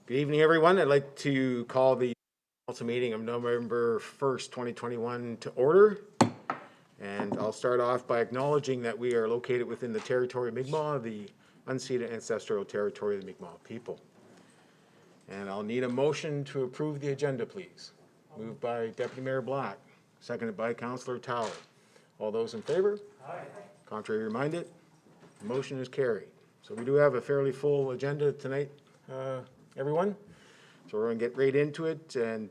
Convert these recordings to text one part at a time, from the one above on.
Good evening, everyone. I'd like to call the council meeting of November 1st, 2021 to order. And I'll start off by acknowledging that we are located within the territory of Mi'kmaq, the unceded ancestral territory of the Mi'kmaq people. And I'll need a motion to approve the agenda, please. Moved by Deputy Mayor Black, seconded by Councillor Tower. All those in favor? Aye. Contrary minded? The motion is carried. So we do have a fairly full agenda tonight, everyone. So we're going to get right into it. And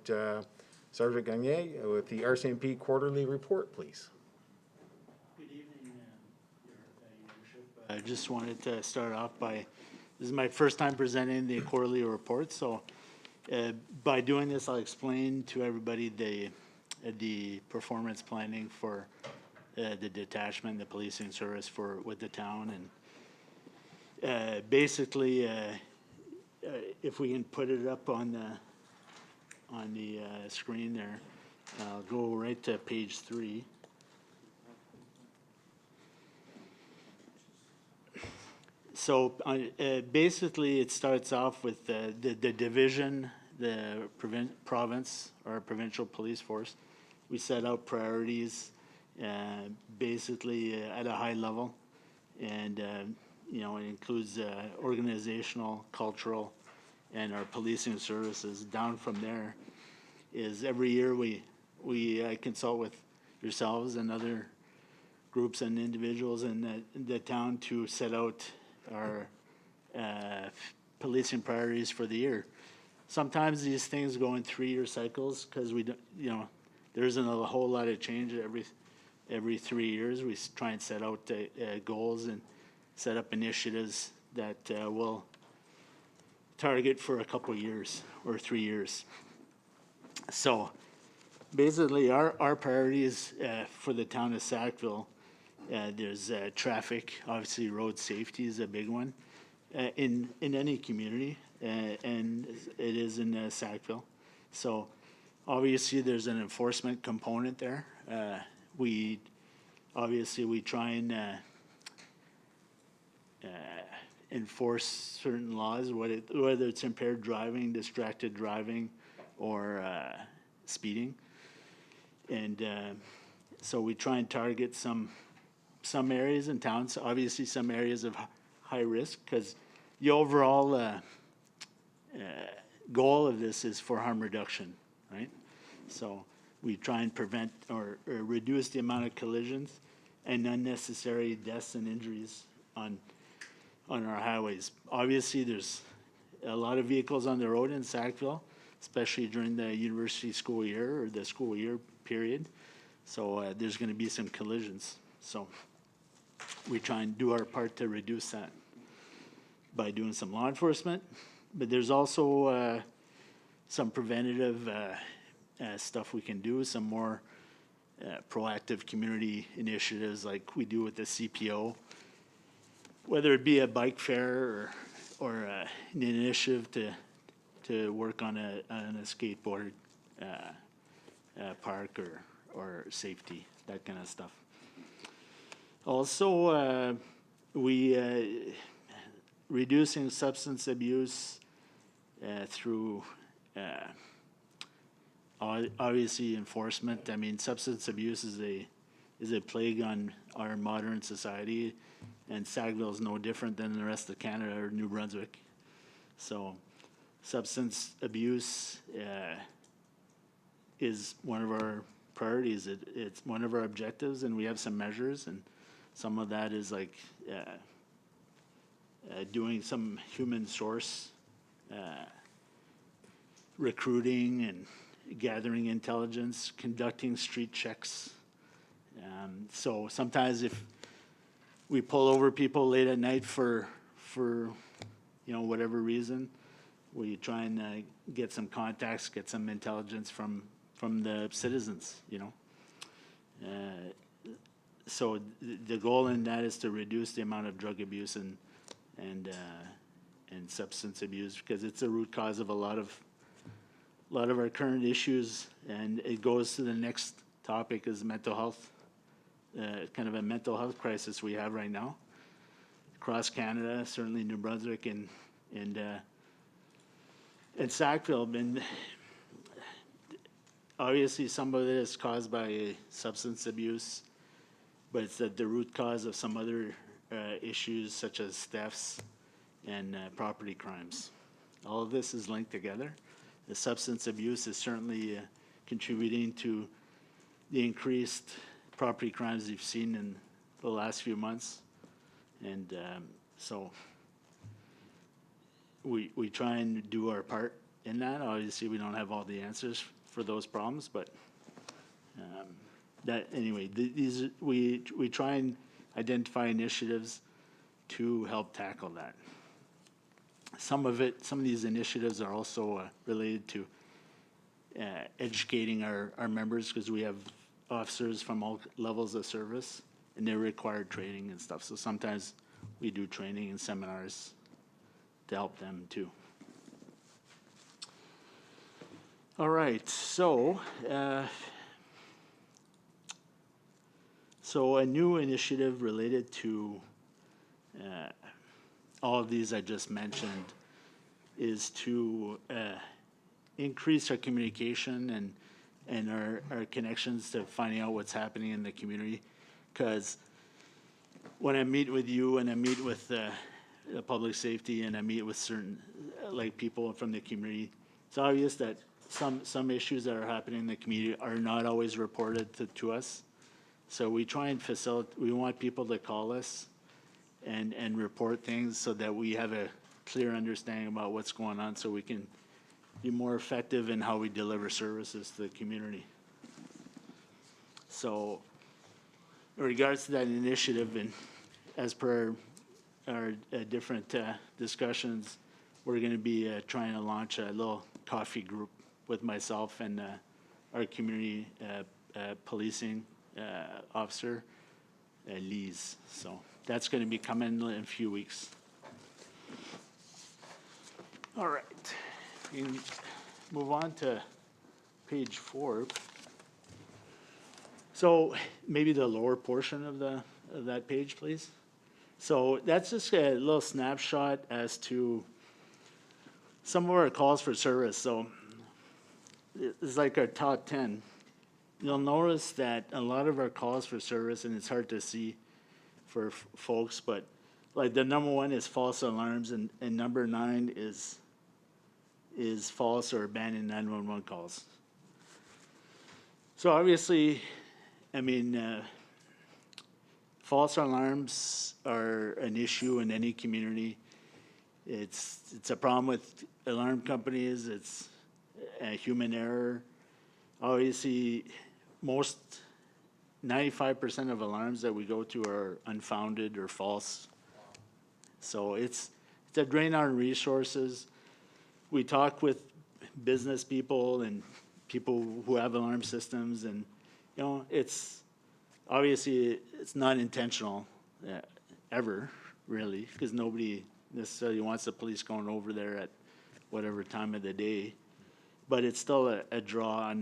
Sergeant Gagné with the Rcmp quarterly report, please. Good evening, Your Worship. I just wanted to start off by, this is my first time presenting the quarterly report. So by doing this, I'll explain to everybody the performance planning for the detachment, the policing service with the town, and basically, if we can put it up on the screen there, I'll go right to page 3. So basically, it starts off with the division, the province or provincial police force. We set out priorities, basically at a high level, and you know, it includes organizational, cultural, and our policing services. Down from there is every year we consult with yourselves and other groups and individuals in the town to set out our policing priorities for the year. Sometimes these things go in 3-year cycles because we don't, you know, there isn't a whole lot of change every 3 years. We try and set out goals and set up initiatives that will target for a couple of years or 3 years. So basically our priorities for the town of Sackville, there's traffic. Obviously road safety is a big one in any community, and it is in Sackville. So obviously there's an enforcement component there. We try and enforce certain laws, whether it's impaired driving, distracted driving, or speeding. And so we try and target some areas in towns, obviously some areas of high risk, because the overall goal of this is for harm reduction, right? So we try and prevent or reduce the amount of collisions and unnecessary deaths and injuries on our highways. Obviously, there's a lot of vehicles on the road in Sackville, especially during the university school year or the school year period. So there's going to be some collisions. So we try and do our part to reduce that by doing some law enforcement. But there's also some preventative stuff we can do, some more proactive community initiatives like we do with the CPO, whether it be a bike fair or an initiative to work on a skateboard park or safety, that kind of stuff. Also, we reducing substance abuse through obviously enforcement. I mean, substance abuse is a plague on our modern society, and Sackville is no different than the rest of Canada or New Brunswick. So substance abuse is one of our priorities. It's one of our objectives, and we have some measures, and some of that is like doing some human source recruiting and gathering intelligence, conducting street checks. So sometimes if we pull over people late at night for you know, whatever reason, we try and get some contacts, get some intelligence from the citizens, you know. So the goal in that is to reduce the amount of drug abuse and substance abuse, because it's a root cause of a lot of our current issues. And it goes to the next topic, is mental health, kind of a mental health crisis we have right now across Canada, certainly New Brunswick and in Sackville, been, obviously some of it is caused by substance abuse, but it's the root cause of some other issues such as thefts and property crimes. All of this is linked together. The substance abuse is certainly contributing to the increased property crimes we've seen in the last few months. And so we try and do our part in that. Obviously, we don't have all the answers for those problems, but that anyway, these we try and identify initiatives to help tackle that. Some of these initiatives are also related to educating our members, because we have officers from all levels of service and they're required training and stuff. So sometimes we do training and seminars to help them too. All right, so a new initiative related to all of these I just mentioned is to increase our communication and our connections to finding out what's happening in the community. Because when I meet with you and I meet with the public safety and I meet with certain people from the community, it's obvious that some issues that are happening in the community are not always reported to us. So we try and facilitate, we want people to call us and report things so that we have a clear understanding about what's going on, so we can be more effective in how we deliver services to the community. So in regards to that initiative, and as per our different discussions, we're going to be trying to launch a little coffee group with myself and our community policing officer, Lise. So that's going to be coming in a few weeks. All right, we can move on to page 4. So maybe the lower portion of that page, please. So that's just a little snapshot as to some of our calls for service. So it's like our top 10. You'll notice that a lot of our calls for service, and it's hard to see for folks, but like the number 1 is false alarms, and number 9 is false or abandoned 911 calls. So obviously, I mean, false alarms are an issue in any community. It's a problem with alarm companies. It's a human error. Obviously, 95% of alarms that we go to are unfounded or false. So it's a drain on resources. We talk with business people and people who have alarm systems, and it's obviously it's not intentional ever, really, because nobody necessarily wants the police going over there at whatever time of the day, but it's still a draw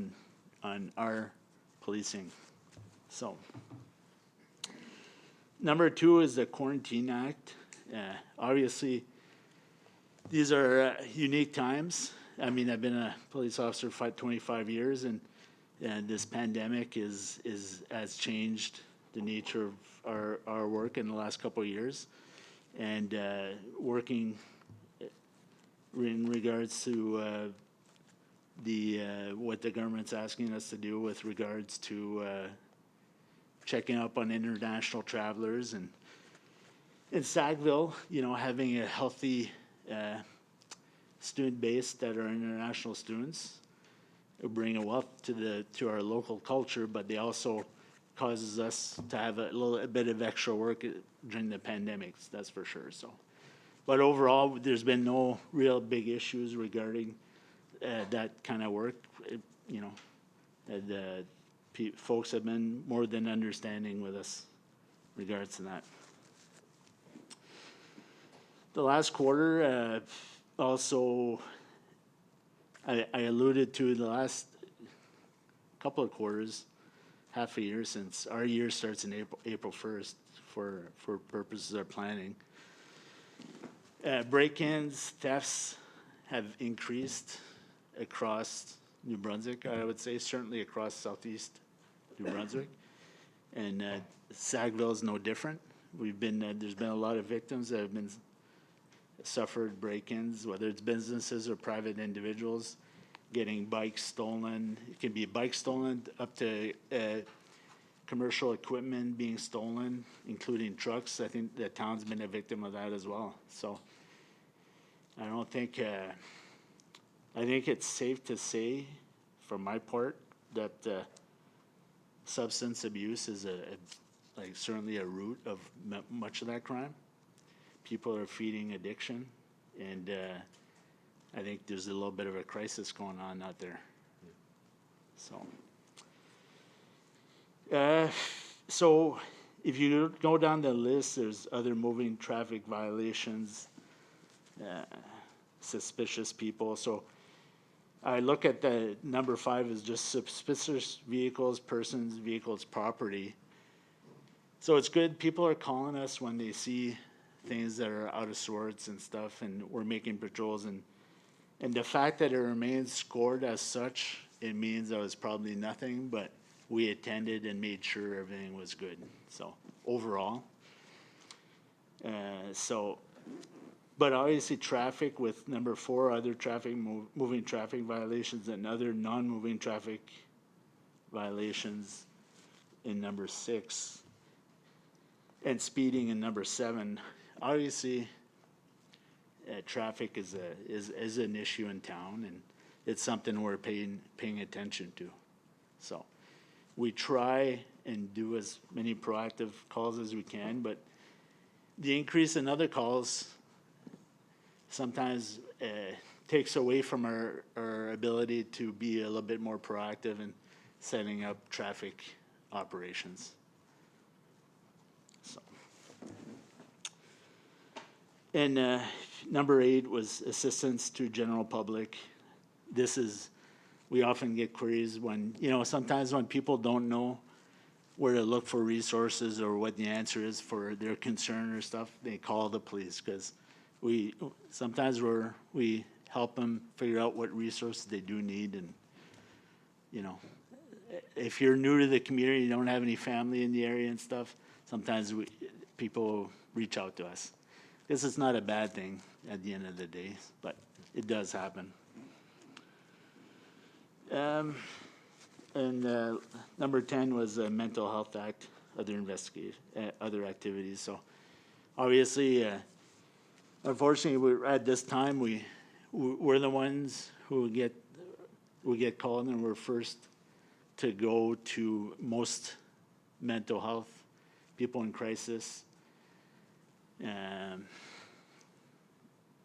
on our policing. So number 2 is the Quarantine Act. Obviously, these are unique times. I mean, I've been a police officer for 25 years, and this pandemic has changed the nature of our work in the last couple of years, and working in regards to what the government's asking us to do with regards to checking up on international travelers, and in Sackville, having a healthy student base that are international students who bring a wealth to our local culture, but they also causes us to have a bit of extra work during the pandemics, that's for sure. So, but overall, there's been no real big issues regarding that kind of work. The folks have been more than understanding with us in regards to that. The last quarter, also, I alluded to the last couple of quarters, half a year, since our year starts in April 1st for purposes of planning. Break-ins, thefts have increased across New Brunswick, I would say, certainly across southeast New Brunswick. And Sackville is no different. There's been a lot of victims that have been suffered break-ins, whether it's businesses or private individuals, getting bikes stolen. It can be bikes stolen up to commercial equipment being stolen, including trucks. I think the town's been a victim of that as well. So I don't think, I think it's safe to say, for my part, that substance abuse is like certainly a root of much of that crime. People are feeding addiction, and I think there's a little bit of a crisis going on out there. So if you go down the list, there's other moving traffic violations, suspicious people. So I look at the number 5 as just suspicious vehicles, persons, vehicles, property. So it's good. People are calling us when they see things that are out of sorts and stuff, and we're making patrols. And the fact that it remains scored as such, it means that it was probably nothing, but we attended and made sure everything was good. So overall, but obviously traffic with number 4, other traffic, moving traffic violations, and other non-moving traffic violations in number 6, and speeding in number 7. Obviously, traffic is an issue in town, and it's something we're paying attention to. So we try and do as many proactive calls as we can, but the increase in other calls sometimes takes away from our ability to be a little bit more proactive in setting up traffic operations. So, and number 8 was assistance to general public. We often get queries when, sometimes when people don't know where to look for resources or what the answer is for their concern or stuff, they call the police, because we help them figure out what resources they do need. And if you're new to the community, you don't have any family in the area and stuff, sometimes people reach out to us. This is not a bad thing at the end of the day, but it does happen. And number 10 was the Mental Health Act, other activities. So obviously, unfortunately, at this time, we're the ones who get called, and we're first to go to most mental health people in crisis,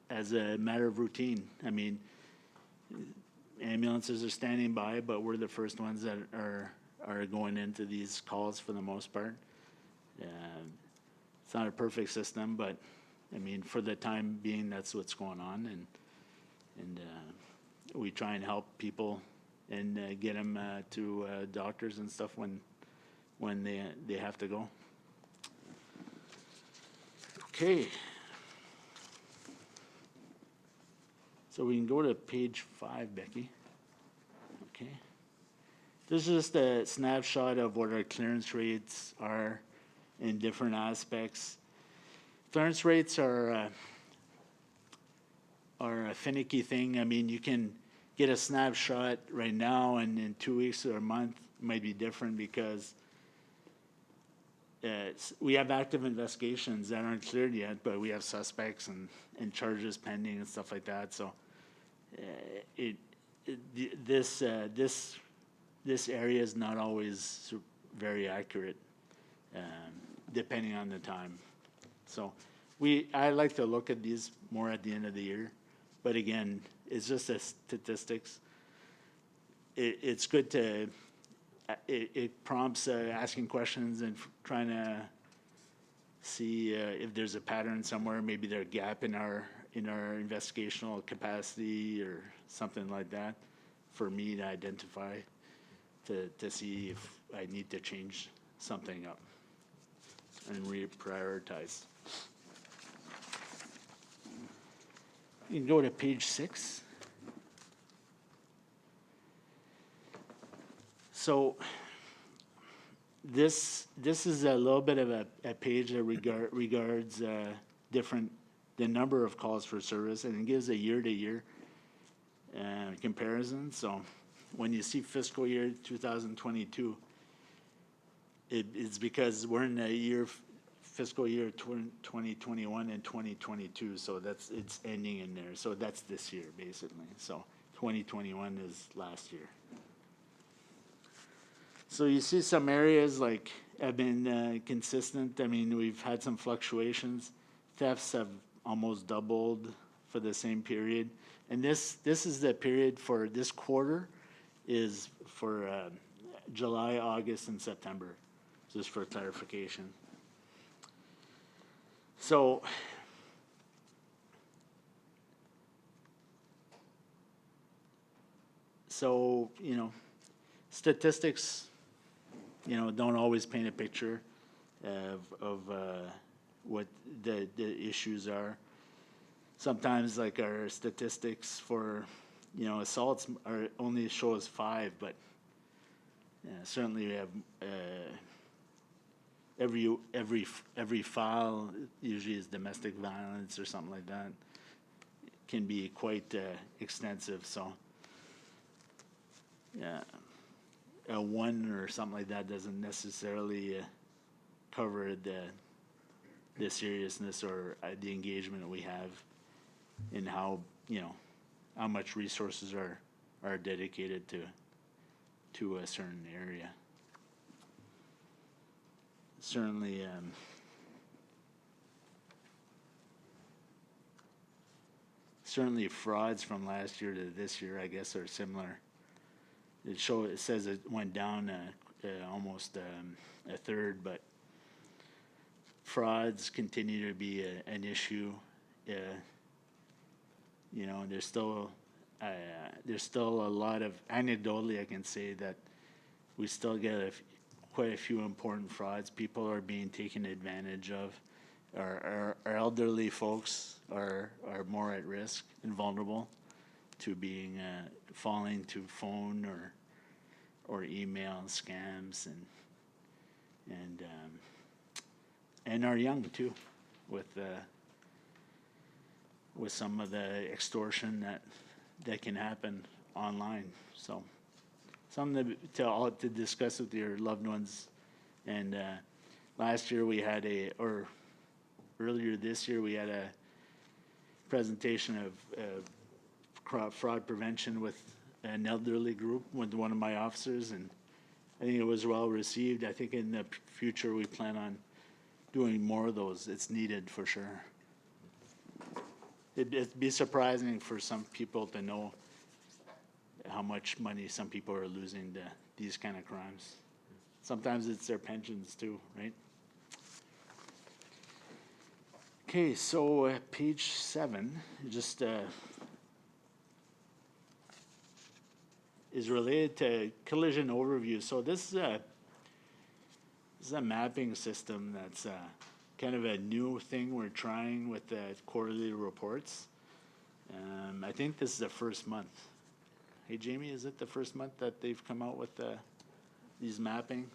as a matter of routine. I mean, ambulances are standing by, but we're the first ones that are going into these calls for the most part. It's not a perfect system, but I mean, for the time being, that's what's going on, and we try and help people and get them to doctors and stuff when they have to go. Okay. So we can go to page 5, Becky. Okay. This is just a snapshot of what our clearance rates are in different aspects. Clearance rates are a finicky thing. I mean, you can get a snapshot right now, and in 2 weeks or a month, it might be different, because we have active investigations that aren't cleared yet, but we have suspects and charges pending and stuff like that. So this area is not always very accurate, depending on the time. So I like to look at these more at the end of the year, but again, it's just a statistics. It's good to, it prompts asking questions and trying to see if there's a pattern somewhere, maybe there's a gap in our investigational capacity or something like that, for me to identify, to see if I need to change something up and reprioritize. You can go to page 6. So this is a little bit of a page that regards the number of calls for service, and it gives a year-to-year comparison. So when you see fiscal year 2022, it's because we're in the fiscal year 2021 and 2022, so it's ending in there. So that's this year basically. So 2021 is last year. So you see some areas like have been consistent. I mean, we've had some fluctuations. Thefts have almost doubled for the same period. And this is the period for this quarter is for July, August, and September, just for clarification. So statistics, don't always paint a picture of what the issues are. Sometimes, like our statistics for, assaults are only shows 5, but certainly we have every file usually is domestic violence or something like that. It can be quite extensive. So yeah, a 1 or something like that doesn't necessarily cover the seriousness or the engagement that we have in how much resources are dedicated to a certain area. Certainly frauds from last year to this year, I guess, are similar. It says it went down almost a third, but frauds continue to be an issue. There's still a lot of, anecdotally I can say that we still get quite a few important frauds. People are being taken advantage of. Our elderly folks are more at risk and vulnerable to being falling to phone or email scams, and are young too, with some of the extortion that can happen online. So something to discuss with your loved ones. And last year we had earlier this year we had a presentation of fraud prevention with an elderly group with one of my officers, and I think it was well received. I think in the future we plan on doing more of those. It's needed for sure. It'd be surprising for some people to know how much money some people are losing to these kind of crimes. Sometimes it's their pensions too, right? Okay, so page 7 just is related to collision overview. So this is a mapping system that's kind of a new thing we're trying with the quarterly reports. I think this is the first month. Hey, Jamie, is it the first month that they've come out with these mapping?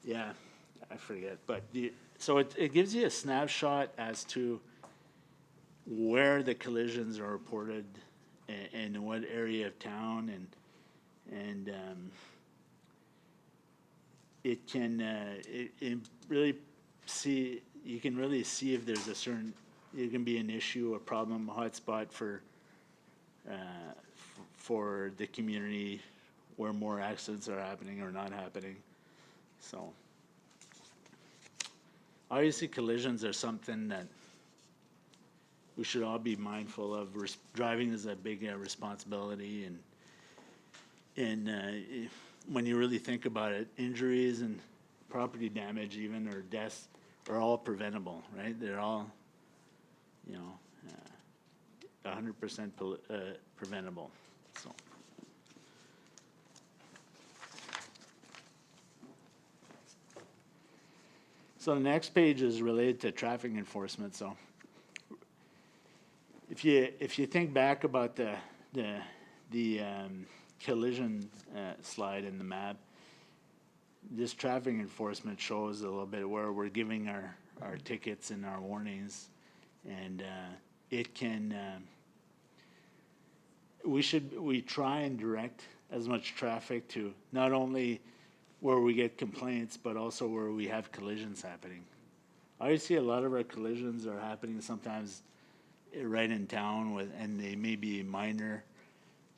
Yeah, I forget. But so it gives you a snapshot as to where the collisions are reported and in what area of town, and it can it really see, you can really see if there's it can be an issue, a problem, a hotspot for the community where more accidents are happening or not happening. So obviously collisions are something that we should all be mindful of. Driving is a big responsibility, and when you really think about it, injuries and property damage even, or deaths, are all preventable, right? They're all 100% preventable. So the next page is related to traffic enforcement. So if if you think back about the collision slide in the map, this traffic enforcement shows a little bit where we're giving our tickets and our warnings, and it can. We try and direct as much traffic to not only where we get complaints, but also where we have collisions happening. Obviously, a lot of our collisions are happening sometimes right in town and they may be minor,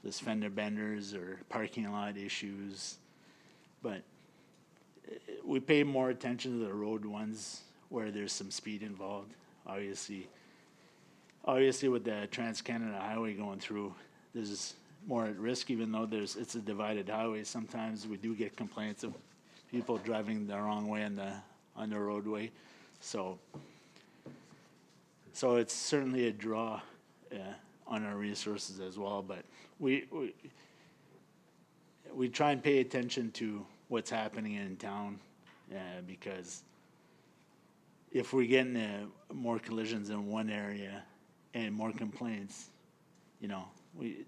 just fender benders or parking lot issues, but we pay more attention to the road ones where there's some speed involved. Obviously with the Trans-Canada Highway going through, there's more at risk, even though it's a divided highway. Sometimes we do get complaints of people driving the wrong way on the roadway. So it's certainly a draw on our resources as well. But we try and pay attention to what's happening in town, because if we're getting more collisions in one area and more complaints,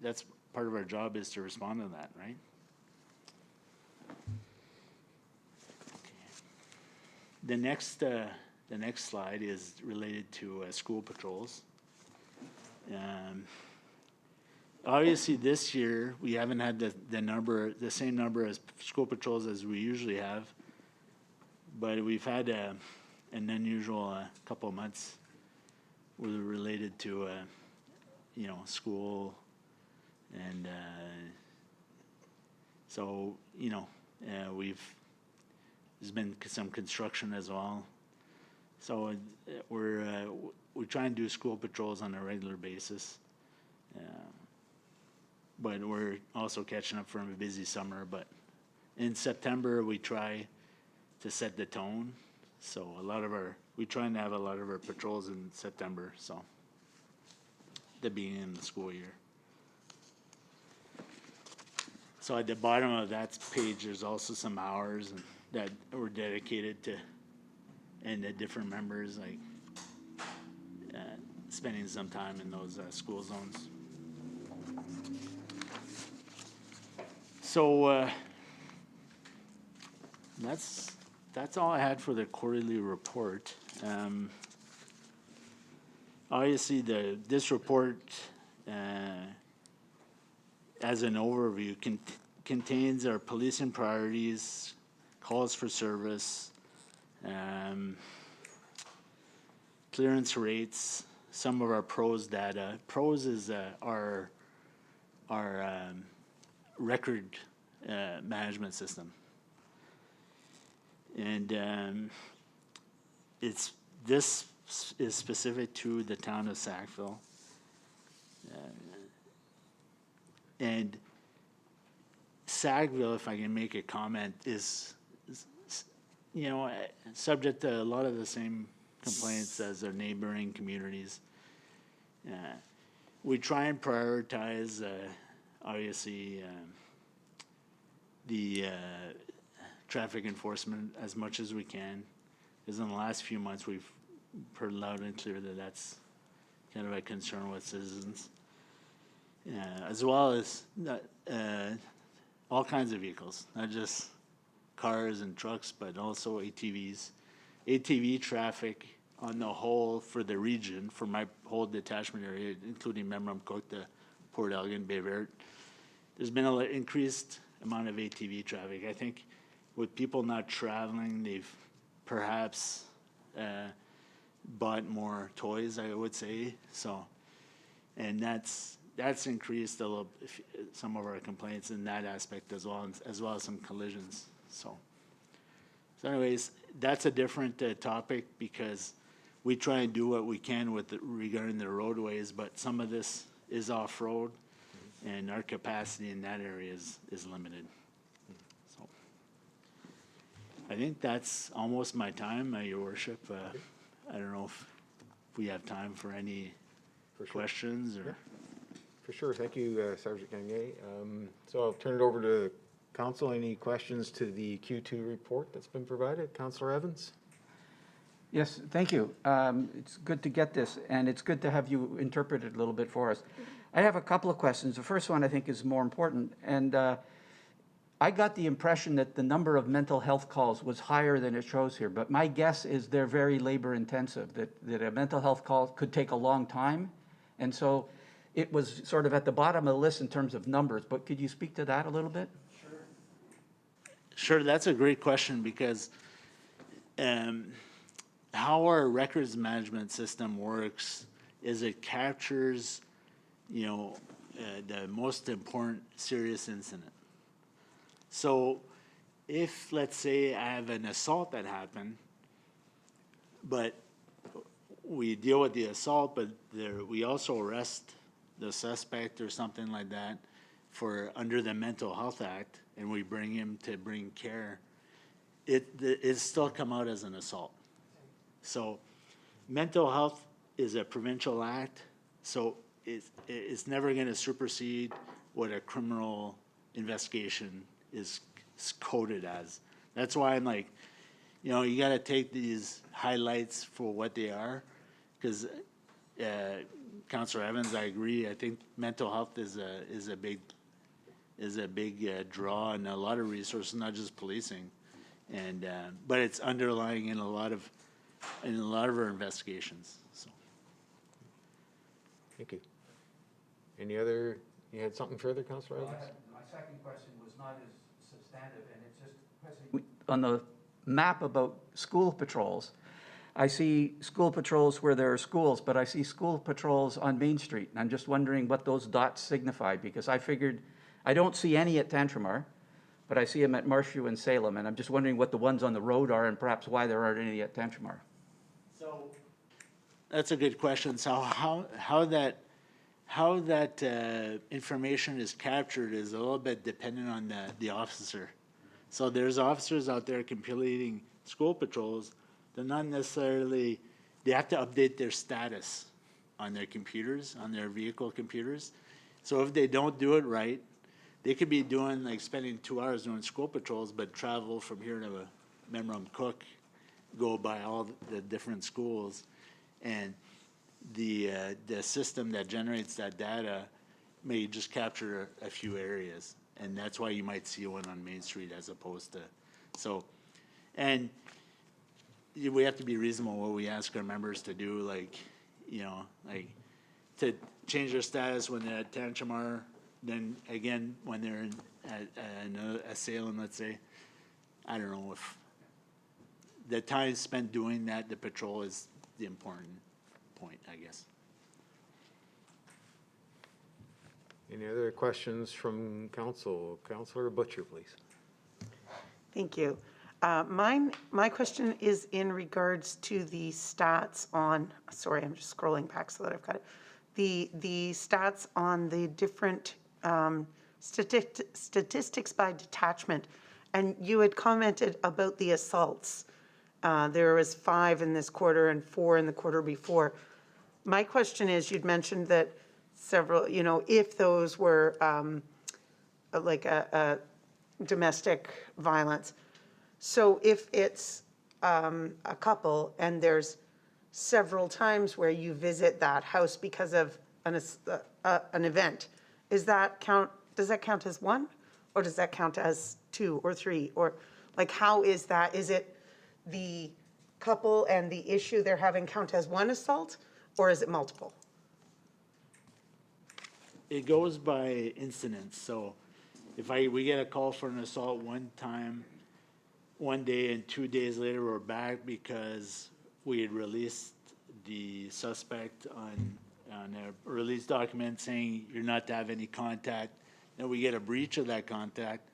that's part of our job is to respond to that, right? Okay. The next slide is related to school patrols. Obviously, this year we haven't had the same number as school patrols as we usually have, but we've had an unusual couple of months related to school, and so there's been some construction as well. So we try and do school patrols on a regular basis, but we're also catching up from a busy summer. But in September we try to set the tone. So we try and have a lot of our patrols in September. So the beginning of the school year. So at the bottom of that page, there's also some hours that were dedicated to, and the different members, like spending some time in those school zones. So that's all I had for the quarterly report. Obviously, this report, as an overview, contains our policing priorities, calls for service, clearance rates, some of our PROS data. PROS is our record management system, and this is specific to the town of Sackville, and Sackville, if I can make a comment, is subject to a lot of the same complaints as our neighboring communities. We try and prioritize, obviously, the traffic enforcement as much as we can, because in the last few months we've heard loud and clear that that's kind of a concern with citizens, as well as all kinds of vehicles, not just cars and trucks, but also ATVs. ATV traffic on the whole for the region, for my whole detachment area, including Memram, Cookta, Port Elgin, Bay Verte, there's been an increased amount of ATV traffic. I think with people not traveling, they've perhaps bought more toys, I would say. So, and that's increased a little, some of our complaints in that aspect as well as some collisions. So anyways, that's a different topic, because we try and do what we can regarding the roadways, but some of this is off-road, and our capacity in that area is limited. So I think that's almost my time, Your Worship. I don't know if we have time for any questions or. Yeah. For sure. Thank you, Sergeant Gagné. So I'll turn it over to Council. Any questions to the Q2 report that's been provided? Councillor Evans? Yes, thank you. It's good to get this, and it's good to have you interpret it a little bit for us. I have a couple of questions. The first one I think is more important, and I got the impression that the number of mental health calls was higher than it shows here, but my guess is they're very labor intensive, that a mental health call could take a long time, and so it was sort of at the bottom of the list in terms of numbers, but could you speak to that a little bit? Sure, that's a great question because how our records management system works is it captures, the most important serious incident. So if, let's say, I have an assault that happened, but we deal with the assault, but we also arrest the suspect or something like that for under the Mental Health Act, and we bring him to bring care, it still come out as an assault. So mental health is a provincial act, so it's never going to supersede what a criminal investigation is coded as. That's why I'm like, you got to take these highlights for what they are, because Councillor Evans, I agree. I think mental health is a big draw and a lot of resources, not just policing, and but it's underlying in a lot of our investigations. So. Thank you. Any other, you had something further, Councillor Evans? My second question was not as substantive, and it's just on the map about school patrols. I see school patrols where there are schools, but I see school patrols on Main Street, and I'm just wondering what those dots signify, because I figured I don't see any at Tantramar, but I see them at Marshview and Salem, and I'm just wondering what the ones on the road are and perhaps why there aren't any at Tantramar. So that's a good question. So how that information is captured is a little bit dependent on the officer. So there's officers out there completing school patrols. They're not necessarily, they have to update their status on their computers, on their vehicle computers. So if they don't do it right, they could be doing, like spending 2 hours doing school patrols, but travel from here to Memram Cook, go by all the different schools. And the system that generates that data may just capture a few areas. And that's why you might see one on Main Street as opposed to, so, and we have to be reasonable what we ask our members to do, like to change their status when they're at Tantramar, then again, when they're at a Salem, let's say. I don't know if the time spent doing that, the patrol is the important point, I guess. Any other questions from council? Councillor Butcher, please. Thank you. My question is in regards to the stats on, sorry, I'm just scrolling back so that I've got it. The stats on the different statistics by detachment. And you had commented about the assaults. There was 5 in this quarter and 4 in the quarter before. My question is, you'd mentioned that several, if those were like a domestic violence. So if it's a couple and there's several times where you visit that house because of an event, does that count as 1, or does that count as 2 or 3, or like how is that? Is it the couple and the issue they're having count as 1 assault, or is it multiple? It goes by incidents. So if we get a call for an assault one time, one day, and 2 days later we're back because we had released the suspect on a release document saying you're not to have any contact, then we get a breach of that contact.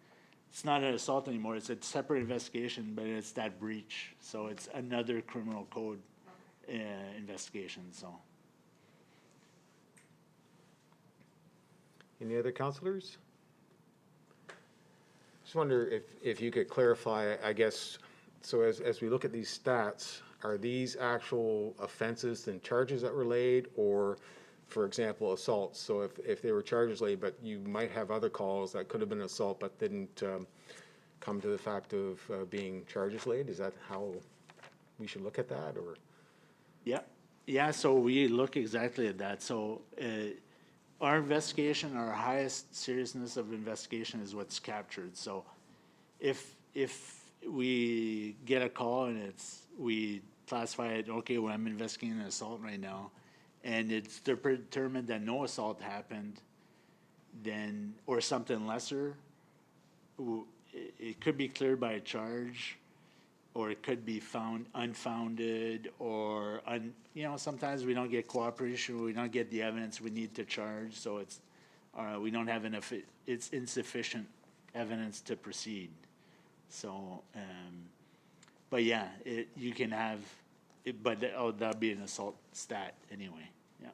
It's not an assault anymore. It's a separate investigation, but it's that breach. So it's another criminal code investigation. So. Any other councillors? Just wonder if you could clarify, I guess, so as we look at these stats, are these actual offenses and charges that were laid, or, for example, assaults? So if they were charges laid, but you might have other calls that could have been assault but didn't come to the fact of being charges laid? Is that how we should look at that, or? Yeah, yeah, so we look exactly at that. So our investigation, our highest seriousness of investigation is what's captured. So if we get a call and we classify it, okay, well, I'm investigating an assault right now, and it's determined that no assault happened, then, or something lesser, it could be cleared by a charge, or it could be found unfounded, or sometimes we don't get cooperation, we don't get the evidence we need to charge, so it's we don't have enough. It's insufficient evidence to proceed. So, but yeah, you can have, but that'd be an assault stat anyway. Yeah.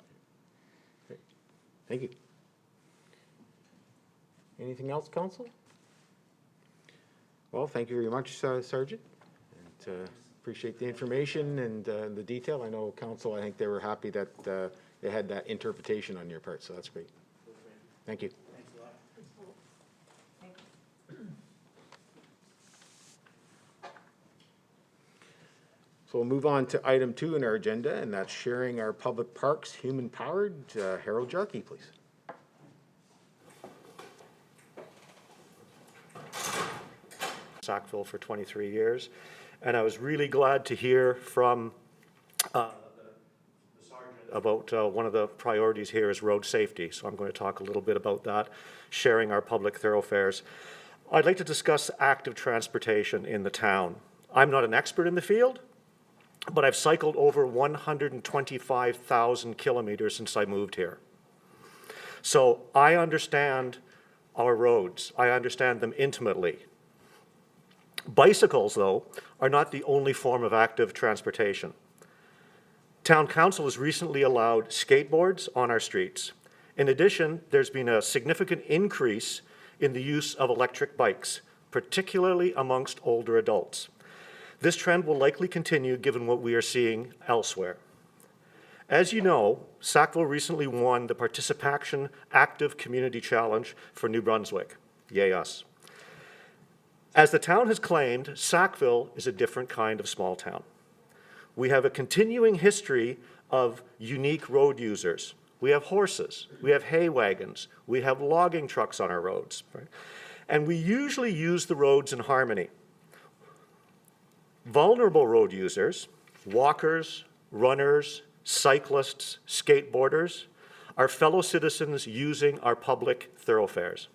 Great. Thank you. Anything else, council? Well, thank you very much, Sergeant. And, appreciate the information and the detail. I know council, I think they were happy that they had that interpretation on your part, so that's great. Thank you. Thanks a lot. So we'll move on to item 2 in our agenda, and that's sharing our public parks, human-powered. Harold Jarkey, please. Sackville for 23 years, and I was really glad to hear from the sergeant about one of the priorities here is road safety, so I'm going to talk a little bit about that, sharing our public thoroughfares. I'd like to discuss active transportation in the town. I'm not an expert in the field, but I've cycled over 125,000 kilometers since I moved here. So I understand our roads. I understand them intimately. Bicycles, though, are not the only form of active transportation. Town Council has recently allowed skateboards on our streets. In addition, there's been a significant increase in the use of electric bikes, particularly amongst older adults. This trend will likely continue given what we are seeing elsewhere. As you know, Sackville recently won the Participation Active Community Challenge for New Brunswick. Yay us. As the town has claimed, Sackville is a different kind of small town. We have a continuing history of unique road users. We have horses, we have hay wagons, we have logging trucks on our roads, right? And we usually use the roads in harmony. Vulnerable road users, walkers, runners, cyclists, skateboarders, are fellow citizens using our public thoroughfares.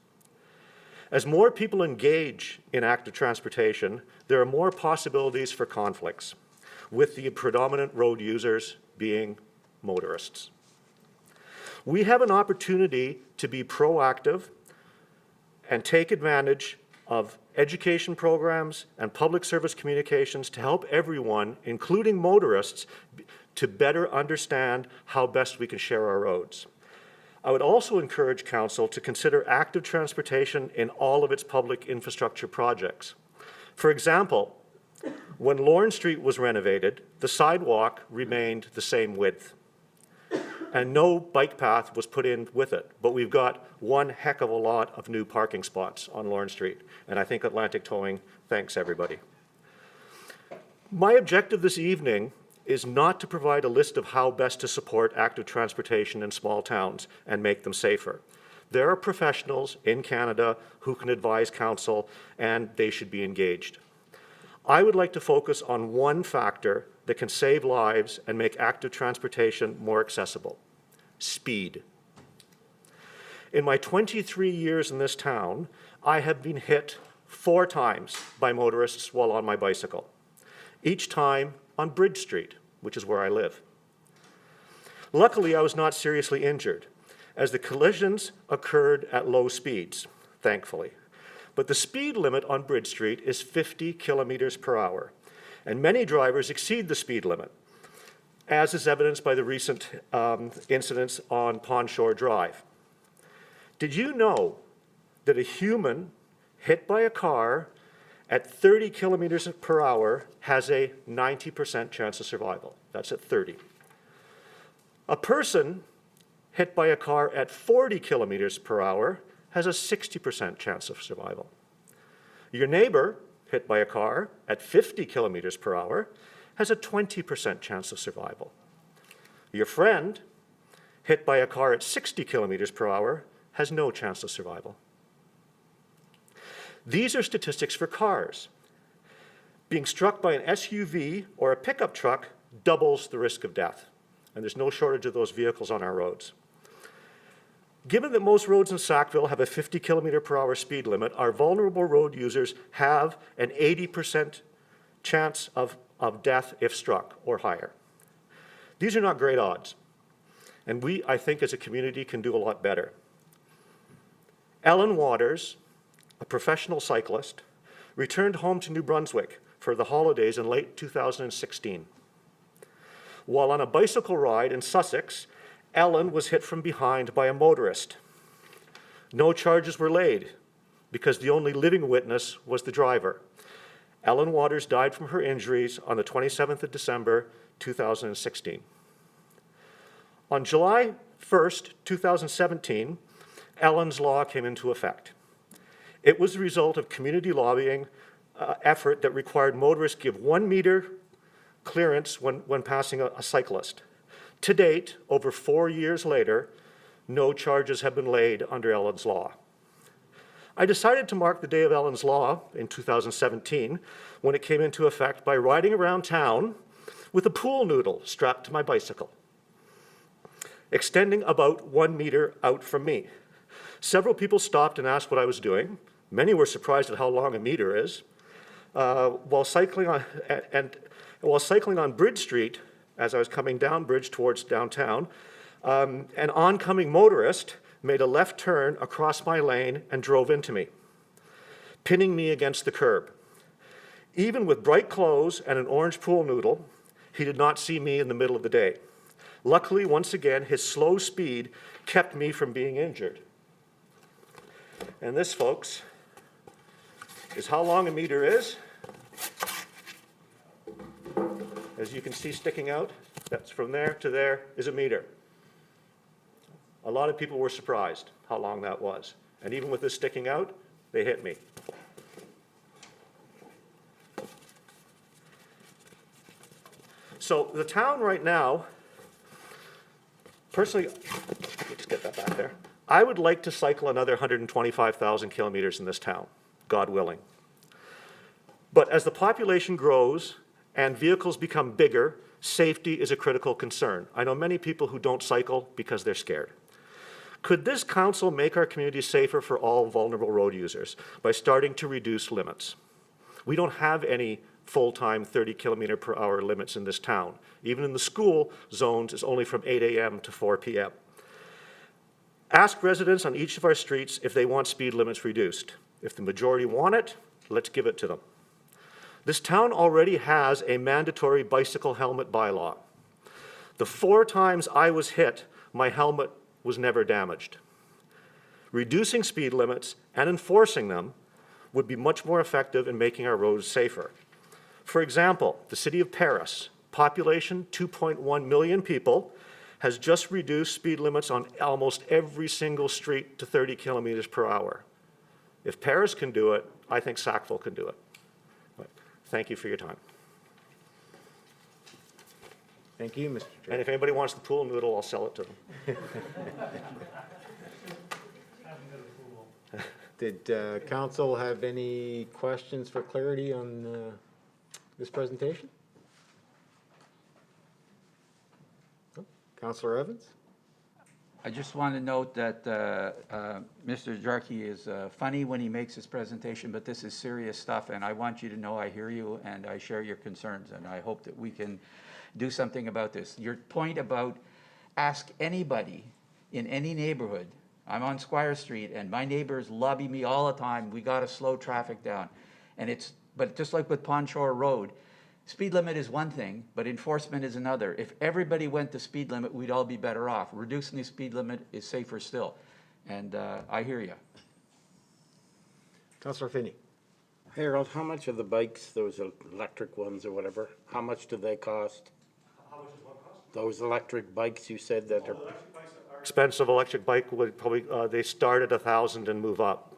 As more people engage in active transportation, there are more possibilities for conflicts, with the predominant road users being motorists. We have an opportunity to be proactive and take advantage of education programs and public service communications to help everyone, including motorists, to better understand how best we can share our roads. I would also encourage Council to consider active transportation in all of its public infrastructure projects. For example, when Lorne Street was renovated, the sidewalk remained the same width, and no bike path was put in with it, but we've got one heck of a lot of new parking spots on Lorne Street, and I think Atlantic Towing thanks everybody. My objective this evening is not to provide a list of how best to support active transportation in small towns and make them safer. There are professionals in Canada who can advise Council, and they should be engaged. I would like to focus on one factor that can save lives and make active transportation more accessible: speed. In my 23 years in this town, I have been hit 4 times by motorists while on my bicycle, each time on Bridge Street, which is where I live. Luckily, I was not seriously injured, as the collisions occurred at low speeds, thankfully. But the speed limit on Bridge Street is 50 kilometers per hour, and many drivers exceed the speed limit, as is evidenced by the recent incidents on Pond Shore Drive. Did you know that a human hit by a car at 30 kilometers per hour has a 90% chance of survival? That's at 30. A person hit by a car at 40 kilometers per hour has a 60% chance of survival. Your neighbor hit by a car at 50 kilometers per hour has a 20% chance of survival. Your friend, hit by a car at 60 kilometers per hour, has no chance of survival. These are statistics for cars. Being struck by an SUV or a pickup truck doubles the risk of death, and there's no shortage of those vehicles on our roads. Given that most roads in Sackville have a 50 kilometer per hour speed limit, our vulnerable road users have an 80% chance of death if struck or higher. These are not great odds, and we, I think, as a community can do a lot better. Ellen Waters, a professional cyclist, returned home to New Brunswick for the holidays in late 2016. While on a bicycle ride in Sussex, Ellen was hit from behind by a motorist. No charges were laid because the only living witness was the driver. Ellen Waters died from her injuries on the 27th of December, 2016. On July 1st, 2017, Ellen's Law came into effect. It was the result of community lobbying effort that required motorists give 1 meter clearance when passing a cyclist. To date, over 4 years later, no charges have been laid under Ellen's Law. I decided to mark the day of Ellen's Law in 2017 when it came into effect by riding around town with a pool noodle strapped to my bicycle, extending about 1 meter out from me. Several people stopped and asked what I was doing. Many were surprised at how long a meter is. While cycling on Bridge Street, as I was coming down Bridge towards downtown, an oncoming motorist made a left turn across my lane and drove into me, pinning me against the curb. Even with bright clothes and an orange pool noodle, he did not see me in the middle of the day. Luckily, once again, his slow speed kept me from being injured. And this, folks, is how long a meter is. As you can see sticking out, that's from there to there is a meter. A lot of people were surprised how long that was. And even with this sticking out, they hit me. So the town right now, personally, let's get that back there. I would like to cycle another 125,000 kilometers in this town, God willing. But as the population grows and vehicles become bigger, safety is a critical concern. I know many people who don't cycle because they're scared. Could this council make our community safer for all vulnerable road users by starting to reduce limits? We don't have any full-time 30 kilometer per hour limits in this town. Even in the school zones, it's only from 8 a.m. to 4 p.m. Ask residents on each of our streets if they want speed limits reduced. If the majority want it, let's give it to them. This town already has a mandatory bicycle helmet bylaw. The 4 times I was hit, my helmet was never damaged. Reducing speed limits and enforcing them would be much more effective in making our roads safer. For example, the city of Paris, population 2.1 million people, has just reduced speed limits on almost every single street to 30 kilometers per hour. If Paris can do it, I think Sackville can do it. Thank you for your time. Thank you, Mr. Chair. And if anybody wants the pool noodle, I'll sell it to them. Did council have any questions for clarity on this presentation? No? Councillor Evans? I just want to note that Mr. Jarkey is funny when he makes his presentation, but this is serious stuff, and I want you to know I hear you and I share your concerns, and I hope that we can do something about this. Your point about ask anybody in any neighborhood. I'm on Squire Street, and my neighbors lobby me all the time. We got to slow traffic down, but just like with Pond Shore Road, speed limit is one thing, but enforcement is another. If everybody went the speed limit, we'd all be better off. Reducing the speed limit is safer still. And I hear you. Councillor Finney? Harold, how much are the bikes, those electric ones or whatever, how much do they cost? How much does what cost? Those electric bikes you said that are, Expensive electric bike would probably, they start at $1,000 and move up.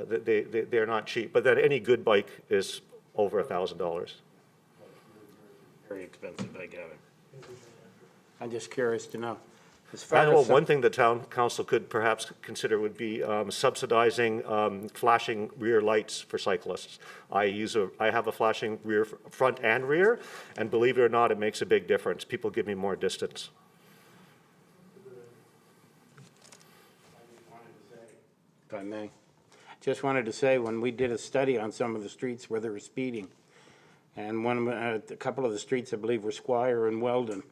They're not cheap, but then any good bike is over $1,000. Very expensive, I gather. I'm just curious to know. As far Well, as one thing the town council could perhaps consider would be subsidizing flashing rear lights for cyclists. I have a flashing rear, front and rear, and believe it or not, it makes a big difference. People give me more distance. if I may, just wanted to say, when we did a study on some of the streets where they were speeding, and a couple of the streets, I believe, were Squire and Weldon,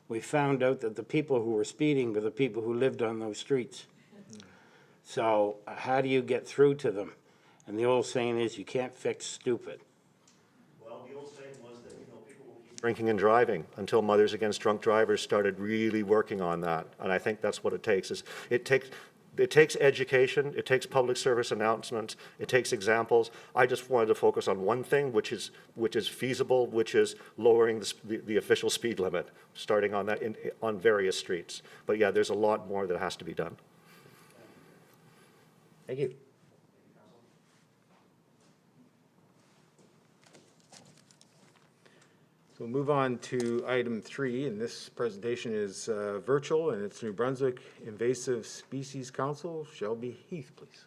we found out that the people who were speeding were the people who lived on those streets. So how do you get through to them? And the old saying is, you can't fix stupid. Well, the old saying was that, people will keep drinking and driving until Mothers Against Drunk Drivers started really working on that. And I think that's what it takes. It takes education, it takes public service announcements, it takes examples. I just wanted to focus on one thing, which is feasible, which is lowering the official speed limit, starting on that on various streets. But yeah, there's a lot more that has to be done. Thank you. So we'll move on to item 3, and this presentation is virtual, and it's New Brunswick Invasive Species Council. Shelby Heath, please.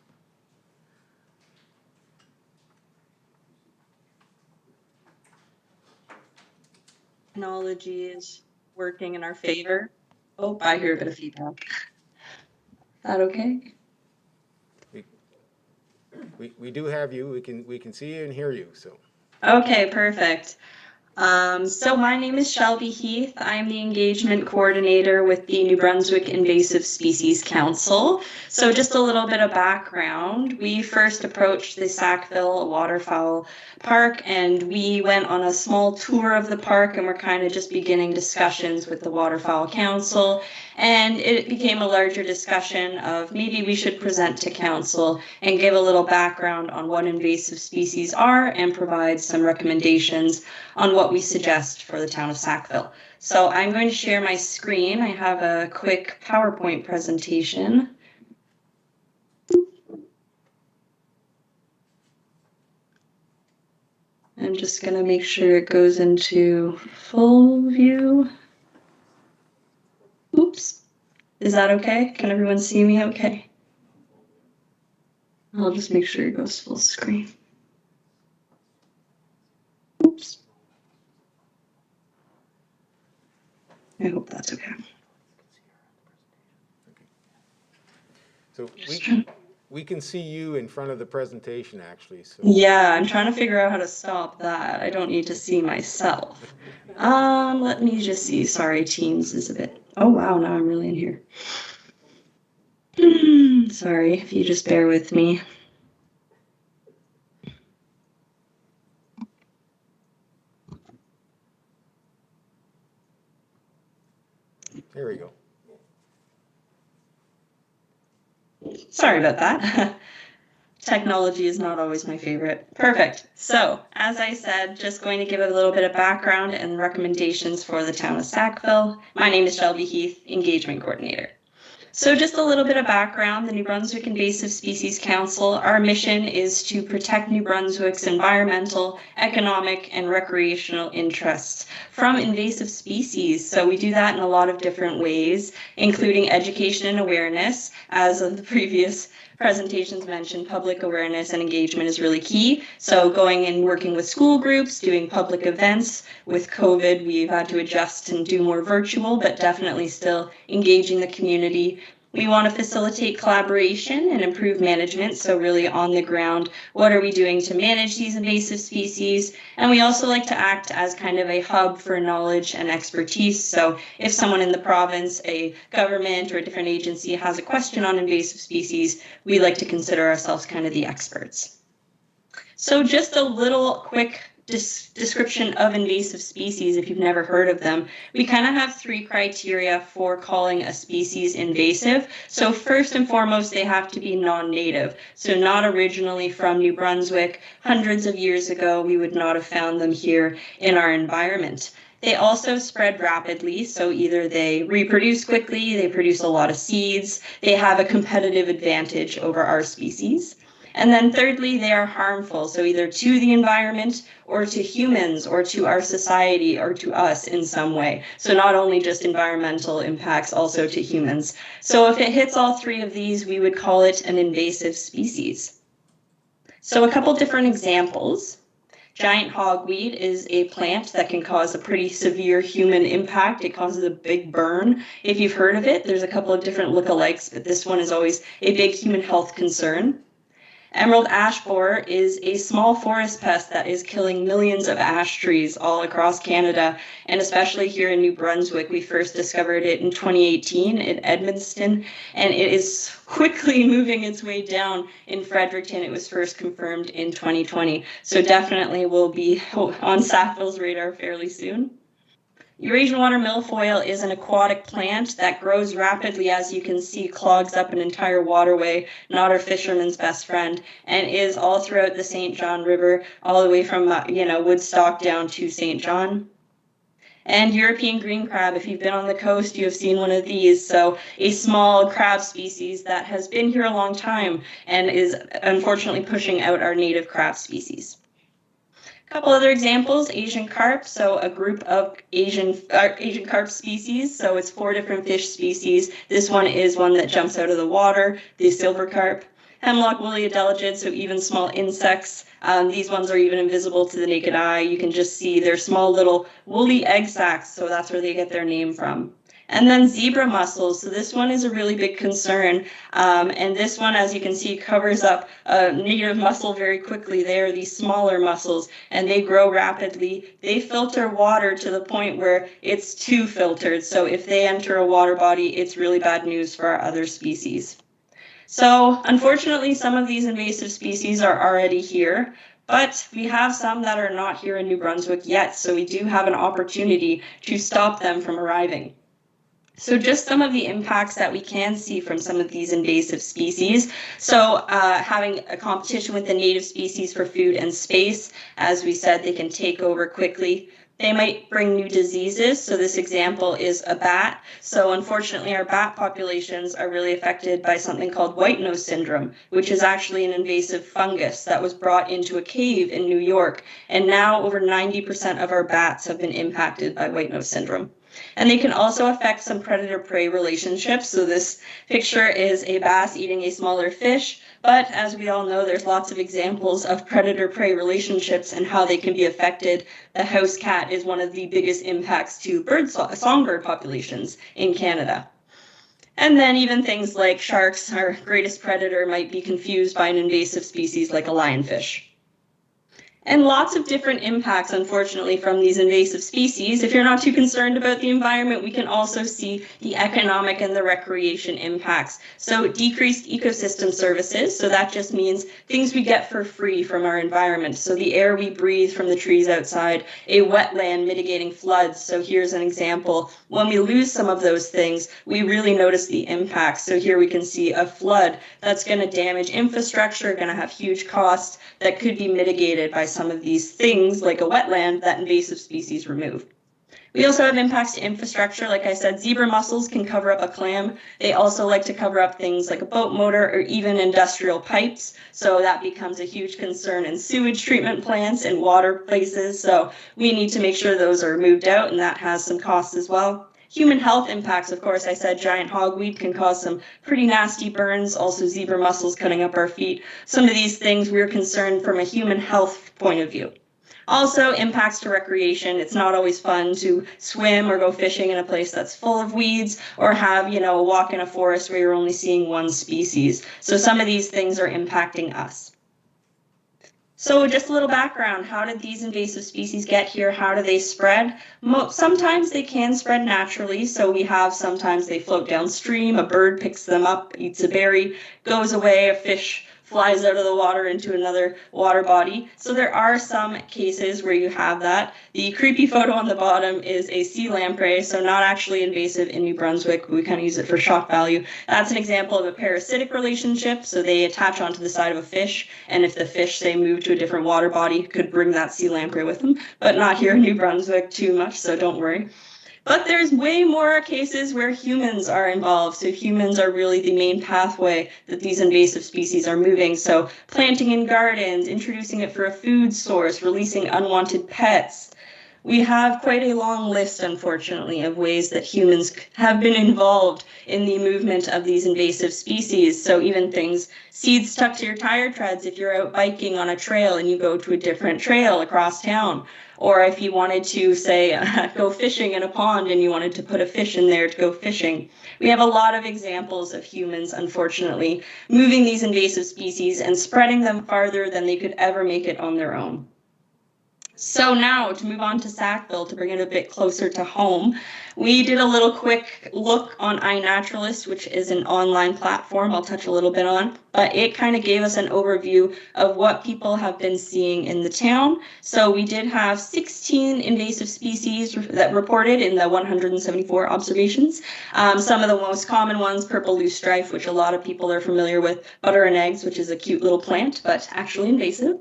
Technology is working in our favor. Oh, I hear a bit of feedback. Is that okay? We do have you. We can see you and hear you. So. Okay, perfect. So my name is Shelby Heath. I'm the engagement coordinator with the New Brunswick Invasive Species Council. So just a little bit of background. We first approached the Sackville waterfowl park, and we went on a small tour of the park, and we're kind of just beginning discussions with the Waterfowl Council. And it became a larger discussion of maybe we should present to council and give a little background on what invasive species are and provide some recommendations on what we suggest for the town of Sackville. So I'm going to share my screen. I have a quick PowerPoint presentation. I'm just going to make sure it goes into full view. Oops. Is that okay? Can everyone see me okay? I'll just make sure it goes full screen. Oops. I hope that's okay. So we can see you in front of the presentation, actually. So. Yeah, I'm trying to figure out how to stop that. I don't need to see myself. Let me just see. Sorry, Teams is a bit. Oh wow, now I'm really in here. Sorry, if you just bear with me. There we go. Sorry about that. Technology is not always my favorite. Perfect. So, as I said, just going to give a little bit of background and recommendations for the town of Sackville. My name is Shelby Heath, Engagement Coordinator. So just a little bit of background, the New Brunswick Invasive Species Council, our mission is to protect New Brunswick's environmental, economic, and recreational interests from invasive species. So we do that in a lot of different ways, including education and awareness. As of the previous presentations mentioned, public awareness and engagement is really key. So going and working with school groups, doing public events. With COVID, we've had to adjust and do more virtual, but definitely still engaging the community. We want to facilitate collaboration and improve management. So really on the ground, what are we doing to manage these invasive species? And we also like to act as kind of a hub for knowledge and expertise. So if someone in the province, a government, or a different agency has a question on invasive species, we like to consider ourselves kind of the experts. So just a little quick description of invasive species, if you've never heard of them. We kind of have 3 criteria for calling a species invasive. So first and foremost, they have to be non-native. So not originally from New Brunswick. Hundreds of years ago, we would not have found them here in our environment. They also spread rapidly, so either they reproduce quickly, they produce a lot of seeds, they have a competitive advantage over our species. And then thirdly, they are harmful, so either to the environment or to humans or to our society or to us in some way. So not only just environmental impacts, also to humans. So if it hits all three of these, we would call it an invasive species. So a couple different examples. Giant hogweed is a plant that can cause a pretty severe human impact. It causes a big burn. If you've heard of it, there's a couple of different lookalikes, but this one is always a big human health concern. Emerald ash borer is a small forest pest that is killing millions of ash trees all across Canada, and especially here in New Brunswick. We first discovered it in 2018 in Edmundston, and it is quickly moving its way down in Fredericton. It was first confirmed in 2020, so definitely will be on Sackville's radar fairly soon. Eurasian water milfoil is an aquatic plant that grows rapidly, as you can see, clogs up an entire waterway, not our fisherman's best friend, and is all throughout the St. John River, all the way from, Woodstock down to St. John. And European green crab, if you've been on the coast, you have seen one of these. So a small crab species that has been here a long time and is unfortunately pushing out our native crab species. Couple other examples, Asian carp, so a group of Asian carp species, so it's 4 different fish species. This one is one that jumps out of the water, the silver carp. Hemlock woolly adelgid, so even small insects. These ones are even invisible to the naked eye. You can just see they're small little woolly egg sacs, so that's where they get their name from. And then zebra mussels, so this one is a really big concern, and this one, as you can see, covers up a native mussel very quickly. They are these smaller mussels, and they grow rapidly. They filter water to the point where it's too filtered, so if they enter a water body, it's really bad news for our other species. So unfortunately, some of these invasive species are already here, but we have some that are not here in New Brunswick yet, so we do have an opportunity to stop them from arriving. So just some of the impacts that we can see from some of these invasive species. So having a competition with the native species for food and space. As we said, they can take over quickly. They might bring new diseases. So this example is a bat. So unfortunately, our bat populations are really affected by something called white nose syndrome, which is actually an invasive fungus that was brought into a cave in New York. And now over 90% of our bats have been impacted by white nose syndrome. And they can also affect some predator-prey relationships. So this picture is a bass eating a smaller fish, but as we all know, there's lots of examples of predator-prey relationships and how they can be affected. The house cat is one of the biggest impacts to songbird populations in Canada. And then even things like sharks, our greatest predator, might be confused by an invasive species like a lionfish. And lots of different impacts, unfortunately, from these invasive species. If you're not too concerned about the environment, we can also see the economic and the recreation impacts. So decreased ecosystem services, so that just means things we get for free from our environment. So the air we breathe from the trees outside, a wetland mitigating floods. So here's an example. When we lose some of those things, we really notice the impacts. So here we can see a flood that's going to damage infrastructure, going to have huge costs that could be mitigated by some of these things like a wetland that invasive species remove. We also have impacts to infrastructure. Like I said, zebra mussels can cover up a clam. They also like to cover up things like a boat motor or even industrial pipes. So that becomes a huge concern in sewage treatment plants and water places. So we need to make sure those are moved out, and that has some costs as well. Human health impacts, of course, I said giant hogweed can cause some pretty nasty burns, also zebra mussels cutting up our feet. Some of these things we're concerned from a human health point of view. Also, impacts to recreation. It's not always fun to swim or go fishing in a place that's full of weeds or have, a walk in a forest where you're only seeing one species. So some of these things are impacting us. So just a little background, how did these invasive species get here? How do they spread? Sometimes they can spread naturally. So we have sometimes they float downstream, a bird picks them up, eats a berry, goes away, a fish flies out of the water into another water body. So there are some cases where you have that. The creepy photo on the bottom is a sea lamprey, so not actually invasive in New Brunswick. We kind of use it for shock value. That's an example of a parasitic relationship. So they attach onto the side of a fish, and if the fish, say, move to a different water body, could bring that sea lamprey with them, but not here in New Brunswick too much, so don't worry. But there's way more cases where humans are involved. So humans are really the main pathway that these invasive species are moving. So planting in gardens, introducing it for a food source, releasing unwanted pets. We have quite a long list, unfortunately, of ways that humans have been involved in the movement of these invasive species. So even things, seeds stuck to your tire treads if you're out biking on a trail and you go to a different trail across town. Or if you wanted to, say, go fishing in a pond and you wanted to put a fish in there to go fishing. We have a lot of examples of humans, unfortunately, moving these invasive species and spreading them farther than they could ever make it on their own. So now to move on to Sackville, to bring it a bit closer to home, we did a little quick look on iNaturalist, which is an online platform I'll touch a little bit on, but it kind of gave us an overview of what people have been seeing in the town. So we did have 16 invasive species that reported in the 174 observations. Some of the most common ones, purple loosestrife, which a lot of people are familiar with, butter and eggs, which is a cute little plant, but actually invasive.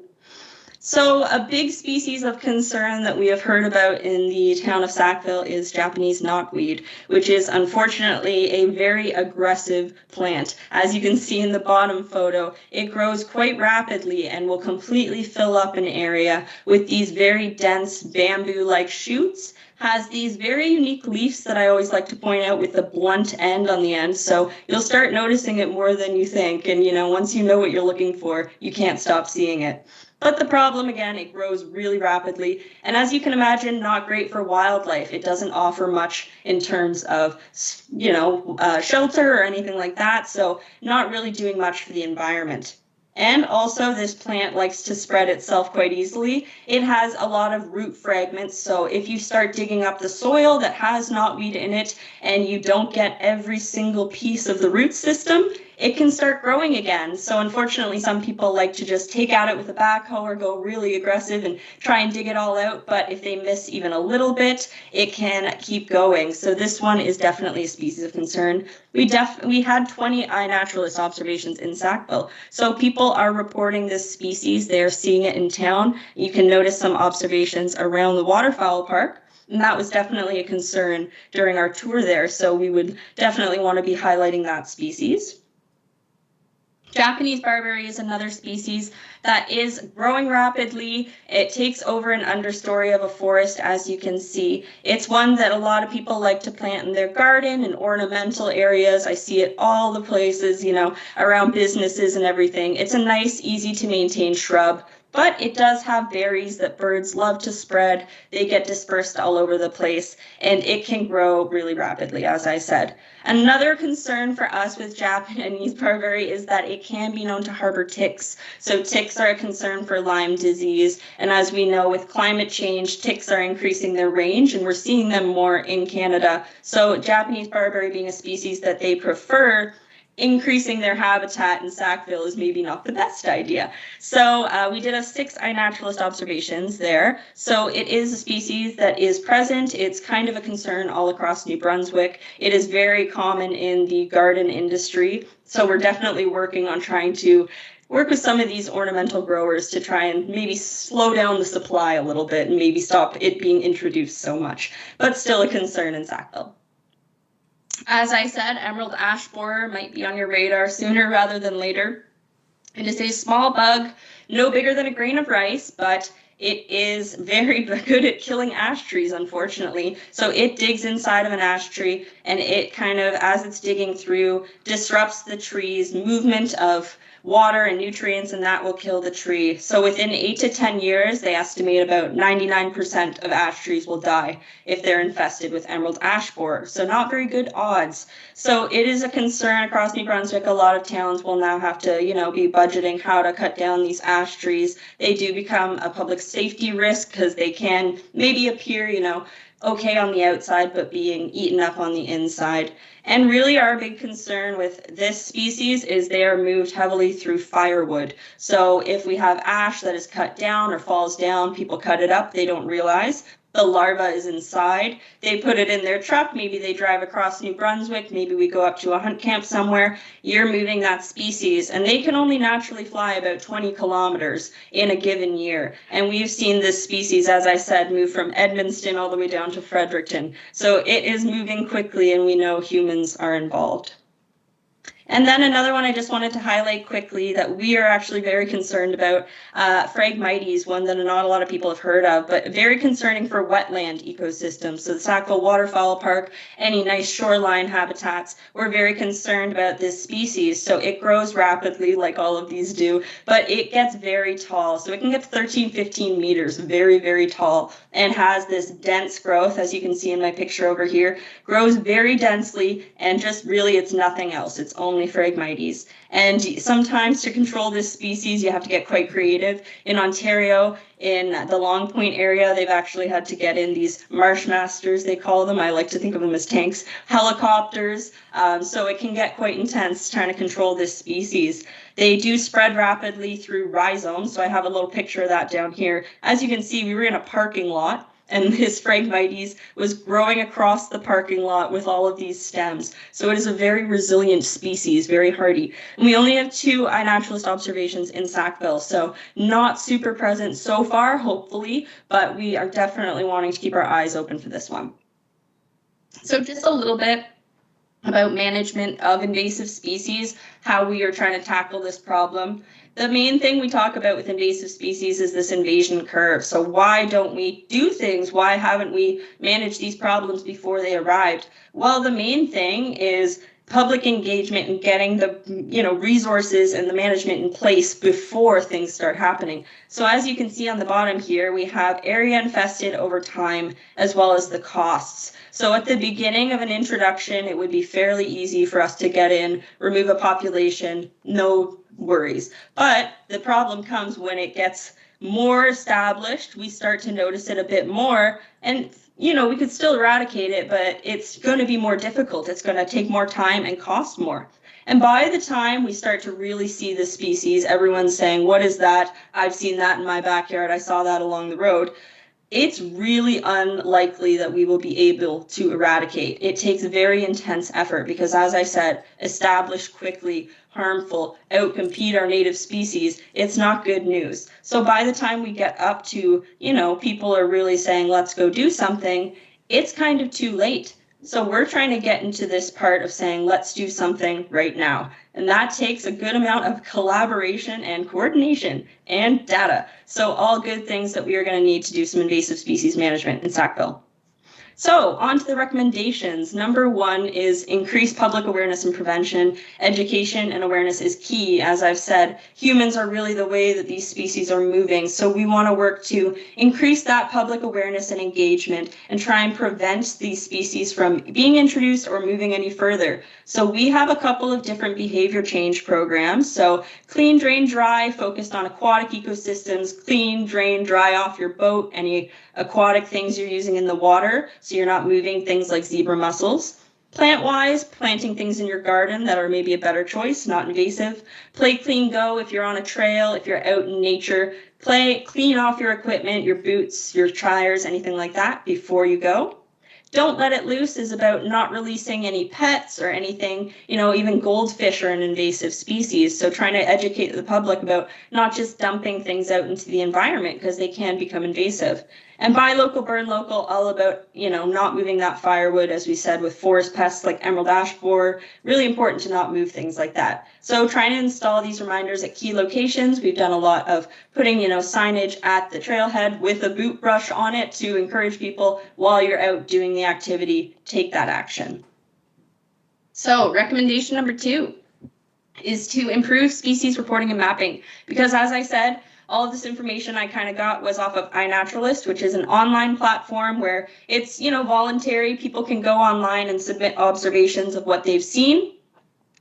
So a big species of concern that we have heard about in the town of Sackville is Japanese knotweed, which is unfortunately a very aggressive plant. As you can see in the bottom photo, it grows quite rapidly and will completely fill up an area with these very dense bamboo-like shoots. Has these very unique leaves that I always like to point out with the blunt end on the end. So you'll start noticing it more than you think. And once you know what you're looking for, you can't stop seeing it. But the problem, again, it grows really rapidly. And as you can imagine, not great for wildlife. It doesn't offer much in terms of, shelter or anything like that. So not really doing much for the environment. And also this plant likes to spread itself quite easily. It has a lot of root fragments. So if you start digging up the soil that has knotweed in it and you don't get every single piece of the root system, it can start growing again. So unfortunately, some people like to just take at it with a backhoe or go really aggressive and try and dig it all out. But if they miss even a little bit, it can keep going. So this one is definitely a species of concern. We had 20 iNaturalist observations in Sackville. So people are reporting this species. They're seeing it in town. You can notice some observations around the waterfowl park. And that was definitely a concern during our tour there. So we would definitely want to be highlighting that species. Japanese barberry is another species that is growing rapidly. It takes over an understory of a forest, as you can see. It's one that a lot of people like to plant in their garden and ornamental areas. I see it all the places, around businesses and everything. It's a nice, easy to maintain shrub. But it does have berries that birds love to spread. They get dispersed all over the place, and it can grow really rapidly, as I said. Another concern for us with Japanese barberry is that it can be known to harbor ticks. So ticks are a concern for Lyme disease. And as we know, with climate change, ticks are increasing their range, and we're seeing them more in Canada. So Japanese barberry being a species that they prefer, increasing their habitat in Sackville is maybe not the best idea. So we did 6 iNaturalist observations there. So it is a species that is present. It's kind of a concern all across New Brunswick. It is very common in the garden industry. So we're definitely working on trying to work with some of these ornamental growers to try and maybe slow down the supply a little bit and maybe stop it being introduced so much, but still a concern in Sackville. As I said, emerald ash borer might be on your radar sooner rather than later. It is a small bug, no bigger than a grain of rice, but it is very good at killing ash trees, unfortunately. So it digs inside of an ash tree, and it kind of, as it's digging through, disrupts the tree's movement of water and nutrients, and that will kill the tree. So within 8 to 10 years, they estimate about 99% of ash trees will die if they're infested with emerald ash borer. So not very good odds. So it is a concern across New Brunswick. A lot of towns will now have to, be budgeting how to cut down these ash trees. They do become a public safety risk because they can maybe appear, okay on the outside, but being eaten up on the inside. And really our big concern with this species is they are moved heavily through firewood. So if we have ash that is cut down or falls down, people cut it up, they don't realize. the larva is inside. They put it in their truck, maybe they drive across New Brunswick, maybe we go up to a hunt camp somewhere, you're moving that species, and they can only naturally fly about 20 kilometers in a given year. And we've seen this species, as I said, move from Edmundston all the way down to Fredericton. So it is moving quickly, and we know humans are involved. And then another one I just wanted to highlight quickly that we are actually very concerned about, Phragmites, one that not a lot of people have heard of, but very concerning for wetland ecosystems. So the Sackville Waterfowl Park, any nice shoreline habitats, we're very concerned about this species. So it grows rapidly like all of these do, but it gets very tall. So it can get to 13, 15 meters, very, very tall, and has this dense growth, as you can see in my picture over here, grows very densely, and just really it's nothing else. It's only Phragmites. And sometimes to control this species, you have to get quite creative. In Ontario, in the Long Point area, they've actually had to get in these marsh masters, they call them. I like to think of them as tanks, helicopters. So it can get quite intense trying to control this species. They do spread rapidly through rhizomes. So I have a little picture of that down here. As you can see, we were in a parking lot, and this Phragmites was growing across the parking lot with all of these stems. So it is a very resilient species, very hardy. And we only have 2 iNaturalist observations in Sackville, so not super present so far, hopefully, but we are definitely wanting to keep our eyes open for this one. So just a little bit about management of invasive species, how we are trying to tackle this problem. The main thing we talk about with invasive species is this invasion curve. So why don't we do things? Why haven't we managed these problems before they arrived? Well, the main thing is public engagement and getting the resources and the management in place before things start happening. So as you can see on the bottom here, we have area infested over time, as well as the costs. So at the beginning of an introduction, it would be fairly easy for us to get in, remove a population, no worries. But the problem comes when it gets more established, we start to notice it a bit more, and we could still eradicate it, but it's going to be more difficult. It's going to take more time and cost more. And by the time we start to really see the species, everyone's saying, what is that? I've seen that in my backyard. I saw that along the road. It's really unlikely that we will be able to eradicate. It takes very intense effort because, as I said, establish quickly, harmful, outcompete our native species, it's not good news. So by the time we get up to, people are really saying, let's go do something, it's kind of too late. So we're trying to get into this part of saying, let's do something right now. And that takes a good amount of collaboration and coordination and data. So all good things that we are going to need to do some invasive species management in Sackville. So on to the recommendations. Number 1 is increase public awareness and prevention. Education and awareness is key. As I've said, humans are really the way that these species are moving. So we want to work to increase that public awareness and engagement and try and prevent these species from being introduced or moving any further. So we have a couple of different behavior change programs. So clean, drain, dry, focused on aquatic ecosystems, clean, drain, dry off your boat, any aquatic things you're using in the water, so you're not moving things like zebra mussels. Plant-wise, planting things in your garden that are maybe a better choice, not invasive. Play clean go if you're on a trail, if you're out in nature. Clean off your equipment, your boots, your tires, anything like that before you go. Don't let it loose is about not releasing any pets or anything, even goldfish are an invasive species. So trying to educate the public about not just dumping things out into the environment because they can become invasive. And buy local, burn local, all about, not moving that firewood, as we said, with forest pests like emerald ash borer. Really important to not move things like that. So trying to install these reminders at key locations. We've done a lot of putting, signage at the trailhead with a boot brush on it to encourage people while you're out doing the activity, take that action. So recommendation number 2 is to improve species reporting and mapping. Because as I said, all of this information I kind of got was off of iNaturalist, which is an online platform where it's, voluntary. People can go online and submit observations of what they've seen.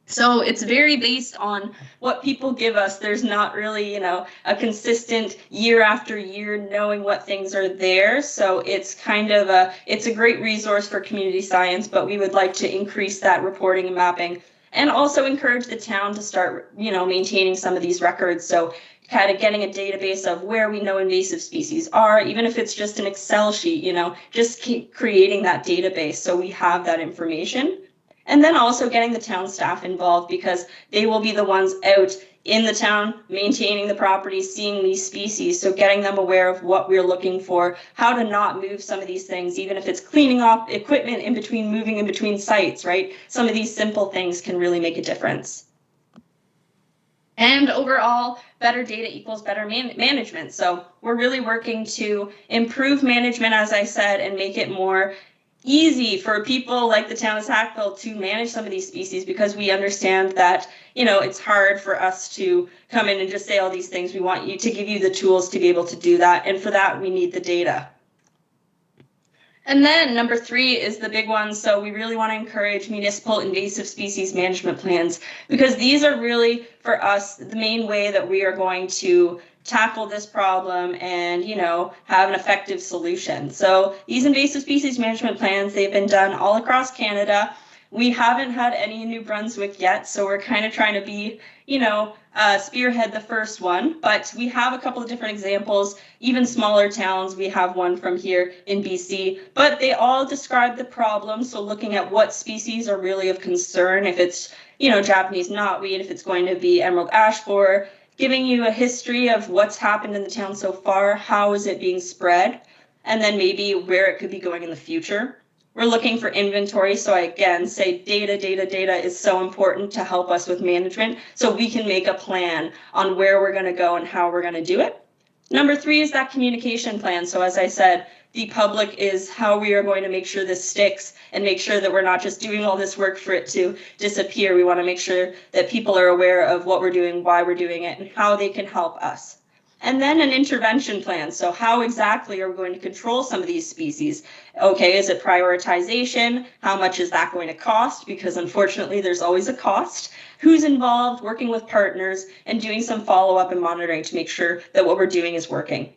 So it's very based on what people give us. There's not really, a consistent year after year knowing what things are there. So it's kind of it's a great resource for community science, but we would like to increase that reporting and mapping and also encourage the town to start, maintaining some of these records. So kind of getting a database of where we know invasive species are, even if it's just an Excel sheet, just keep creating that database so we have that information. And then also getting the town staff involved, because they will be the ones out in the town, maintaining the property, seeing these species. So getting them aware of what we're looking for, how to not move some of these things, even if it's cleaning off equipment in between, moving in between sites, right? Some of these simple things can really make a difference. And overall, better data equals better management. So we're really working to improve management, as I said, and make it more easy for people like the town of Sackville to manage some of these species, because we understand that, it's hard for us to come in and just say all these things. We want you to give you the tools to be able to do that. And for that, we need the data. And then number 3 is the big one. So we really want to encourage municipal invasive species management plans, because these are really, for us, the main way that we are going to tackle this problem and, have an effective solution. So these invasive species management plans, they've been done all across Canada. We haven't had any in New Brunswick yet, so we're kind of trying to be, spearhead the first one. But we have a couple of different examples, even smaller towns. We have one from here in BC, but they all describe the problem. So looking at what species are really of concern, if it's, Japanese knotweed, if it's going to be emerald ash borer, giving you a history of what's happened in the town so far, how is it being spread, and then maybe where it could be going in the future. We're looking for inventory, so I again say data is so important to help us with management, so we can make a plan on where we're going to go and how we're going to do it. Number 3 is that communication plan. So as I said, the public is how we are going to make sure this sticks and make sure that we're not just doing all this work for it to disappear. We want to make sure that people are aware of what we're doing, why we're doing it, and how they can help us. And then an intervention plan. So how exactly are we going to control some of these species? Okay, is it prioritization? How much is that going to cost? Because unfortunately, there's always a cost. Who's involved, working with partners, and doing some follow-up and monitoring to make sure that what we're doing is working.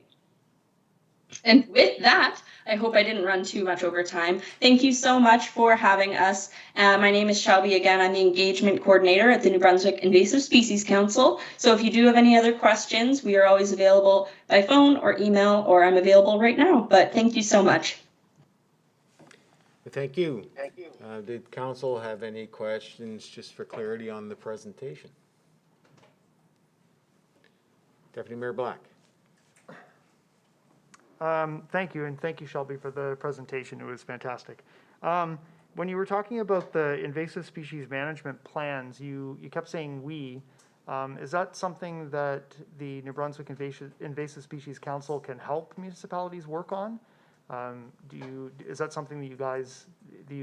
And with that, I hope I didn't run too much over time. Thank you so much for having us. My name is Shelby again. I'm the engagement coordinator at the New Brunswick Invasive Species Council. So if you do have any other questions, we are always available by phone or email, or I'm available right now. But thank you so much. Thank you. Did council have any questions just for clarity on the presentation? Deputy Mayor Black. Thank you, and thank you, Shelby, for the presentation. It was fantastic. When you were talking about the invasive species management plans, you kept saying we. Is that something that the New Brunswick Invasive Species Council can help municipalities work on? Is that something that you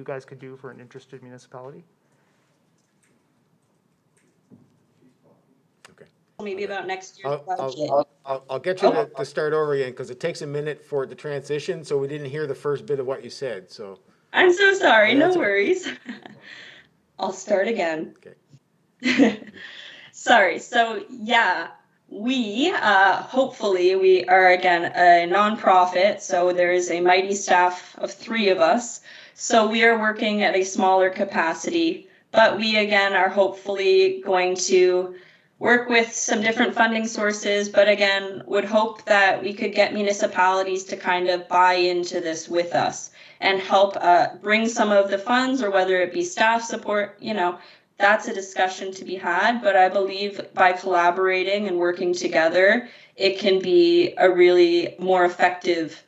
guys could do for an interested municipality? Okay. Maybe about next year's budget. I'll get you to start over again, because it takes a minute for it to transition, so we didn't hear the first bit of what you said, so. I'm so sorry, no That's okay. worries. I'll start again. Okay. Sorry, so yeah, hopefully we are again a nonprofit, so there is a mighty staff of 3 of us. So we are working at a smaller capacity, but we again are hopefully going to work with some different funding sources, but again, would hope that we could get municipalities to kind of buy into this with us and help bring some of the funds, or whether it be staff support, that's a discussion to be had. But I believe by collaborating and working together, it can be a really more effective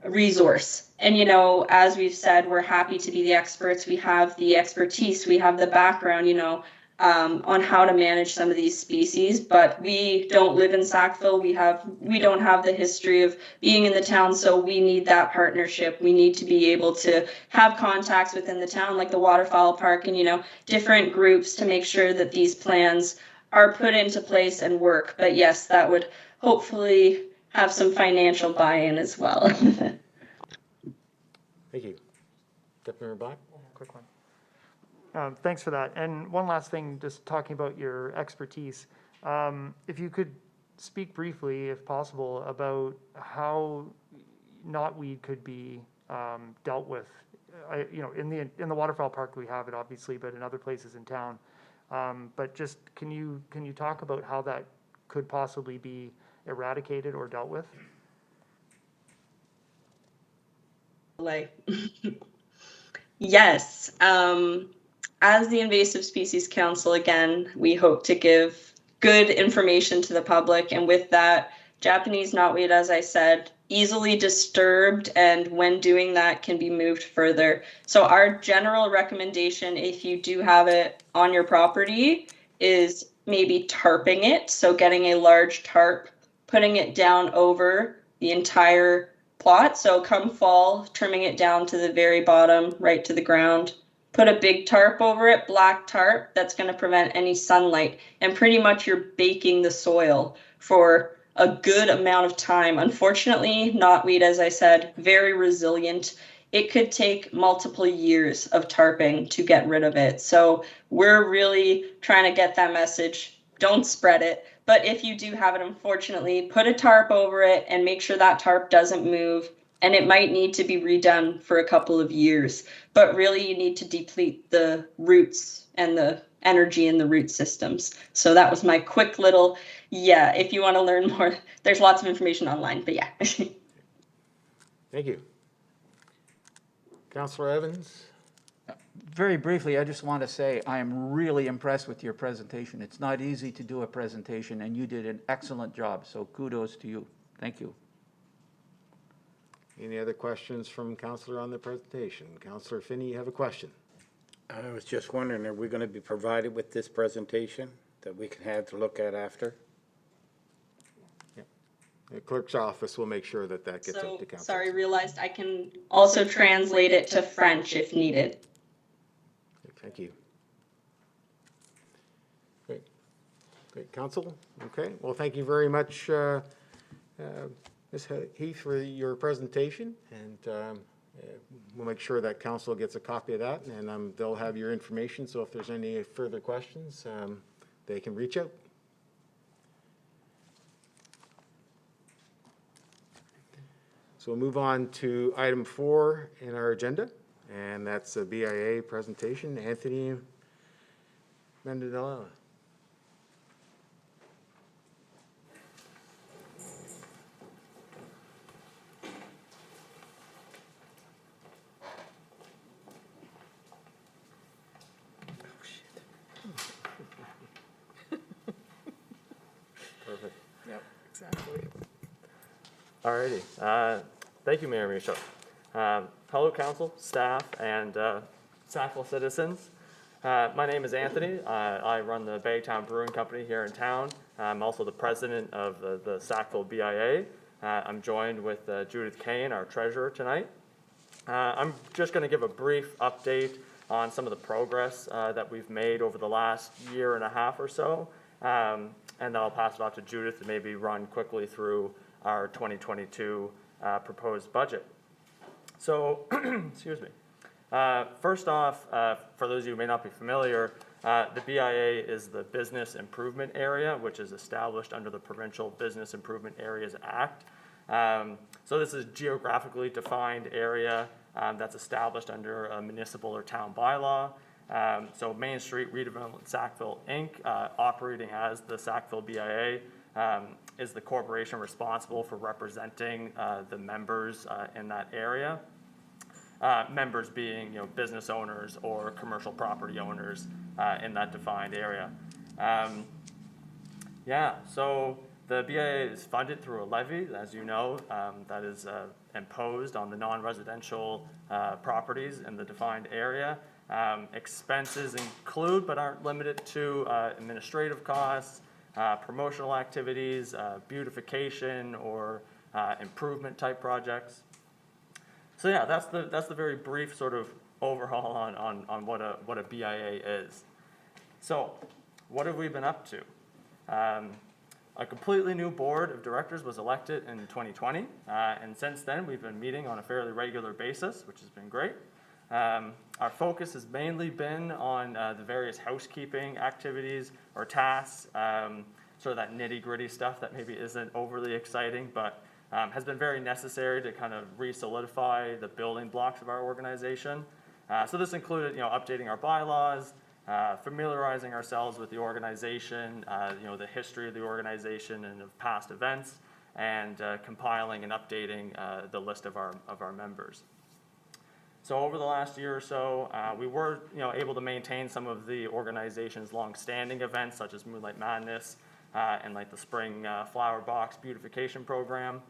resource. And, as we've said, we're happy to be the experts. We have the expertise, we have the background, on how to manage some of these species, but we don't live in Sackville. We don't have the history of being in the town, so we need that partnership. We need to be able to have contacts within the town, like the waterfowl park and, different groups, to make sure that these plans are put into place and work. But yes, that would hopefully have some financial buy-in as well. Thank you. Deputy Mayor Black? Quick one. Thanks for that. And one last thing, just talking about your expertise. If you could speak briefly, if possible, about how knotweed could be dealt with. In the waterfowl park we have it obviously, but in other places in town. But just can you talk about how that could possibly be eradicated or dealt with? Yes. As the Invasive Species Council, again, we hope to give good information to the public. And with that, Japanese knotweed, as I said, easily disturbed, and when doing that can be moved further. So our general recommendation, if you do have it on your property, is maybe tarping it. So getting a large tarp, putting it down over the entire plot. So come fall, trimming it down to the very bottom, right to the ground. Put a big tarp over it, black tarp, that's going to prevent any sunlight. And pretty much you're baking the soil for a good amount of time. Unfortunately, knotweed, as I said, very resilient. It could take multiple years of tarping to get rid of it. So we're really trying to get that message. Don't spread it. But if you do have it, unfortunately, put a tarp over it and make sure that tarp doesn't move. And it might need to be redone for a couple of years. But really, you need to deplete the roots and the energy in the root systems. So that was my quick little, yeah, if you want to learn more, there's lots of information online, but yeah. Thank you. Councillor Evans? Very briefly, I just want to say I am really impressed with your presentation. It's not easy to do a presentation, and you did an excellent job, so kudos to you. Thank you. Any other questions from Councillor on the presentation? Councillor Finney, you have a question? I was just wondering, are we going to be provided with this presentation that we can have to look at after? The clerk's office will make sure that that gets out to council. Sorry, realized I can also translate it to French if needed. Thank you. Great. Great, council. Okay, well, thank you very much, Ms. Heath, for your presentation, and we'll make sure that council gets a copy of that, and they'll have your information, so if there's any further questions, they can reach out. So we'll move on to item 4 in our agenda, and that's a BIA presentation. Anthony Mendonella. Perfect. Yep, exactly. Alrighty. Thank you, Mayor Michaud. Hello, council, staff, and Sackville citizens. My name is Anthony. I run the Baytown Brewing Company here in town. I'm also the president of the Sackville BIA. I'm joined with Judith Kane, our treasurer, tonight. I'm just going to give a brief update on some of the progress that we've made over the last year and a half or so. And then I'll pass it off to Judith to maybe run quickly through our 2022 proposed budget. So, excuse me. First off, for those of you who may not be familiar, the BIA is the Business Improvement Area, which is established under the Provincial Business Improvement Areas Act. So this is a geographically defined area that's established under a municipal or town bylaw. So Main Street Redevelopment Sackville, Inc., operating as the Sackville BIA, is the corporation responsible for representing the members in that area. Members being, business owners or commercial property owners in that defined area. So the BIA is funded through a levy, as you know, that is imposed on the non-residential properties in the defined area. Expenses include, but aren't limited to, administrative costs, promotional activities, beautification or improvement type projects. So yeah, that's the very brief sort of overhaul on what a BIA is. So what have we been up to? A completely new board of directors was elected in 2020, and since then we've been meeting on a fairly regular basis, which has been great. Our focus has mainly been on the various housekeeping activities or tasks, sort of that nitty-gritty stuff that maybe isn't overly exciting, but has been very necessary to kind of re-solidify the building blocks of our organization. So this included, updating our bylaws, familiarizing ourselves with the organization, the history of the organization and of past events, and compiling and updating the list of our members. So over the last year or so, we were able to maintain some of the organization's long-standing events, such as Moonlight Madness and like the Spring Flower Box Beautification Program.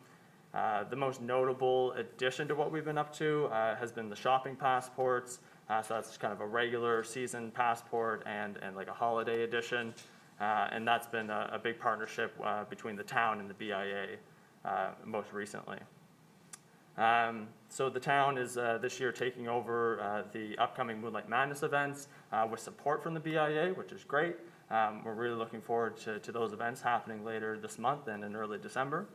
The most notable addition to what we've been up to has been the shopping passports. So that's kind of a regular season passport and like a holiday edition. And that's been a big partnership between the town and the BIA most recently. So the town is this year taking over the upcoming Moonlight Madness events with support from the BIA, which is great. We're really looking forward to those events happening later this month and in early December.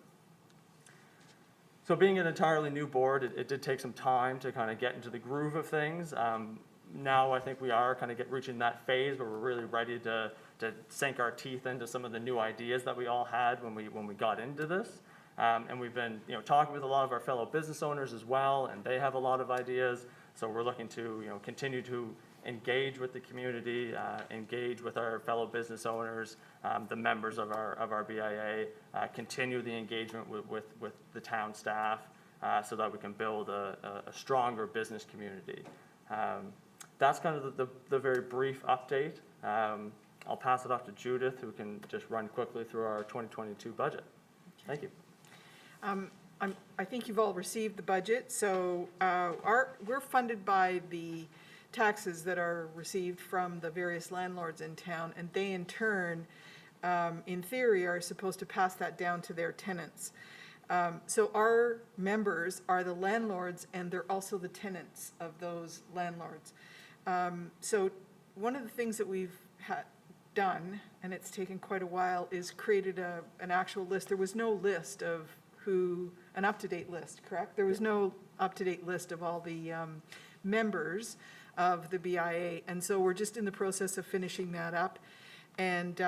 So being an entirely new board, it did take some time to kind of get into the groove of things. Now I think we are kind of reaching that phase where we're really ready to sink our teeth into some of the new ideas that we all had when we got into this. And we've been talking with a lot of our fellow business owners as well, and they have a lot of ideas. So we're looking to continue to engage with the community, engage with our fellow business owners, the members of our BIA, continue the engagement with the town staff so that we can build a stronger business community. That's kind of the very brief update. I'll pass it off to Judith, who can just run quickly through our 2022 budget. Thank you. I think you've all received the budget, so we're funded by the taxes that are received from the various landlords in town, and they in turn, in theory, are supposed to pass that down to their tenants. So our members are the landlords, and they're also the tenants of those landlords. So one of the things that we've done, and it's taken quite a while, is created an actual list. There was no list of an up-to-date list, correct? There was no up-to-date list of all the members of the BIA, and so we're just in the process of finishing that up, and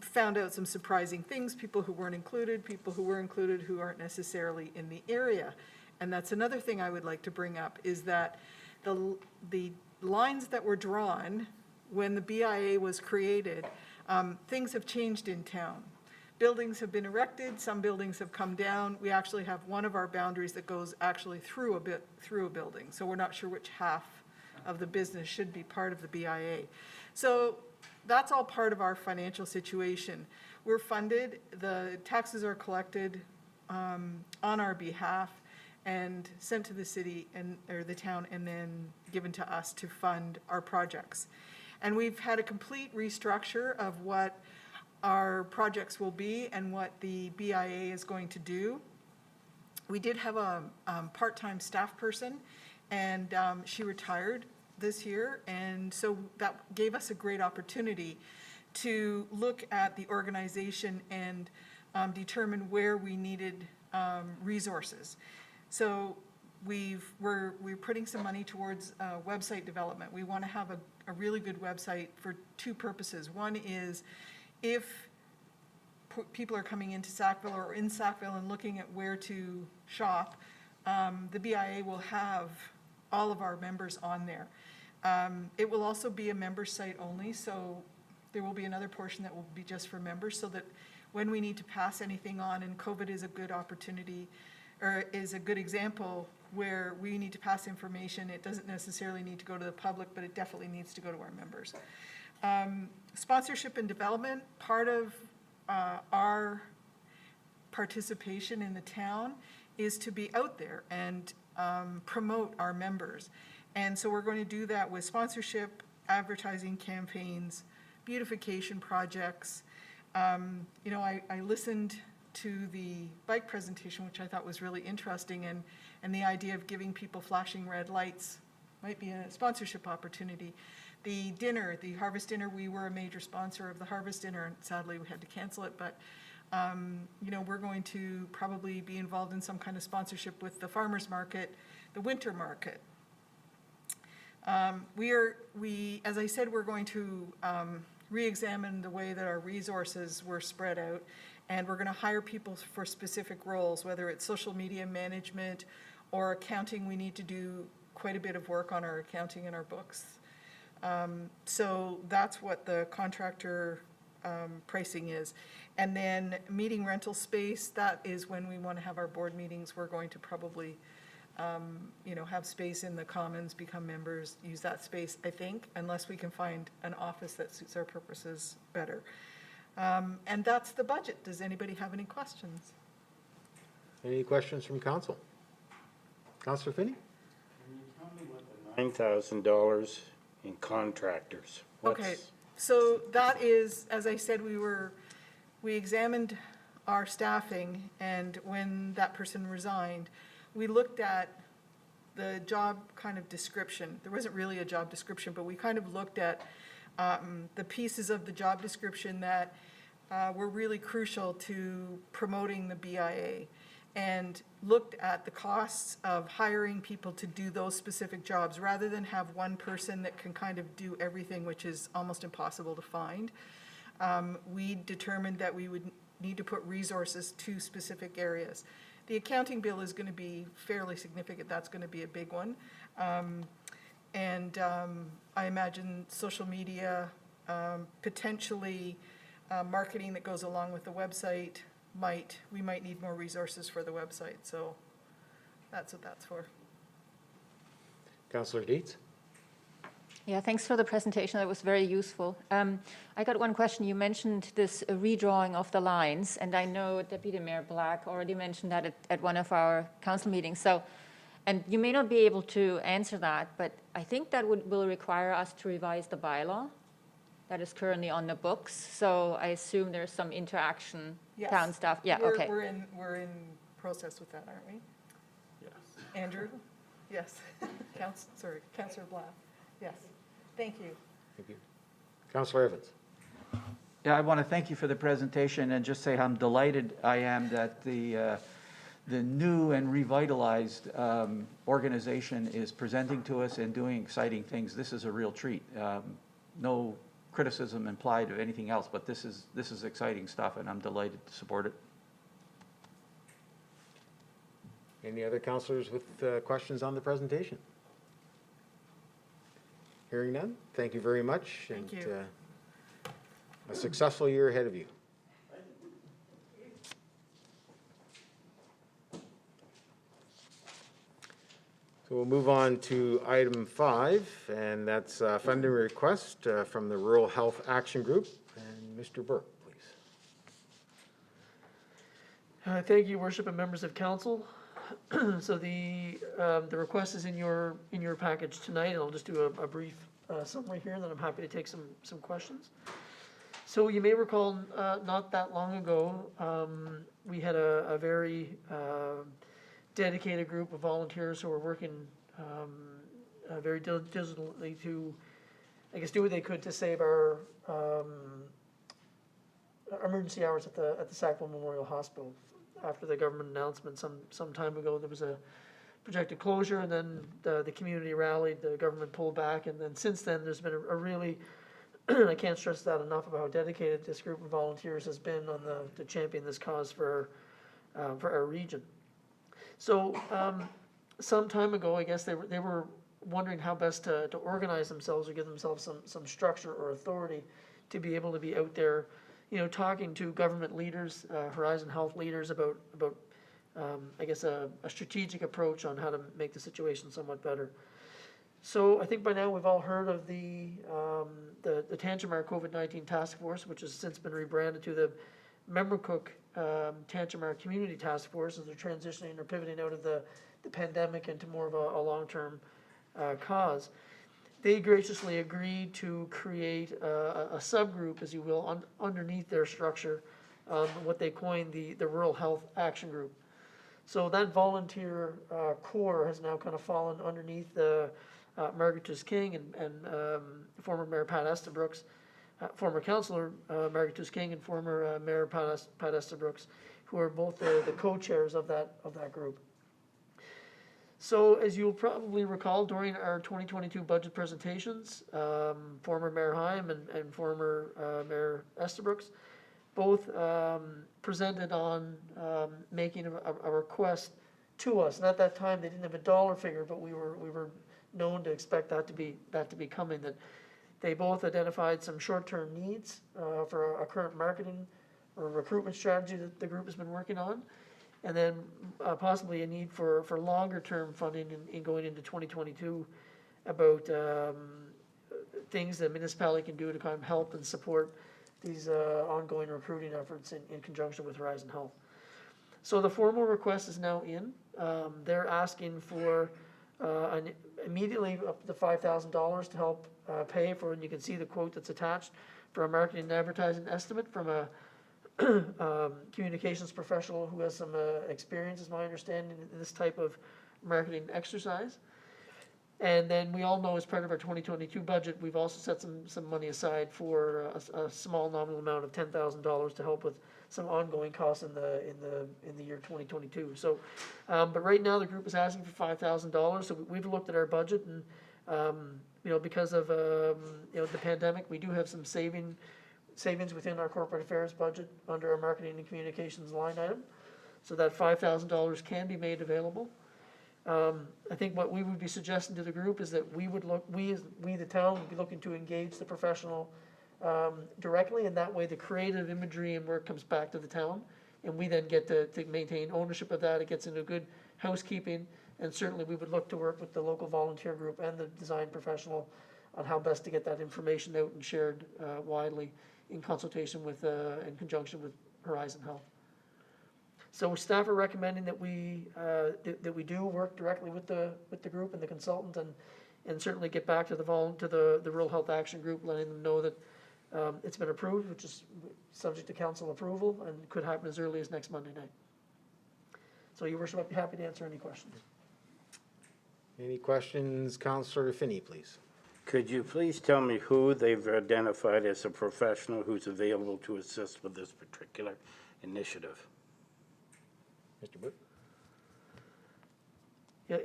found out some surprising things, people who weren't included, people who were included who aren't necessarily in the area. And that's another thing I would like to bring up, is that the lines that were drawn when the BIA was created, things have changed in town. Buildings have been erected, some buildings have come down. We actually have one of our boundaries that goes actually through a building, so we're not sure which half of the business should be part of the BIA. So that's all part of our financial situation. We're funded, the taxes are collected on our behalf and sent to the city or the town, and then given to us to fund our projects. And we've had a complete restructure of what our projects will be and what the BIA is going to do. We did have a part-time staff person, and she retired this year, and so that gave us a great opportunity to look at the organization and determine where we needed resources. So we're putting some money towards website development. We want to have a really good website for two purposes. One is if people are coming into Sackville or in Sackville and looking at where to shop, the BIA will have all of our members on there. It will also be a member site only, so there will be another portion that will be just for members, so that when we need to pass anything on, and COVID is a good opportunity, or is a good example where we need to pass information, it doesn't necessarily need to go to the public, but it definitely needs to go to our members. Sponsorship and development, part of our participation in the town is to be out there and promote our members. And so we're going to do that with sponsorship, advertising campaigns, beautification projects. I listened to the bike presentation, which I thought was really interesting, and the idea of giving people flashing red lights might be a sponsorship opportunity. The dinner, the Harvest Dinner, we were a major sponsor of the Harvest Dinner, and sadly we had to cancel it, but we're going to probably be involved in some kind of sponsorship with the farmers market, the winter market. As I said, we're going to re-examine the way that our resources were spread out, and we're going to hire people for specific roles, whether it's social media management or accounting. We need to do quite a bit of work on our accounting and our books. So that's what the contractor pricing is. And then meeting rental space, that is when we want to have our board meetings. We're going to probably, have space in the commons, become members, use that space, I think, unless we can find an office that suits our purposes better. And that's the budget. Does anybody have any questions? Any questions from council? Councillor Finney? $9,000 in contractors. Okay, so that is, as I said, we examined our staffing, and when that person resigned, we looked at the job kind of description. There wasn't really a job description, but we kind of looked at the pieces of the job description that were really crucial to promoting the BIA, and looked at the costs of hiring people to do those specific jobs, rather than have one person that can kind of do everything, which is almost impossible to find. We determined that we would need to put resources to specific areas. The accounting bill is going to be fairly significant. That's going to be a big one. I imagine social media, potentially marketing that goes along with the website, we might need more resources for the website. So that's what that's for. Councillor Dietz? Yeah, thanks for the presentation. That was very useful. I got one question. You mentioned this redrawing of the lines, and I know Deputy Mayor Black already mentioned that at one of our council meetings. So, and you may not be able to answer that, but I think that will require us to revise the bylaw that is currently on the books. So I assume there's some interaction, Yes. town staff. Yeah, okay. We're in process with that, aren't we? Yes. Andrew? Yes. Councillor Black. Yes. Thank you. Thank you. Councillor Evans? Yeah, I want to thank you for the presentation and just say how delighted I am that the new and revitalized organization is presenting to us and doing exciting things. This is a real treat. No criticism implied of anything else, but this is exciting stuff, and I'm delighted to support it. Any other councillors with questions on the presentation? Hearing none, thank you very much. Thank and, you. A successful year ahead of you. So we'll move on to item 5, and that's funding request from the Rural Health Action Group. And Mr. Burke, please. Thank you, Worship and members of council. So the request is in your package tonight, and I'll just do a brief summary here, and then I'm happy to take some questions. So you may recall not that long ago, we had a very dedicated group of volunteers who were working very diligently to, I guess, do what they could to save our emergency hours at the Sackville Memorial Hospital. After the government announcement some time ago, there was a projected closure, and then the community rallied, the government pulled back, and then since then there's been a really, I can't stress that enough about how dedicated this group of volunteers has been on to champion this cause for our region. So some time ago, I guess they were wondering how best to organize themselves or give themselves some structure or authority to be able to be out there, talking to government leaders, Horizon Health leaders about I guess a strategic approach on how to make the situation somewhat better. So I think by now we've all heard of the Tantramar COVID-19 Task Force, which has since been rebranded to the Membercook Tantramar Community Task Force, as they're transitioning or pivoting out of the pandemic into more of a long-term cause. They graciously agreed to create a subgroup, as you will, underneath their structure, what they coined the Rural Health Action Group. So that volunteer core has now kind of fallen underneath the Margaret King and former Mayor Pat Estabrooks, former councillor Margaret King and former Mayor Pat Estabrooks, who are both the co-chairs of that group. So as you'll probably recall, during our 2022 budget presentations, former Mayor Heim and former Mayor Estabrooks both presented on making a request to us. And at that time, they didn't have a dollar figure, but we were known to expect that to be coming. That They both identified some short-term needs for a current marketing or recruitment strategy that the group has been working on. And then possibly a need for longer-term funding in going into 2022 about things the municipality can do to kind of help and support these ongoing recruiting efforts in conjunction with Horizon Health. So the formal request is now in. They're asking for immediately up to $5,000 to help pay for, and you can see the quote that's attached, for a marketing and advertising estimate from a communications professional who has some experience, is my understanding, in this type of marketing exercise. And then we all know, as part of our 2022 budget, we've also set some money aside for a small nominal amount of $10,000 to help with some ongoing costs in the year 2022. So, but right now the group is asking for $5,000. So we've looked at our budget, and you know, because of you know, the pandemic, we do have some savings within our corporate affairs budget under our marketing and communications line item. So that $5,000 can be made available. I think what we would be suggesting to the group is that we the town would be looking to engage the professional directly, and that way the creative imagery and work comes back to the town, and we then get to maintain ownership of that. It gets into good housekeeping, and certainly we would look to work with the local volunteer group and the design professional on how best to get that information out and shared widely in consultation with, in conjunction with Horizon Health. So staff are recommending that we do work directly with the group and the consultant, and certainly get back to the Rural Health Action Group, letting them know that it's been approved, which is subject to council approval, and could happen as early as next Monday night. So, Your Worship, I'd be happy to answer any questions. Any questions, Councillor Finney, please? Could you please tell me who they've identified as a professional who's available to assist with this particular initiative? Mr. Burke? Yeah,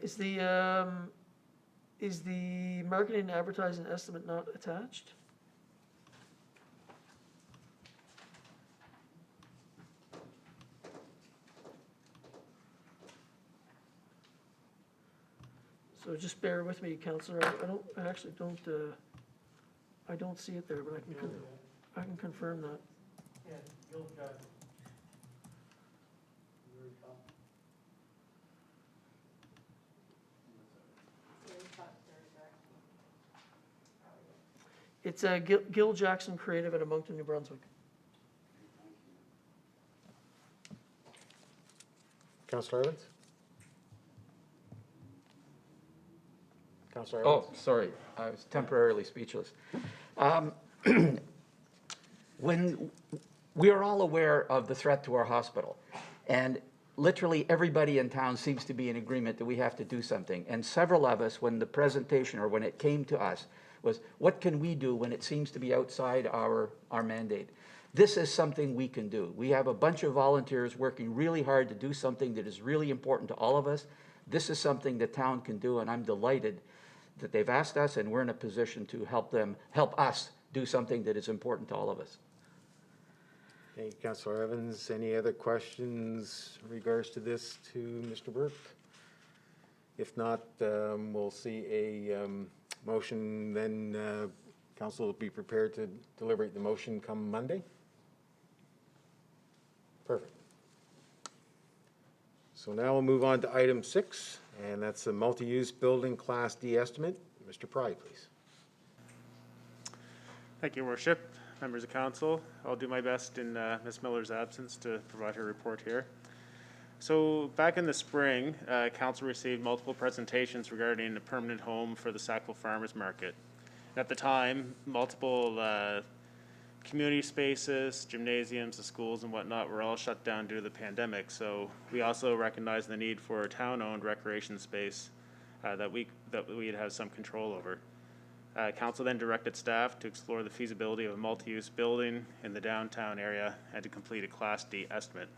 is the marketing and advertising estimate not attached? So just bear with me, Councillor. I actually don't see it there, but I can confirm that. It's Gil Jackson Creative out of Moncton, New Brunswick. Councillor Evans? Councillor Oh, Evans? sorry, I was temporarily speechless. When we are all aware of the threat to our hospital, and literally everybody in town seems to be in agreement that we have to do something. And several of us, when the presentation or when it came to us, was what can we do when it seems to be outside our mandate? This is something we can do. We have a bunch of volunteers working really hard to do something that is really important to all of us. This is something the town can do, and I'm delighted that they've asked us, and we're in a position to help us do something that is important to all of us. Thank you, Councillor Evans. Any other questions in regards to this to Mr. Burke? If not, we'll see a motion, then council will be prepared to deliberate the motion come Monday. Perfect. So now we'll move on to item 6, and that's the multi-use building Class D estimate. Mr. Pry, please. Thank you, Worship. Members of Council, I'll do my best in Ms. Miller's absence to provide her report here. So back in the spring, Council received multiple presentations regarding a permanent home for the Sackville Farmers Market. At the time, multiple community spaces, gymnasiums, the schools and whatnot were all shut down due to the pandemic. So we also recognized the need for a town-owned recreation space that we'd have some control over. Council then directed staff to explore the feasibility of a multi-use building in the downtown area and to complete a Class D estimate.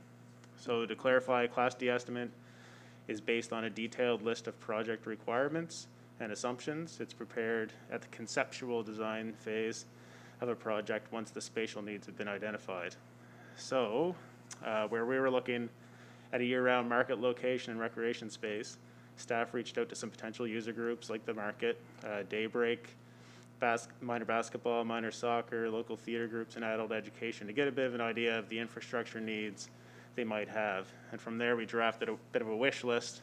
So to clarify, a Class D estimate is based on a detailed list of project requirements and assumptions. It's prepared at the conceptual design phase of a project once the spatial needs have been identified. So where we were looking at a year-round market location and recreation space, staff reached out to some potential user groups like the market, Daybreak, minor basketball, minor soccer, local theater groups, and adult education to get a bit of an idea of the infrastructure needs they might have. And from there, we drafted a bit of a wish list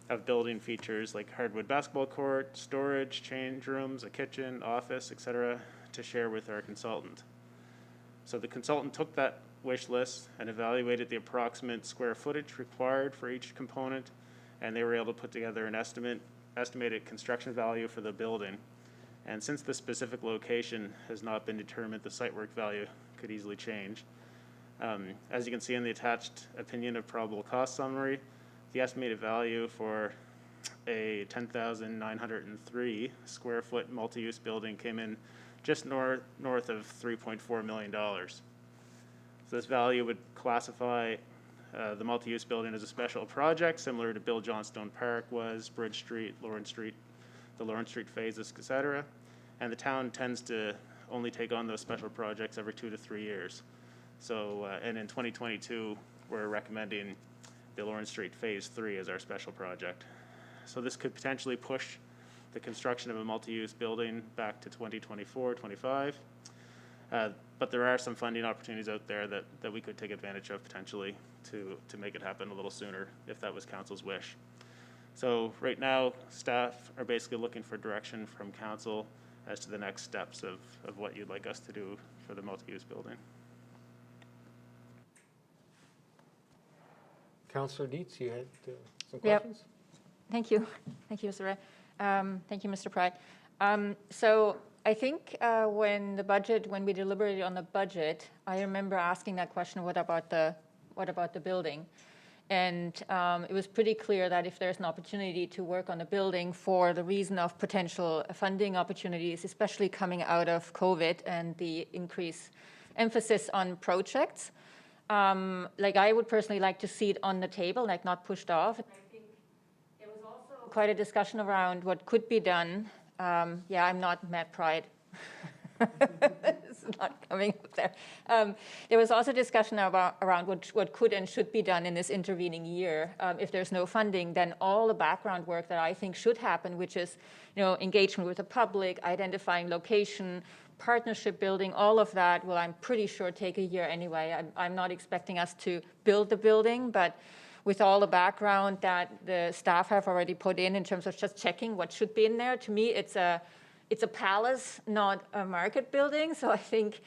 of building features like hardwood basketball court, storage, change rooms, a kitchen, office, etc., to share with our consultant. So the consultant took that wish list and evaluated the approximate square footage required for each component, and they were able to put together an estimated construction value for the building. And since the specific location has not been determined, the site work value could easily change. As you can see in the attached opinion of probable cost summary, the estimated value for a 10,903 square foot multi-use building came in just north of $3.4 million. So this value would classify the multi-use building as a special project, similar to Bill Johnstone Park was, Bridge Street, Lawrence Street, the Lawrence Street phases, etc. And the town tends to only take on those special projects every 2 to 3 years. So, and in 2022, we're recommending the Lawrence Street Phase 3 as our special project. So this could potentially push the construction of a multi-use building back to 2024, 25. But there are some funding opportunities out there that we could take advantage of potentially to make it happen a little sooner if that was council's wish. So right now, staff are basically looking for direction from council as to the next steps of what you'd like us to do for the multi-use building. Councillor Dietz, you had some Yep. questions? Thank you. Thank you, Mr. Ray. Thank you, Mr. Pride. So I think when we deliberated on the budget, I remember asking that question, what about the building? And it was pretty clear that if there's an opportunity to work on the building for the reason of potential funding opportunities, especially coming out of COVID and the increased emphasis on projects, like I would personally like to see it on the table, like not pushed off. And I think there was also quite a discussion around what could be done. Yeah, I'm not Matt Pride. It's not coming up there. There was also discussion around what could and should be done in this intervening year. If there's no funding, then all the background work that I think should happen, which is, engagement with the public, identifying location, partnership building, all of that will, I'm pretty sure, take a year anyway. I'm not expecting us to build the building, but with all the background that the staff have already put in terms of just checking what should be in there, to me, it's a palace, not a market building. So I think,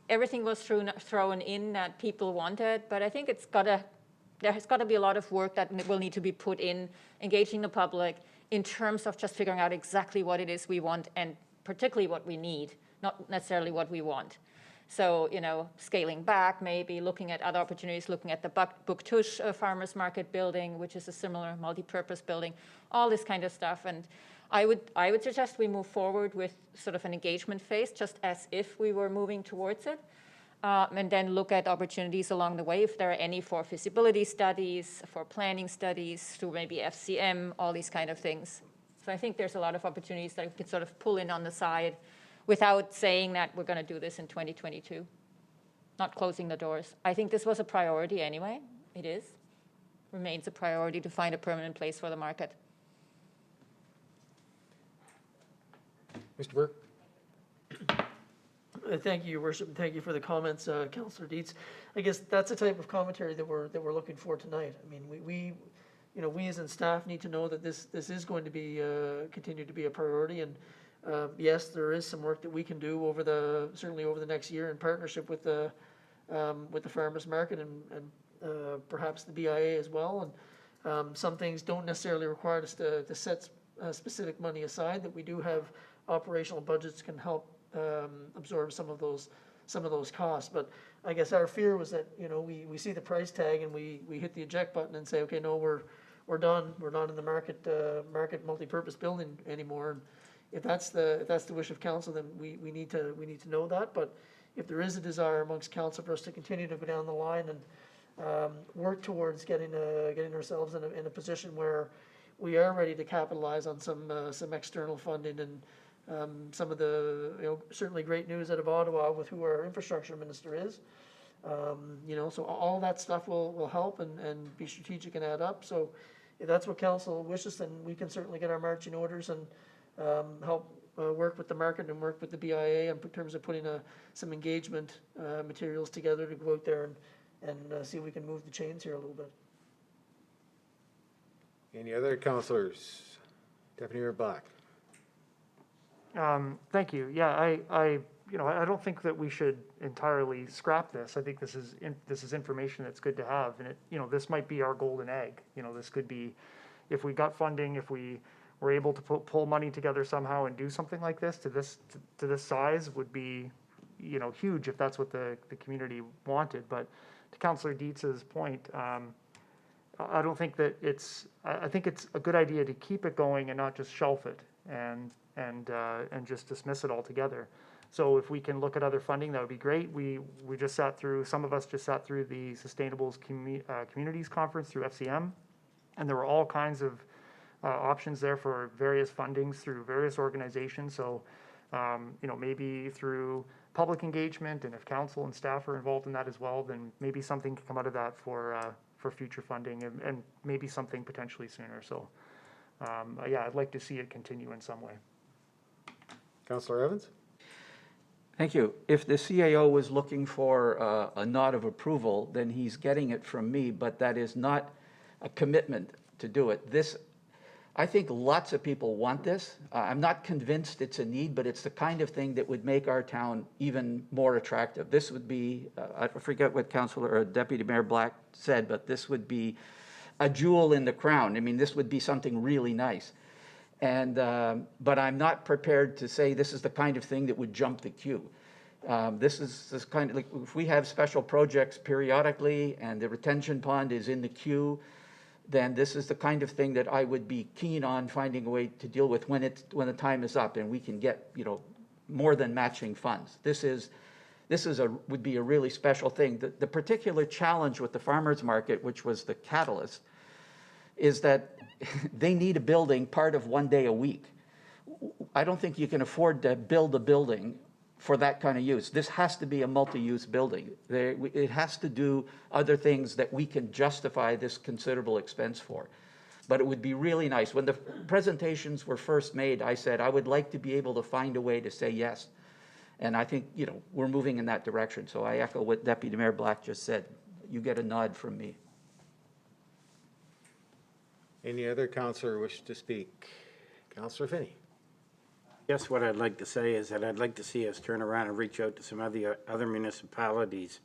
everything was thrown in that people wanted, but I think there has got to be a lot of work that will need to be put in, engaging the public in terms of just figuring out exactly what it is we want and particularly what we need, not necessarily what we want. So, scaling back, maybe looking at other opportunities, looking at the Buktush Farmers Market building, which is a similar multi-purpose building, all this kind of stuff. And I would suggest we move forward with sort of an engagement phase, just as if we were moving towards it, and then look at opportunities along the way, if there are any for feasibility studies, for planning studies, through maybe FCM, all these kind of things. So I think there's a lot of opportunities that we could sort of pull in on the side without saying that we're going to do this in 2022, not closing the doors. I think this was a priority anyway. It is, remains a priority to find a permanent place for the market. Mr. Burke? Thank you, Your Worship, and thank you for the comments, Councillor Dietz. I guess that's the type of commentary that we're looking for tonight. I mean, we as in staff need to know that this is going to be continue to be a priority, and yes, there is some work that we can do certainly over the next year in partnership with the farmers market and perhaps the BIA as well. And some things don't necessarily require us to set specific money aside. That we do have operational budgets can help absorb some of those costs. But I guess our fear was that we see the price tag and we hit the eject button and say, okay, no, we're done. We're not in the market multi-purpose building anymore. And if that's the wish of council, then we need to know that. But if there is a desire amongst council for us to continue to go down the line and work towards getting ourselves in a position where we are ready to capitalize on some external funding and some of the certainly great news out of Ottawa with who our infrastructure minister is. So all that stuff will help and be strategic and add up. So if that's what council wishes, then we can certainly get our marching orders and help work with the market and work with the BIA in terms of putting some engagement materials together to go out there and see if we can move the chains here a little bit. Any other councillors? Deputy Mayor Black. Thank you. Yeah, I don't think that we should entirely scrap this. I think this is information that's good to have, and this might be our golden egg. This could be, if we got funding, if we were able to pull money together somehow and do something like this to this size, would be, huge if that's what the community wanted. But to Councillor Dietz's point, I don't think that I think it's a good idea to keep it going and not just shelf it and just dismiss it altogether. So if we can look at other funding, that would be great. Some of us just sat through the Sustainable Communities Conference through FCM, and there were all kinds of options there for various fundings through various organizations. So, maybe through public engagement, and if council and staff are involved in that as well, then maybe something can come out of that for future funding, and maybe something potentially sooner. So, yeah, I'd like to see it continue in some way. Councillor Evans? Thank you. If the CAO was looking for a nod of approval, then he's getting it from me, but that is not a commitment to do it. I think lots of people want this. I'm not convinced it's a need, but it's the kind of thing that would make our town even more attractive. This would be, I forget what Councillor or Deputy Mayor Black said, but this would be a jewel in the crown. I mean, this would be something really nice. And, but I'm not prepared to say this is the kind of thing that would jump the queue. This kind of like, if we have special projects periodically and the retention pond is in the queue, then this is the kind of thing that I would be keen on finding a way to deal with when the time is up and we can get, more than matching funds. This would be a really special thing. The particular challenge with the farmers market, which was the catalyst, is that they need a building part of 1 day a week. I don't think you can afford to build a building for that kind of use. This has to be a multi-use building. It has to do other things that we can justify this considerable expense for. But it would be really nice. When the presentations were first made, I said I would like to be able to find a way to say yes. And I think, we're moving in that direction. So I echo what Deputy Mayor Black just said. You get a nod from me. Any other councillor wish to speak? Councillor Finney. Guess what I'd like to say is that I'd like to see us turn around and reach out to some other municipalities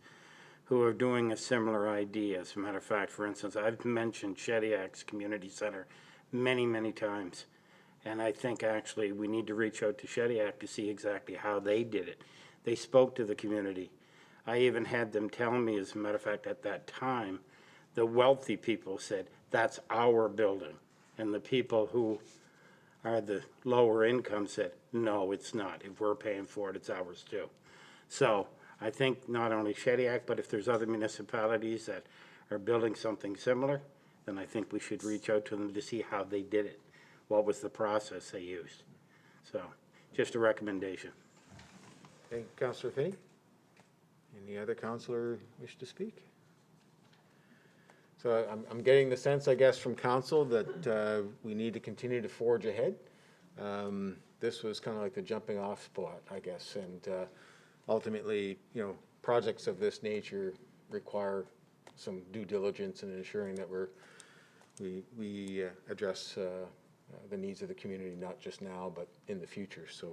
who are doing a similar idea. As a matter of fact, for instance, I've mentioned Shediac's Community Center many, many times. And I think actually we need to reach out to Shediac to see exactly how they did it. They spoke to the community. I even had them tell me, as a matter of fact, at that time, the wealthy people said, that's our building. And the people who are the lower income said, no, it's not. If we're paying for it, it's ours too. So I think not only Shediac, but if there's other municipalities that are building something similar, then I think we should reach out to them to see how they did it. What was the process they used? So just a recommendation. Thank you, Councillor Finney. Any other councillor wish to speak? So I'm getting the sense, I guess, from council that we need to continue to forge ahead. This was kind of like the jumping off spot, I guess, and ultimately, projects of this nature require some due diligence in ensuring that we address the needs of the community, not just now, but in the future. So,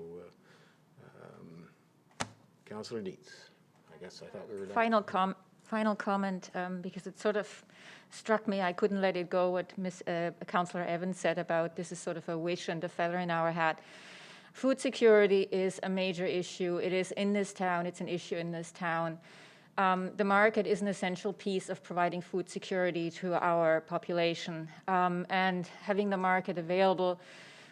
Councillor Dietz, I guess I thought we were done. Final comment, because it sort of struck me, I couldn't let it go, what Councillor Evans said about this is sort of a wish and a feather in our hat. Food security is a major issue. It is in this town. It's an issue in this town. The market is an essential piece of providing food security to our population. And having the market available,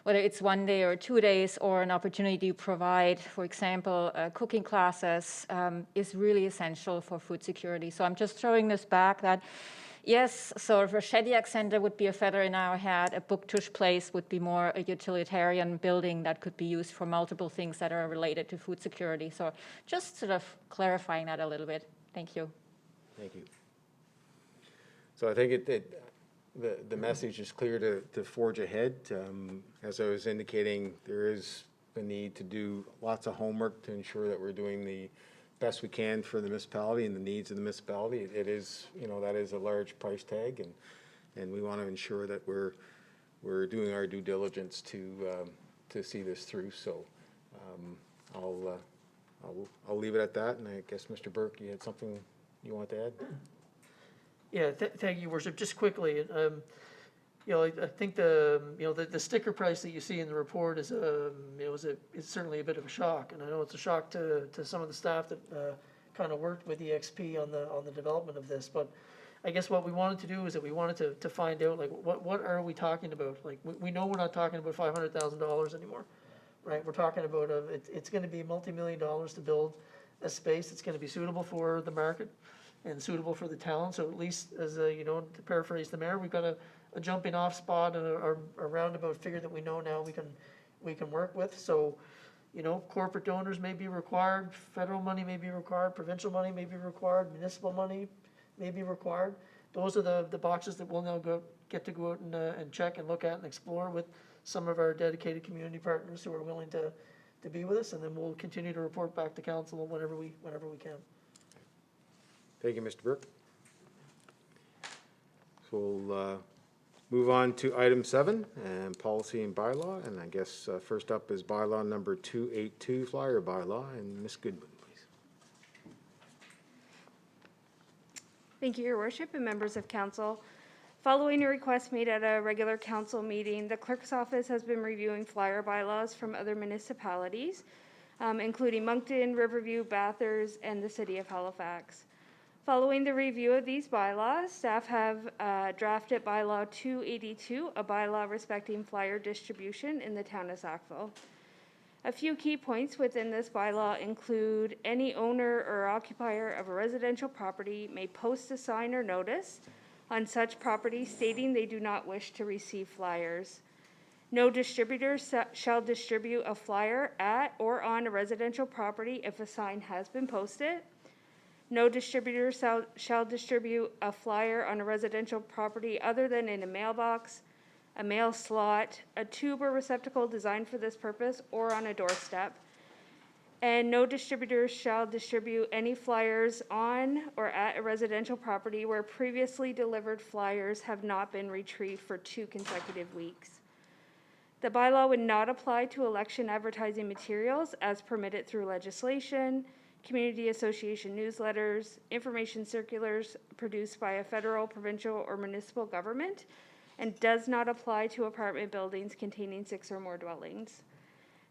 whether it's 1 day or 2 days, or an opportunity to provide, for example, cooking classes, is really essential for food security. So I'm just throwing this back that, yes, sort of a Shediac Center would be a feather in our hat. A Booktush Place would be more a utilitarian building that could be used for multiple things that are related to food security. So just sort of clarifying that a little bit. Thank you. Thank you. So I think the message is clear to forge ahead. As I was indicating, there is the need to do lots of homework to ensure that we're doing the best we can for the municipality and the needs of the municipality. It is, that is a large price tag, and we want to ensure that we're doing our due diligence to see this through. So I'll leave it at that, and I guess, Mr. Burke, you had something you want to add? Yeah, thank you, Worship. Just quickly, I think the sticker price that you see in the report is it's certainly a bit of a shock, and I know it's a shock to some of the staff that kind of worked with EXP on the development of this. But I guess what we wanted to do is that we wanted to find out, like, what are we talking about? Like, we know we're not talking about $500,000 anymore, right? We're talking about it's going to be multi-million dollars to build a space that's going to be suitable for the market and suitable for the town. So at least, as to paraphrase the mayor, we've got a jumping off spot and a roundabout figure that we know now we can work with. So, corporate donors may be required, federal money may be required, provincial money may be required, municipal money may be required. Those are the boxes that we'll now get to go out and check and look at and explore with some of our dedicated community partners who are willing to be with us, and then we'll continue to report back to council whenever we can. Thank you, Mr. Burke. So we'll move on to item 7, and policy and bylaw. And I guess first up is bylaw number 282, flyer bylaw, and Ms. Goodwin, please. Thank you, Your Worship and members of council. Following a request made at a regular council meeting, the clerk's office has been reviewing flyer bylaws from other municipalities, including Moncton, Riverview, Bathurst, and the city of Halifax. Following the review of these bylaws, staff have drafted bylaw 282, a bylaw respecting flyer distribution in the town of Sackville. A few key points within this bylaw include any owner or occupier of a residential property may post a sign or notice on such property stating they do not wish to receive flyers. No distributor shall distribute a flyer at or on a residential property if a sign has been posted. No distributor shall distribute a flyer on a residential property other than in a mailbox, a mail slot, a tube or receptacle designed for this purpose, or on a doorstep. And no distributor shall distribute any flyers on or at a residential property where previously delivered flyers have not been retrieved for 2 consecutive weeks. The bylaw would not apply to election advertising materials as permitted through legislation, community association newsletters, information circulars produced by a federal, provincial, or municipal government, and does not apply to apartment buildings containing 6 or more dwellings.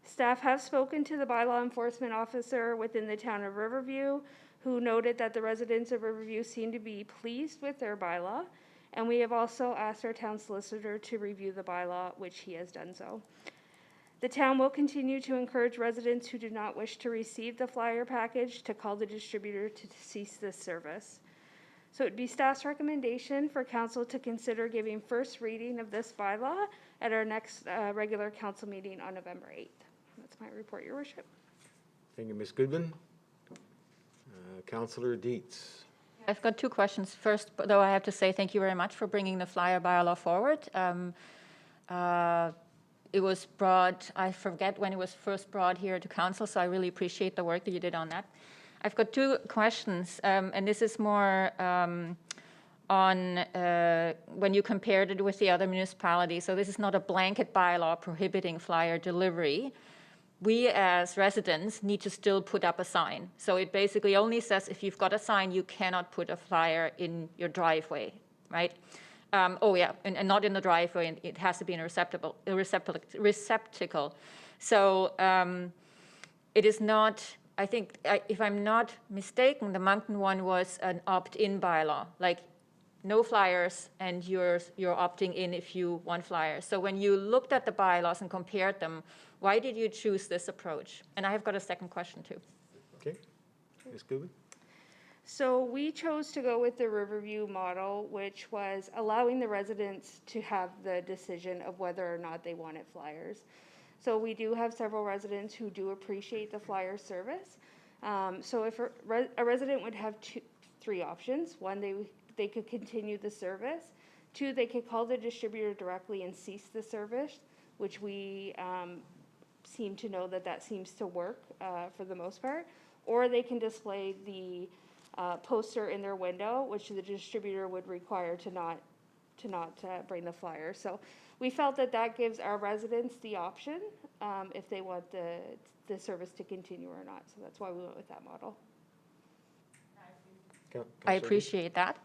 Staff have spoken to the bylaw enforcement officer within the town of Riverview, who noted that the residents of Riverview seem to be pleased with their bylaw, and we have also asked our town solicitor to review the bylaw, which he has done so. The town will continue to encourage residents who do not wish to receive the flyer package to call the distributor to cease this service. So it would be staff's recommendation for council to consider giving first reading of this bylaw at our next regular council meeting on November 8th. That's my report, Your Worship. Thank you, Ms. Goodwin. Councillor Dietz. I've got 2 questions. First, though, I have to say thank you very much for bringing the flyer bylaw forward. It was brought, I forget when it was first brought here to council, so I really appreciate the work that you did on that. I've got 2 questions, and this is more on when you compared it with the other municipalities. So this is not a blanket bylaw prohibiting flyer delivery. We as residents need to still put up a sign. So it basically only says if you've got a sign, you cannot put a flyer in your driveway, right? And not in the driveway, and it has to be in a receptacle. So it is not, I think, if I'm not mistaken, the Moncton one was an opt-in bylaw, like no flyers, and you're opting in if you want flyers. So when you looked at the bylaws and compared them, why did you choose this approach? And I have got a second question too. Okay, Ms. Goodwin. So we chose to go with the Riverview model, which was allowing the residents to have the decision of whether or not they wanted flyers. So we do have several residents who do appreciate the flyer service. So if a resident would have 3 options. 1, they could continue the service. 2, they could call the distributor directly and cease the service, which we seem to know that that seems to work for the most part. Or they can display the poster in their window, which the distributor would require to not bring the flyer. So we felt that that gives our residents the option if they want the service to continue or not. So that's why we went with that model. I appreciate that.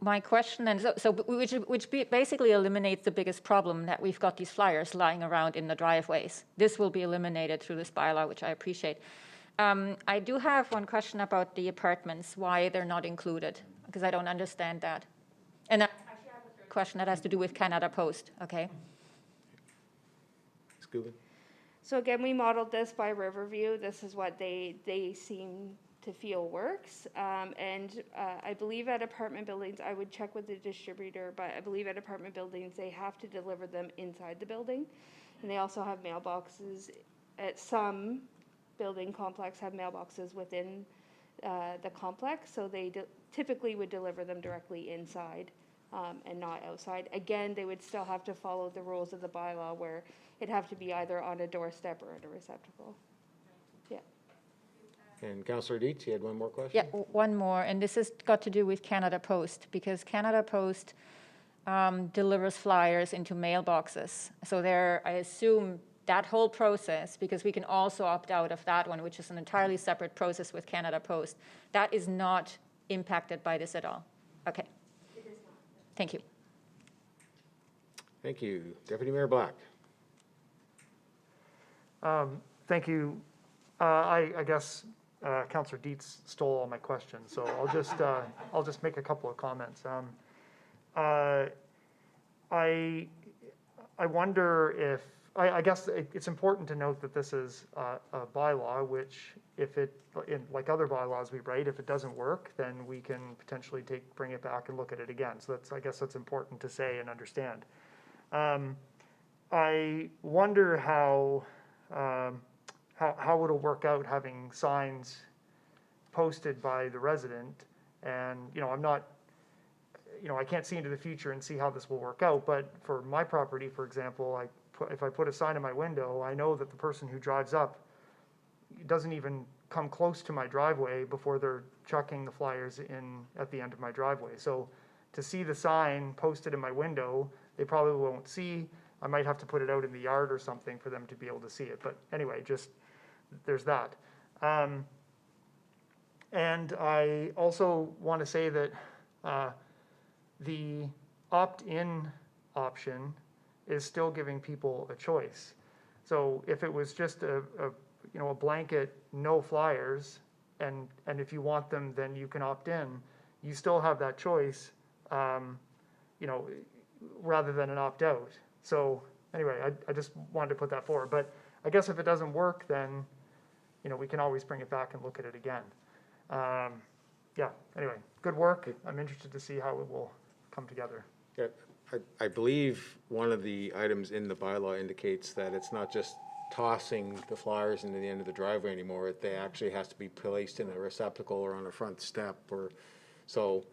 My question then, which basically eliminates the biggest problem that we've got these flyers lying around in the driveways. This will be eliminated through this bylaw, which I appreciate. I do have one question about the apartments, why they're not included, because I don't understand that. And I actually have a third question that has to do with Canada Post, okay? Scuba? So again, we modeled this by Riverview. This is what they seem to feel works. I believe at apartment buildings, I would check with the distributor, but I believe at apartment buildings, they have to deliver them inside the building. And they also have mailboxes. At some building complex have mailboxes within the complex, so they typically would deliver them directly inside and not outside. Again, they would still have to follow the rules of the bylaw where it'd have to be either on a doorstep or at a receptacle. Yeah. And Councillor Dietz, you had one more question? Yeah, one more, and this has got to do with Canada Post, because Canada Post delivers flyers into mailboxes. So there, I assume that whole process, because we can also opt out of that one, which is an entirely separate process with Canada Post, that is not impacted by this at all. Okay. It is not. Thank you. Thank you. Deputy Mayor Black. Thank you. I guess Councillor Dietz stole all my questions, so I'll just make a couple of comments. I wonder if I guess it's important to note that this is a bylaw, which if it, like other bylaws we write, if it doesn't work, then we can potentially bring it back and look at it again. So I guess that's important to say and understand. I wonder how it'll work out having signs posted by the resident. And, I'm not, I can't see into the future and see how this will work out. But for my property, for example, if I put a sign in my window, I know that the person who drives up doesn't even come close to my driveway before they're chucking the flyers in at the end of my driveway. So to see the sign posted in my window, they probably won't see. I might have to put it out in the yard or something for them to be able to see it. But anyway, just there's that. And I also want to say that the opt-in option is still giving people a choice. So if it was just a blanket no flyers, and if you want them, then you can opt in. You still have that choice, rather than an opt out. So anyway, I just wanted to put that forward. But I guess if it doesn't work, then we can always bring it back and look at it again. Anyway, good work. I'm interested to see how it will come together. Yeah, I believe one of the items in the bylaw indicates that it's not just tossing the flyers into the end of the driveway anymore. They actually has to be placed in a receptacle or on a front step, or so.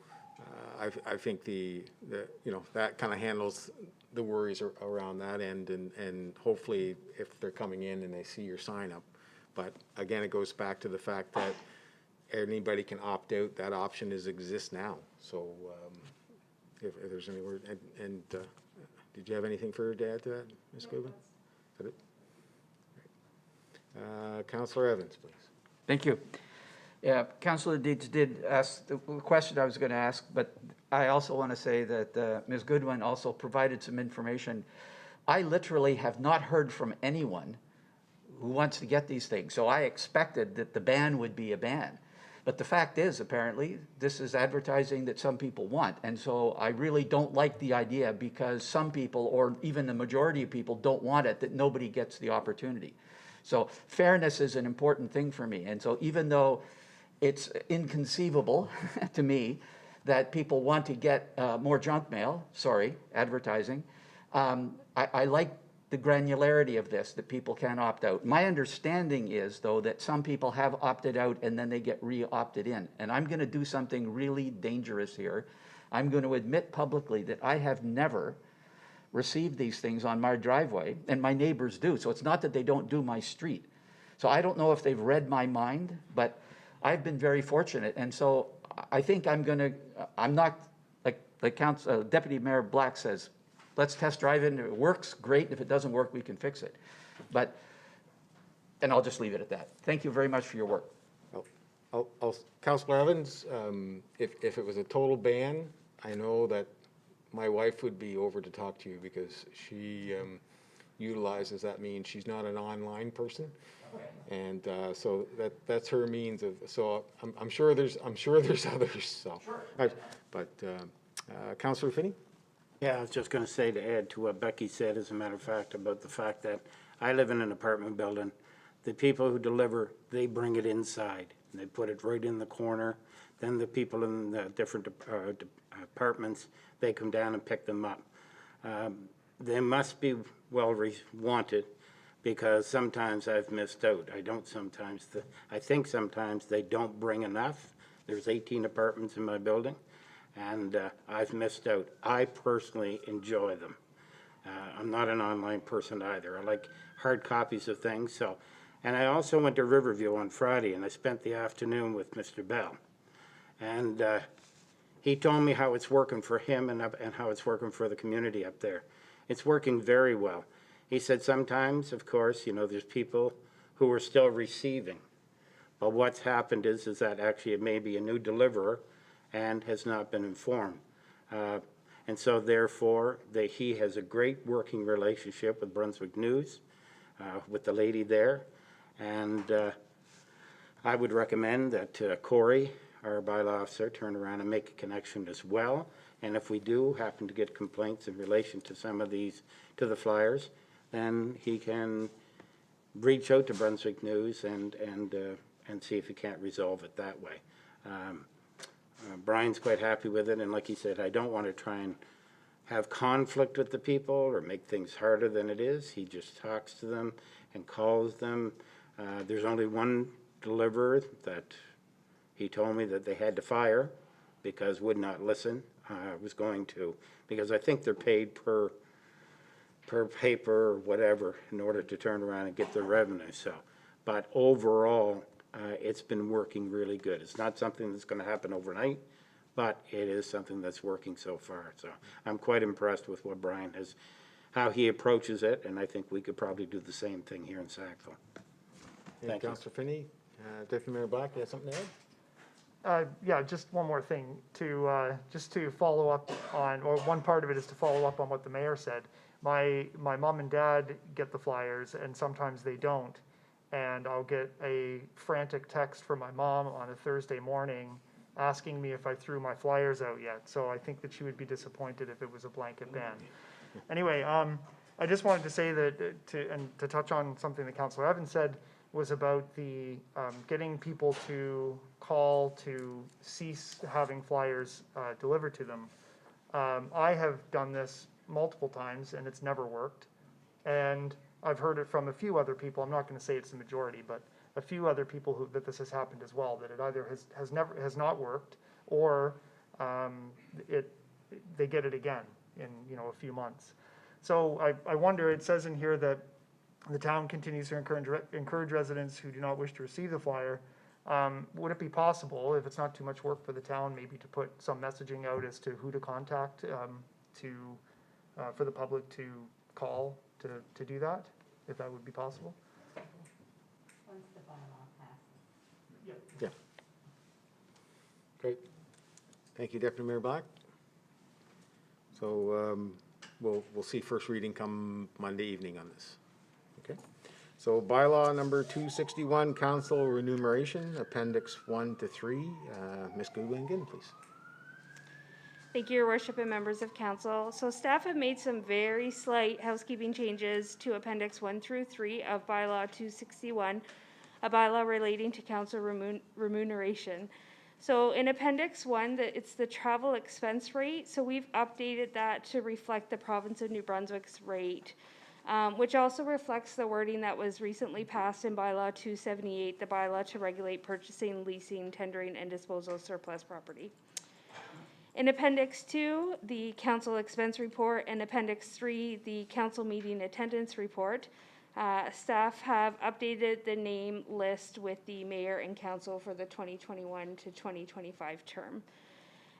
I think that kind of handles the worries around that end, and hopefully if they're coming in and they see your sign up. But again, it goes back to the fact that anybody can opt out. That option exists now. So if there's any word, and did you have anything further to add to that, Ms. Coogan? Is that it? Councillor Evans, please. Thank you. Yeah, Councillor Dietz did ask the question I was going to ask, but I also want to say that Ms. Goodwin also provided some information. I literally have not heard from anyone who wants to get these things, so I expected that the ban would be a ban. But the fact is, apparently, this is advertising that some people want, and so I really don't like the idea, because some people, or even the majority of people, don't want it, that nobody gets the opportunity. So fairness is an important thing for me, and so even though it's inconceivable to me that people want to get more junk mail, advertising, I like the granularity of this, that people can opt out. My understanding is, though, that some people have opted out and then they get re-opted in. And I'm going to do something really dangerous here. I'm going to admit publicly that I have never receive these things on my driveway, and my neighbors do. So it's not that they don't do my street. So I don't know if they've read my mind, but I've been very fortunate. And so I think I'm not, like Deputy Mayor Black says, let's test drive it, and if it works, great. If it doesn't work, we can fix it. And I'll just leave it at that. Thank you very much for your work. Councillor Evans, if it was a total ban, I know that my wife would be over to talk to you because she utilizes that means. She's not an online person. And so that's her means of, so I'm sure there's others, so. Sure. But Councillor Finney? Yeah, I was just going to say, to add to what Becky said, as a matter of fact, about the fact that I live in an apartment building. The people who deliver, they bring it inside. They put it right in the corner. Then the people in the different apartments, they come down and pick them up. They must be well wanted, because sometimes I've missed out. I think sometimes they don't bring enough. There's 18 apartments in my building, and I've missed out. I personally enjoy them. I'm not an online person either. I like hard copies of things. So, and I also went to Riverview on Friday, and I spent the afternoon with Mr. Bell. And he told me how it's working for him and how it's working for the community up there. It's working very well. He said sometimes, of course, there's people who are still receiving. But what's happened is that actually it may be a new deliverer and has not been informed. And so therefore, he has a great working relationship with Brunswick News, with the lady there. And I would recommend that Corey, our bylaw officer, turn around and make a connection as well. And if we do happen to get complaints in relation to some of these, to the flyers, then he can reach out to Brunswick News and see if he can't resolve it that way. Brian's quite happy with it, and like he said, I don't want to try and have conflict with the people or make things harder than it is. He just talks to them and calls them. There's only one deliverer that he told me that they had to fire because would not listen. Was going to, because I think they're paid per paper or whatever in order to turn around and get their revenue. So, but overall, it's been working really good. It's not something that's going to happen overnight, but it is something that's working so far. So I'm quite impressed with what Brian has, how he approaches it, and I think we could probably do the same thing here in Sackville. Thank you. Councillor Finney, Deputy Mayor Black, you have something to add? Yeah, just one more thing just to follow up on, or one part of it is to follow up on what the mayor said. My mom and dad get the flyers, and sometimes they don't. And I'll get a frantic text from my mom on a Thursday morning asking me if I threw my flyers out yet. So I think that she would be disappointed if it was a blanket ban. Anyway, I just wanted to say that, to touch on something that Councillor Evans said, was about the getting people to call to cease having flyers delivered to them. I have done this multiple times and it's never worked. And I've heard it from a few other people. I'm not going to say it's the majority, but a few other people that this has happened as well, that it either has not worked, or they get it again in a few months. So I wonder, it says in here that the town continues to encourage residents who do not wish to receive the flyer. Would it be possible, if it's not too much work for the town, maybe to put some messaging out as to who to contact for the public to call to do that, if that would be possible? Once the bylaw passes. Yeah. Great. Thank you, Deputy Mayor Black. So we'll see first reading come Monday evening on this. Okay. So bylaw number 261, council remuneration, appendix 1 to 3. Ms. Goodwin again, please. Thank you, Your Worship and members of council. So staff have made some very slight housekeeping changes to appendix 1 through 3 of bylaw 261, a bylaw relating to council remuneration. So in appendix 1, it's the travel expense rate. So we've updated that to reflect the province of New Brunswick's rate, which also reflects the wording that was recently passed in bylaw 278, the bylaw to regulate purchasing, leasing, tendering, and disposal of surplus property. In Appendix 2, the council expense report, and Appendix 3, the council meeting attendance report. Staff have updated the name list with the mayor and council for the 2021 to 2025 term.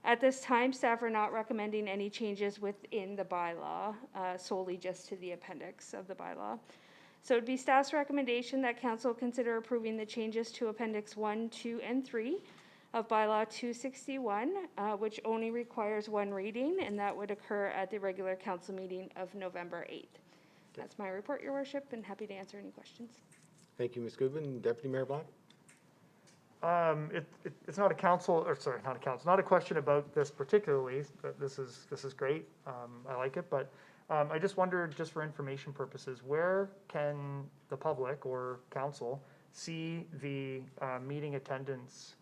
At this time, staff are not recommending any changes within the bylaw, solely just to the appendix of the bylaw. So it would be staff's recommendation that council consider approving the changes to Appendix 1, 2, and 3 of Bylaw 261, which only requires one reading, and that would occur at the regular council meeting of November 8th. That's my report, Your Worship, and happy to answer any questions. Thank you, Ms. Goodwin. Deputy Mayor Black? It's not a council, or sorry, not a council, not a question about this particularly, but this is great. I like it, but I just wondered, just for information purposes, where can the public or council see the meeting attendance?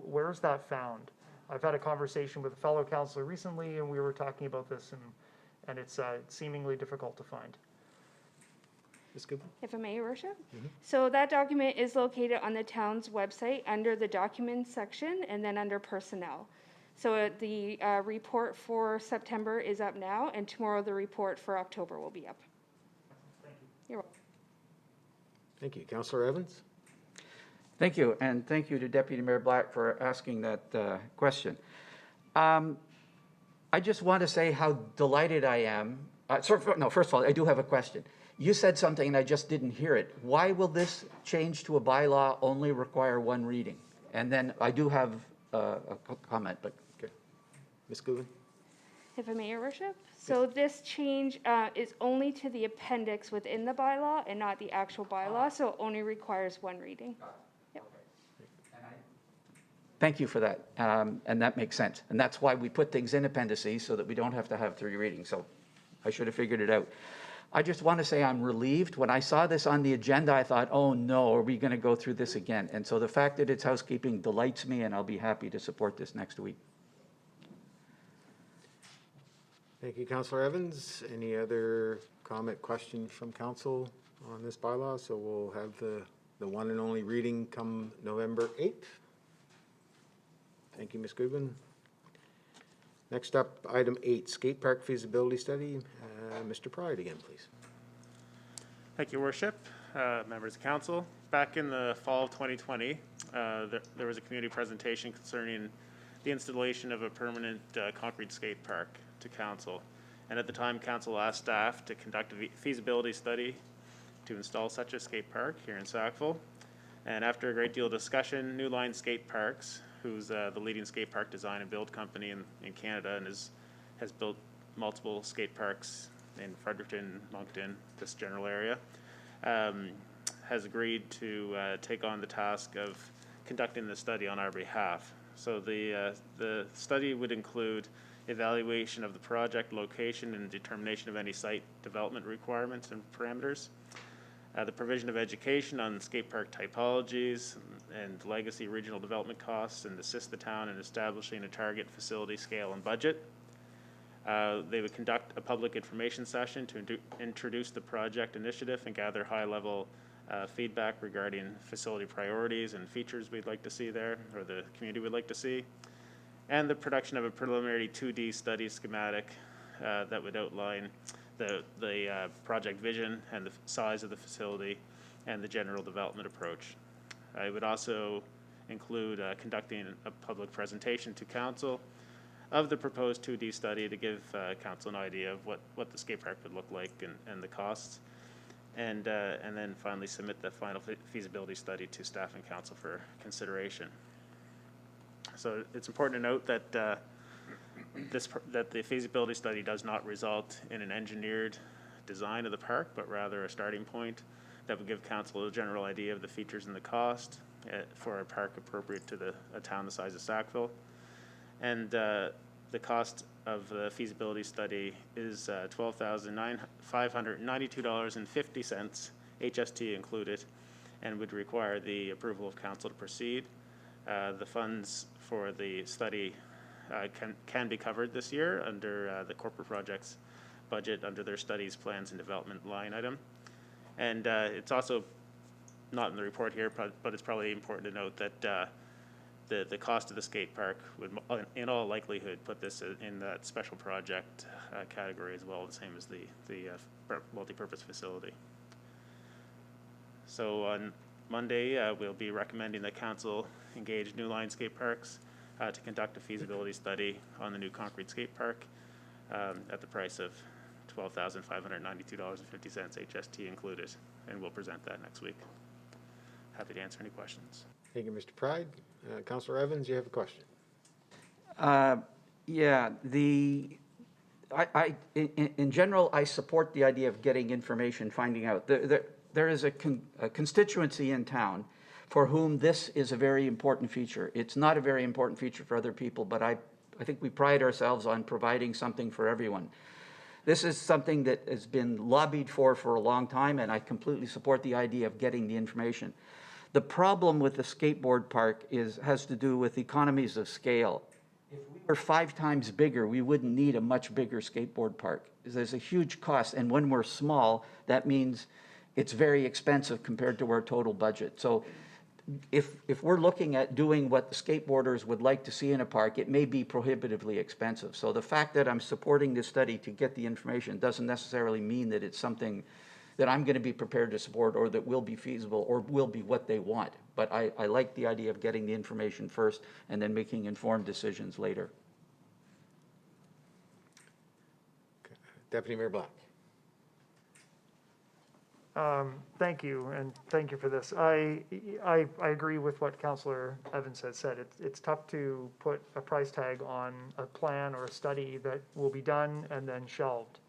Where is that found? I've had a conversation with a fellow councilor recently, and we were talking about this, and it's seemingly difficult to find. Ms. Goodwin? If I may, Your Worship. So that document is located on the town's website under the documents section and then under personnel. So the report for September is up now, and tomorrow the report for October will be up. Thank you. You're welcome. Thank you. Councillor Evans? Thank you, and thank you to Deputy Mayor Black for asking that question. I just want to say how delighted I am. First of all, I do have a question. You said something and I just didn't hear it. Why will this change to a bylaw only require one reading? And then I do have a comment, but. Okay. Ms. Goodwin? If I may, Your Worship. So this change is only to the appendix within the bylaw and not the actual bylaw, so it only requires one reading. Yep. Thank you for that, and that makes sense. And that's why we put things in appendices, so that we don't have to have 3 readings. So I should have figured it out. I just want to say I'm relieved. When I saw this on the agenda, I thought, oh no, are we going to go through this again? And so the fact that it's housekeeping delights me, and I'll be happy to support this next week. Thank you, Councillor Evans. Any other comment, questions from council on this bylaw? So we'll have the one and only reading come November 8th. Thank you, Ms. Goodwin. Next up, item 8, Skatepark feasibility study. Mr. Pride again, please. Thank you, Worship, members of council. Back in the fall of 2020, there was a community presentation concerning the installation of a permanent concrete skate park to council. And at the time, council asked staff to conduct a feasibility study to install such a skate park here in Sackville. And after a great deal of discussion, New Line Skate Parks, who's the leading skate park design and build company in Canada and has built multiple skate parks in Fredericton, Moncton, this general area, has agreed to take on the task of conducting the study on our behalf. So the study would include evaluation of the project location and determination of any site development requirements and parameters, the provision of education on skate park typologies and legacy regional development costs, and assist the town in establishing a target facility scale and budget. They would conduct a public information session to introduce the project initiative and gather high-level feedback regarding facility priorities and features we'd like to see there, or the community would like to see, and the production of a preliminary 2D study schematic that would outline the project vision and the size of the facility and the general development approach. I would also include conducting a public presentation to council of the proposed 2D study to give council an idea of what the skate park would look like and the costs, and then finally submit the final feasibility study to staff and council for consideration. So it's important to note that that the feasibility study does not result in an engineered design of the park, but rather a starting point that would give council a general idea of the features and the cost for a park appropriate to a town the size of Sackville. And the cost of the feasibility study is $12,592.50, HST included, and would require the approval of council to proceed. The funds for the study can be covered this year under the corporate projects budget under their studies, plans, and development line item. And it's also not in the report here, but it's probably important to note that the cost of the skate park would, in all likelihood, put this in that special project category as well, the same as the multi-purpose facility. So on Monday, we'll be recommending that council engage New Line Skate Parks to conduct a feasibility study on the new concrete skate park at the price of $12,592.50, HST included, and we'll present that next week. Happy to answer any questions. Thank you, Mr. Pride. Councillor Evans, you have a question? Yeah, in general, I support the idea of getting information, finding out. There is a constituency in town for whom this is a very important feature. It's not a very important feature for other people, but I think we pride ourselves on providing something for everyone. This is something that has been lobbied for a long time, and I completely support the idea of getting the information. The problem with the skateboard park has to do with economies of scale. If we were 5 times bigger, we wouldn't need a much bigger skateboard park. There's a huge cost, and when we're small, that means it's very expensive compared to our total budget. So if we're looking at doing what the skateboarders would like to see in a park, it may be prohibitively expensive. So the fact that I'm supporting this study to get the information doesn't necessarily mean that it's something that I'm going to be prepared to support or that will be feasible or will be what they want. But I like the idea of getting the information first and then making informed decisions later. Deputy Mayor Black. Thank you, and thank you for this. I agree with what Councillor Evans has said. It's tough to put a price tag on a plan or a study that will be done and then shelved.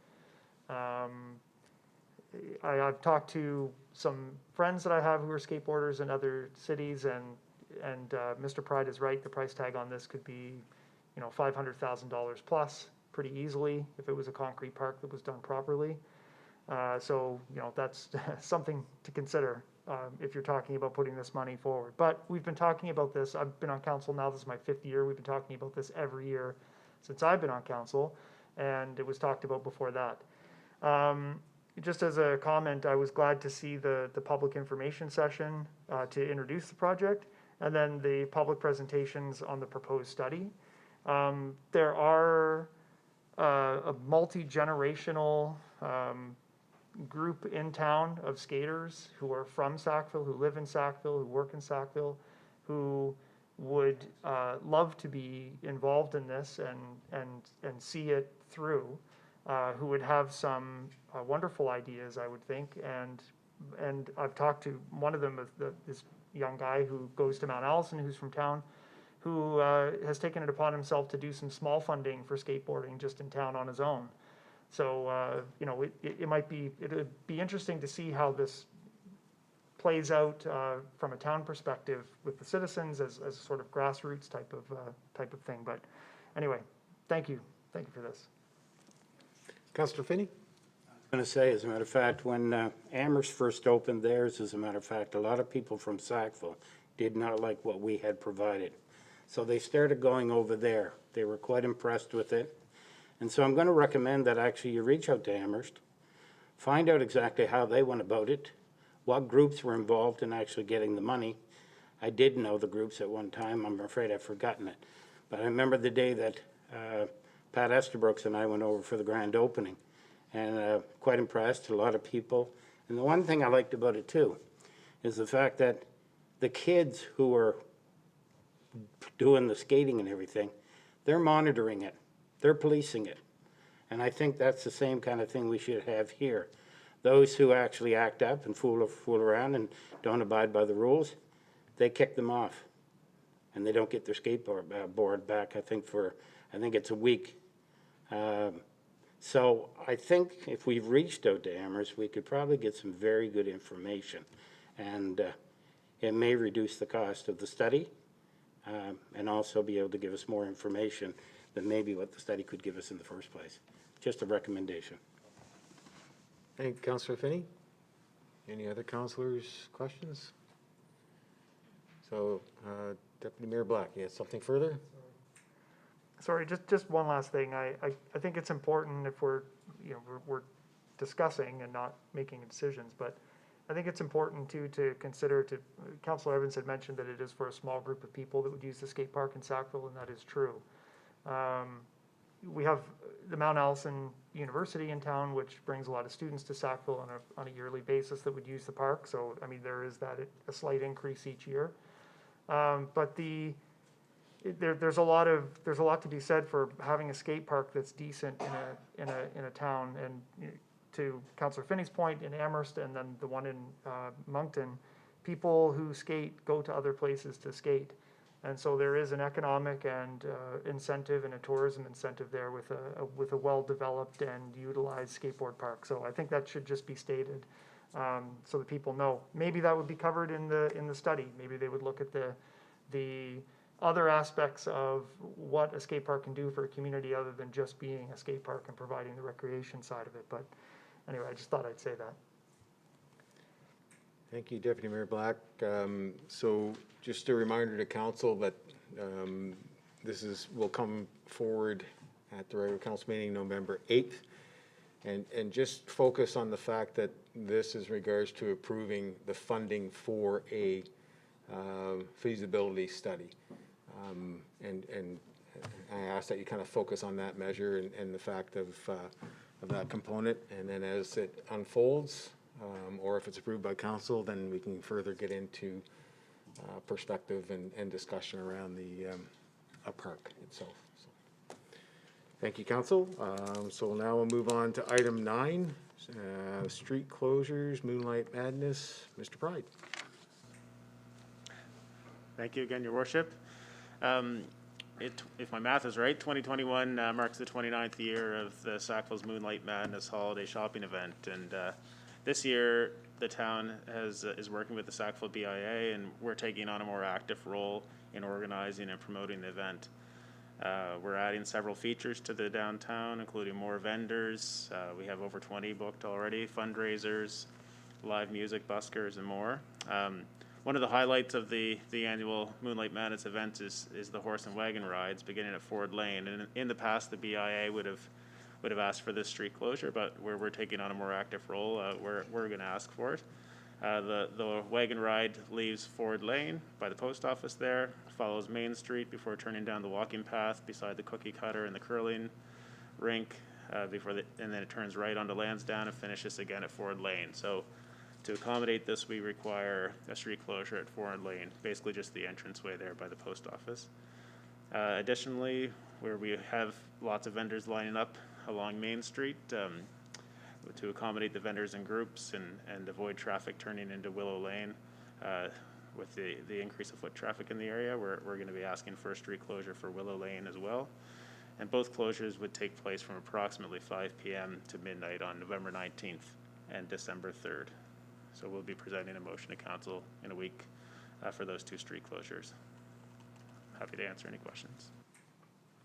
I've talked to some friends that I have who are skateboarders in other cities, and Mr. Pride is right. The price tag on this could be, $500,000 plus pretty easily if it was a concrete park that was done properly. So that's something to consider if you're talking about putting this money forward. But we've been talking about this. I've been on council now. This is my 5th year. We've been talking about this every year since I've been on council, and it was talked about before that. Just as a comment, I was glad to see the public information session to introduce the project, and then the public presentations on the proposed study. There are a multi-generational group in town of skaters who are from Sackville, who live in Sackville, who work in Sackville, who would love to be involved in this and see it through, who would have some wonderful ideas, I would think. And I've talked to one of them, this young guy who goes to Mount Allison, who's from town, who has taken it upon himself to do some small funding for skateboarding just in town on his own. So, it would be interesting to see how this plays out from a town perspective with the citizens as a sort of grassroots type of thing. But anyway, thank you for this. Councillor Finney? I was going to say, as a matter of fact, when Amherst first opened theirs, as a matter of fact, a lot of people from Sackville did not like what we had provided. So they started going over there. They were quite impressed with it. And so I'm going to recommend that actually you reach out to Amherst, find out exactly how they went about it, what groups were involved in actually getting the money. I did know the groups at one time. I'm afraid I've forgotten it. But I remember the day that Pat Estabrooks and I went over for the grand opening, and quite impressed, a lot of people. And the one thing I liked about it too is the fact that the kids who were doing the skating and everything, they're monitoring it. They're policing it. And I think that's the same kind of thing we should have here. Those who actually act up and fool around and don't abide by the rules, they kick them off. And they don't get their skateboard back, I think it's a week. So I think if we've reached out to Amherst, we could probably get some very good information. And it may reduce the cost of the study and also be able to give us more information than maybe what the study could give us in the first place. Just a recommendation. Thank you, Councillor Finney. Any other councillors' questions? So, Deputy Mayor Black, you have something further? Sorry, just one last thing. I think it's important if we're discussing and not making decisions, but I think it's important too to consider Councillor Evans had mentioned that it is for a small group of people that would use the skate park in Sackville, and that is true. We have the Mount Allison University in town, which brings a lot of students to Sackville on a yearly basis that would use the park. So, I mean, there is a slight increase each year. But there's a lot to be said for having a skate park that's decent in a town. And to Councillor Finney's point, in Amherst and then the one in Moncton, people who skate go to other places to skate. And so there is an economic and incentive and a tourism incentive there with a well-developed and utilized skateboard park. So I think that should just be stated so that people know. Maybe that would be covered in the study. Maybe they would look at the other aspects of what a skate park can do for a community other than just being a skate park and providing the recreation side of it. But anyway, I just thought I'd say that. Thank you, Deputy Mayor Black. So just a reminder to council that will come forward at the regular council meeting November 8th. And just focus on the fact that this is regards to approving the funding for a feasibility study. And I ask that you kind of focus on that measure and the fact of that component. And then as it unfolds, or if it's approved by council, then we can further get into perspective and discussion around the park itself. So, thank you, council. So now we'll move on to item 9, street closures, Moonlight Madness. Mr. Pride. Thank you again, Your Worship. If my math is right, 2021 marks the 29th year of the Sackville's Moonlight Madness holiday shopping event, and this year, the town is working with the Sackville BIA, and we're taking on a more active role in organizing and promoting the event. We're adding several features to the downtown, including more vendors. We have over 20 booked already, fundraisers, live music, buskers, and more. One of the highlights of the annual Moonlight Madness event is the horse and wagon rides beginning at Ford Lane. And in the past, the BIA would have asked for this street closure, but where we're taking on a more active role, we're going to ask for it. The wagon ride leaves Ford Lane by the post office there, follows Main Street before turning down the walking path beside the cookie cutter and the curling rink, and then it turns right onto Lansdowne and finishes again at Ford Lane. So to accommodate this, we require a street closure at Ford Lane, basically just the entranceway there by the post office. Additionally, where we have lots of vendors lining up along Main Street, to accommodate the vendors in groups and avoid traffic turning into Willow Lane, with the increase of foot traffic in the area, we're going to be asking for a street closure for Willow Lane as well. And both closures would take place from approximately 5 p.m. to midnight on November 19th and December 3rd. So we'll be presenting a motion to council in a week for those 2 street closures. Happy to answer any questions.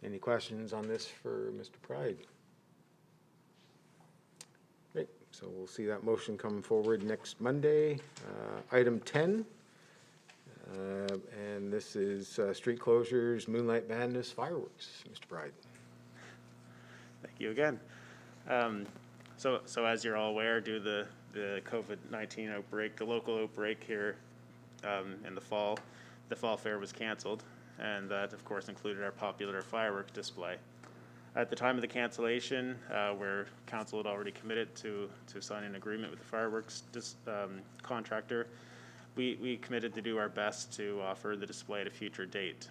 Any questions on this for Mr. Pride? Great, so we'll see that motion come forward next Monday. Item 10, and this is street closures, Moonlight Madness, fireworks. Mr. Pride. Thank you again. So as you're all aware, due to the COVID-19 outbreak, the local outbreak here in the fall fair was canceled, and that of course included our popular fireworks display. At the time of the cancellation, where council had already committed to sign an agreement with the fireworks contractor, we committed to do our best to offer the display at a future date.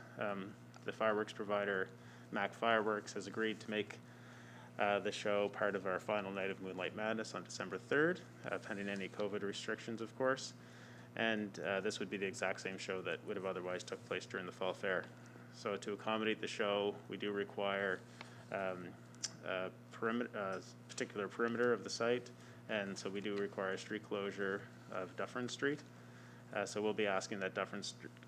The fireworks provider, Mac Fireworks, has agreed to make the show part of our final night of Moonlight Madness on December 3rd, pending any COVID restrictions, of course. And this would be the exact same show that would have otherwise took place during the fall fair. So to accommodate the show, we do require a particular perimeter of the site, and so we do require a street closure of Dufferin Street. So we'll be asking that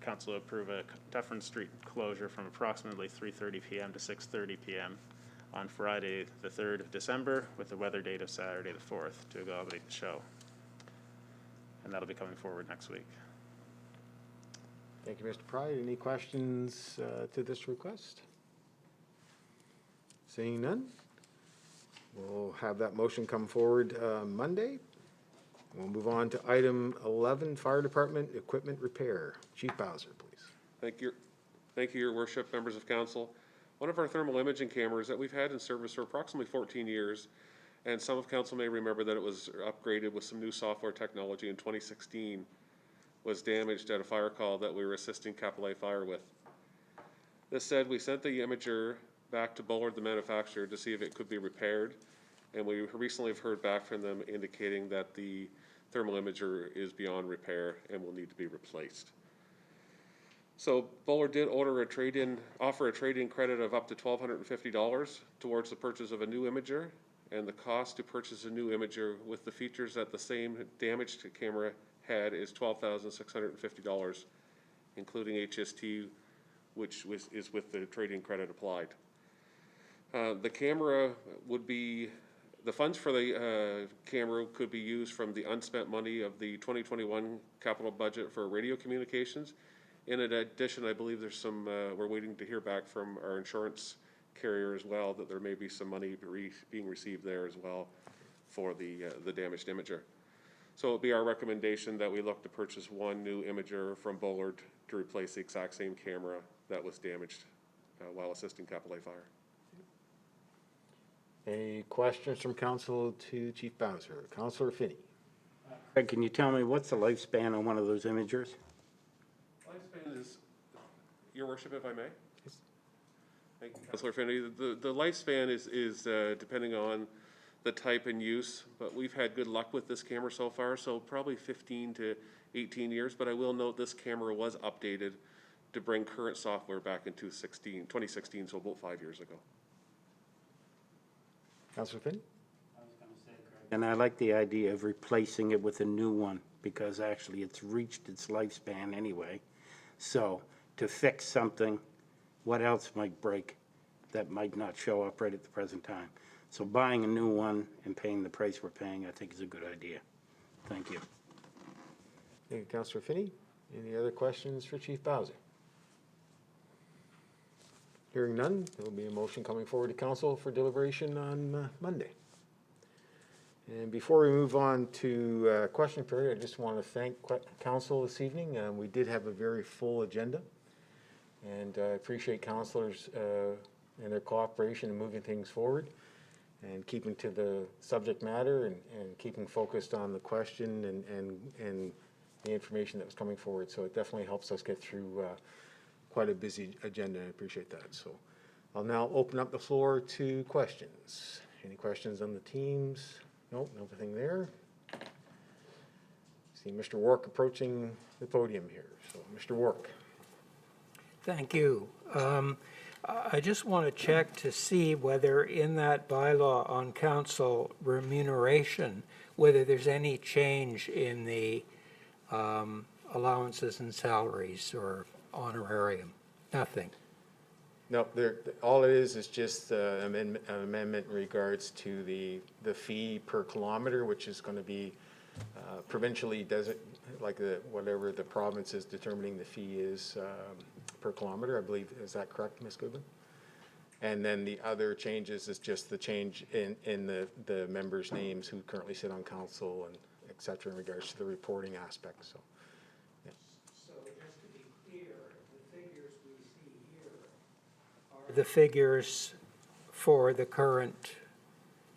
council approve a Dufferin Street closure from approximately 3:30 p.m. to 6:30 p.m. on Friday, the 3rd of December, with the weather date of Saturday, the 4th, to accommodate the show. And that'll be coming forward next week. Thank you, Mr. Pride. Any questions to this request? Seeing none, we'll have that motion come forward Monday. We'll move on to item 11, Fire Department Equipment Repair. Chief Bowser, please. Thank you, Your Worship, members of council. One of our thermal imaging cameras that we've had in service for approximately 14 years, and some of council may remember that it was upgraded with some new software technology in 2016, was damaged at a fire call that we were assisting Capelay Fire with. This said, we sent the imager back to Bullard, the manufacturer, to see if it could be repaired, and we recently have heard back from them indicating that the thermal imager is beyond repair and will need to be replaced. So Bullard did offer a trade-in credit of up to $1,250 towards the purchase of a new imager, and the cost to purchase a new imager with the features that the same damaged camera had is $12,650, including HST, which is with the trade-in credit applied. The camera would be, the funds for the camera could be used from the unspent money of the 2021 capital budget for radio communications. In addition, I believe there's some, we're waiting to hear back from our insurance carrier as well, that there may be some money being received there as well for the damaged imager. So it'll be our recommendation that we look to purchase one new imager from Bullard to replace the exact same camera that was damaged while assisting Capelay Fire. Any questions from council to Chief Bowser? Councillor Finney. Craig, can you tell me what's the lifespan on one of those imagers? Lifespan is, Your Worship, if I may? Thank you, Councillor Finney. The lifespan is depending on the type and use, but we've had good luck with this camera so far, so probably 15 to 18 years, but I will note this camera was updated to bring current software back in 2016, so about 5 years ago. Councillor Finney? And I like the idea of replacing it with a new one, because actually it's reached its lifespan anyway. So to fix something, what else might break that might not show up right at the present time? So buying a new one and paying the price we're paying, I think is a good idea. Thank you. Thank you, Councillor Finney. Any other questions for Chief Bowser? Hearing none, there will be a motion coming forward to council for deliberation on Monday. And before we move on to question period, I just want to thank council this evening. We did have a very full agenda, and I appreciate councillors and their cooperation in moving things forward and keeping to the subject matter and keeping focused on the question and the information that was coming forward. So it definitely helps us get through quite a busy agenda. I appreciate that. So I'll now open up the floor to questions. Any questions on the teams? Nope, nothing there. See Mr. Wark approaching the podium here. So Mr. Wark. Thank you. I just want to check to see whether in that bylaw on council remuneration, whether there's any change in the allowances and salaries or honorarium. Nothing. No, all it is just an amendment in regards to the fee per kilometer, which is going to be provincially whatever the province is determining the fee is per kilometer, I believe. Is that correct, Ms. Goodwin? And then the other changes is just the change in the members' names who currently sit on council and et cetera in regards to the reporting aspect. So, yeah. So just to be clear, the figures we see here are the figures for the current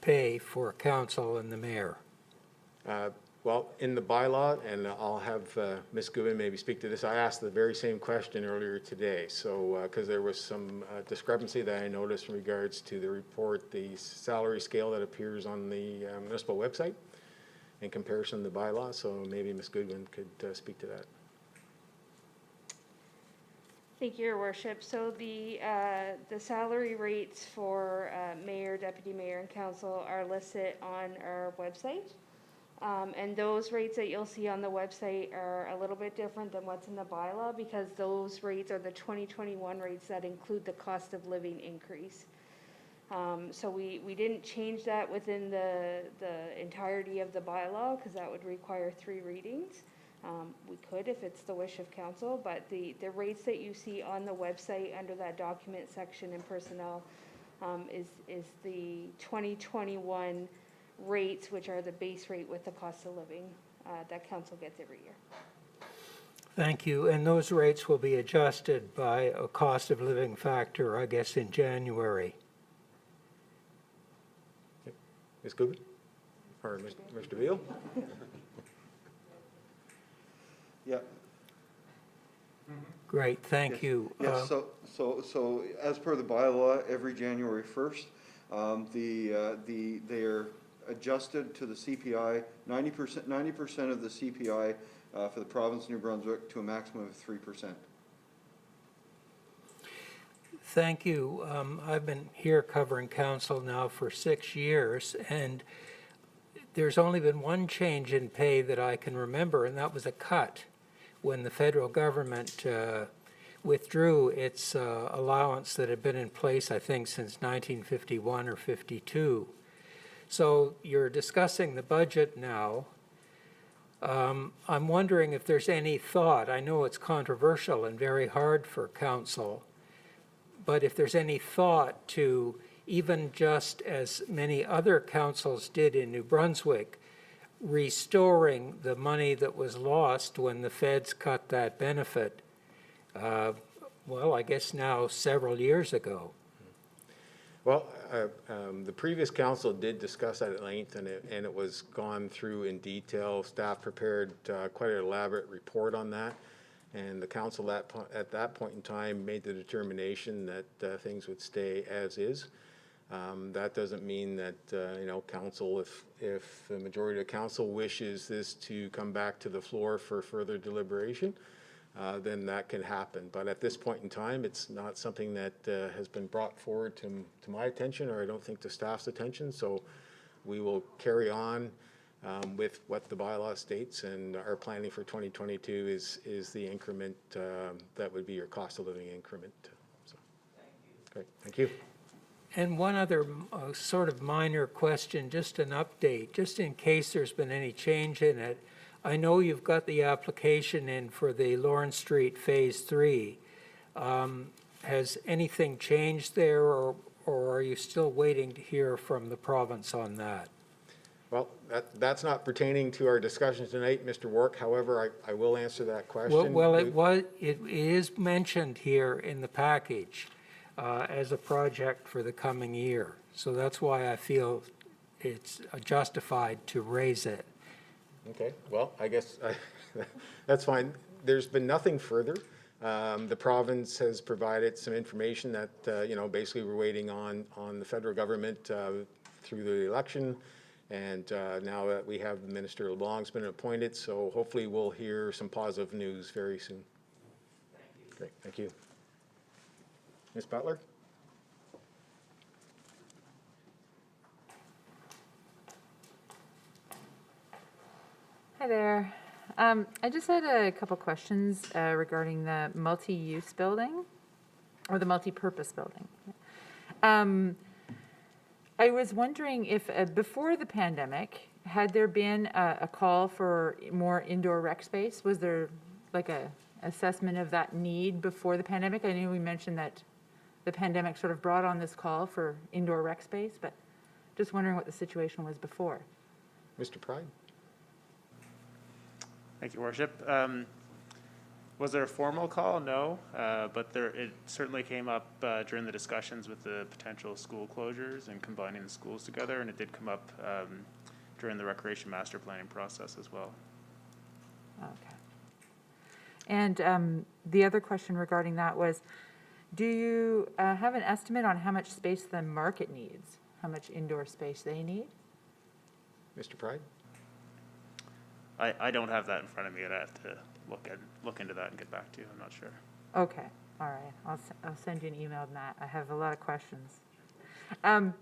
pay for council and the mayor. Well, in the bylaw, and I'll have Ms. Goodwin maybe speak to this, I asked the very same question earlier today. So, because there was some discrepancy that I noticed in regards to the report, the salary scale that appears on the municipal website in comparison to the bylaw. So maybe Ms. Goodwin could speak to that. Thank you, Your Worship. So the salary rates for mayor, deputy mayor, and council are listed on our website. And those rates that you'll see on the website are a little bit different than what's in the bylaw, because those rates are the 2021 rates that include the cost of living increase. So we didn't change that within the entirety of the bylaw, because that would require 3 readings. We could if it's the wish of council, but the rates that you see on the website under that document section in personnel is the 2021 rates, which are the base rate with the cost of living that council gets every year. Thank you. And those rates will be adjusted by a cost of living factor, I guess, in January. Ms. Gubin? Or Mr. Beal? Yeah. Great, thank you. Yes, so as per the bylaw, every January 1st, they're adjusted to the CPI, 90% of the CPI for the province of New Brunswick to a maximum of 3%. Thank you. I've been here covering council now for 6 years, and there's only been one change in pay that I can remember, and that was a cut when the federal government withdrew its allowance that had been in place, I think, since 1951 or 52. So you're discussing the budget now. I'm wondering if there's any thought, I know it's controversial and very hard for council, but if there's any thought to, even just as many other councils did in New Brunswick, restoring the money that was lost when the feds cut that benefit, well, I guess now several years ago. Well, the previous council did discuss that at length, and it was gone through in detail. Staff prepared quite an elaborate report on that, and the council at that point in time made the determination that things would stay as is. That doesn't mean that council, if the majority of the council wishes this to come back to the floor for further deliberation, then that can happen. But at this point in time, it's not something that has been brought forward to my attention, or I don't think to staff's attention. So we will carry on with what the bylaw states, and our planning for 2022 is the increment that would be your cost of living increment. So, great, thank you. And one other sort of minor question, just an update, just in case there's been any change in it. I know you've got the application in for the Lawrence Street Phase 3. Has anything changed there, or are you still waiting to hear from the province on that? Well, that's not pertaining to our discussion tonight, Mr. Wark. However, I will answer that question. Well, it is mentioned here in the package as a project for the coming year. So that's why I feel it's justified to raise it. Okay, well, I guess that's fine. There's been nothing further. The province has provided some information that, basically we're waiting on the federal government through the election. And now that we have Minister LeBlanc's been appointed, so hopefully we'll hear some positive news very soon. Thank you. Great, thank you. Ms. Butler? Hi there. I just had a couple questions regarding the multi-use building, or the multi-purpose building. I was wondering if before the pandemic, had there been a call for more indoor rec space? Was there like a assessment of that need before the pandemic? I know we mentioned that the pandemic sort of brought on this call for indoor rec space, but just wondering what the situation was before. Mr. Pride? Thank you, Worship. Was there a formal call? No, but it certainly came up during the discussions with the potential school closures and combining the schools together, and it did come up during the recreation master planning process as well. Okay. And the other question regarding that was, do you have an estimate on how much space the market needs? How much indoor space they need? Mr. Pride? I don't have that in front of me. I'd have to look into that and get back to you. I'm not sure. Okay, all right. I'll send you an email on that. I have a lot of questions. I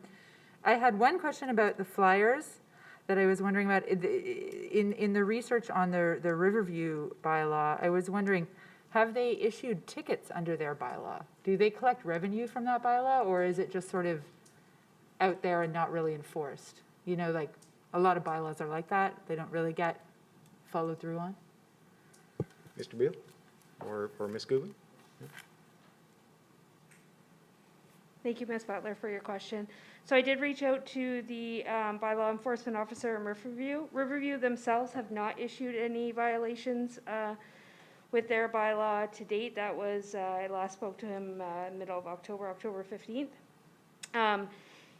had one question about the flyers that I was wondering about. In the research on the Riverview bylaw, I was wondering, have they issued tickets under their bylaw? Do they collect revenue from that bylaw, or is it just sort of out there and not really enforced? You know, like a lot of bylaws are like that. They don't really get followed through on. Mr. Beal or Ms. Gubin? Thank you, Ms. Butler, for your question. So I did reach out to the bylaw enforcement officer in Riverview. Riverview themselves have not issued any violations with their bylaw to date. That was, I last spoke to him middle of October, October 15th.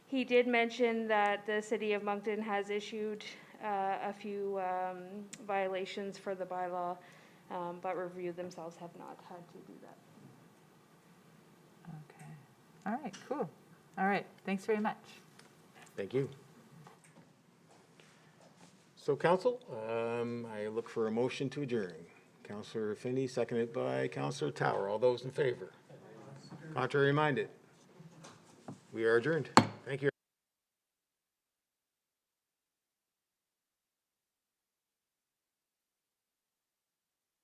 He did mention that the city of Moncton has issued a few violations for the bylaw, but Riverview themselves have not had to do that. Okay. All right, cool. All right, thanks very much. Thank you. So council, I look for a motion to adjourn. Councillor Finney, seconded by Councillor Tower. All those in favor? Contrary minded? We are adjourned.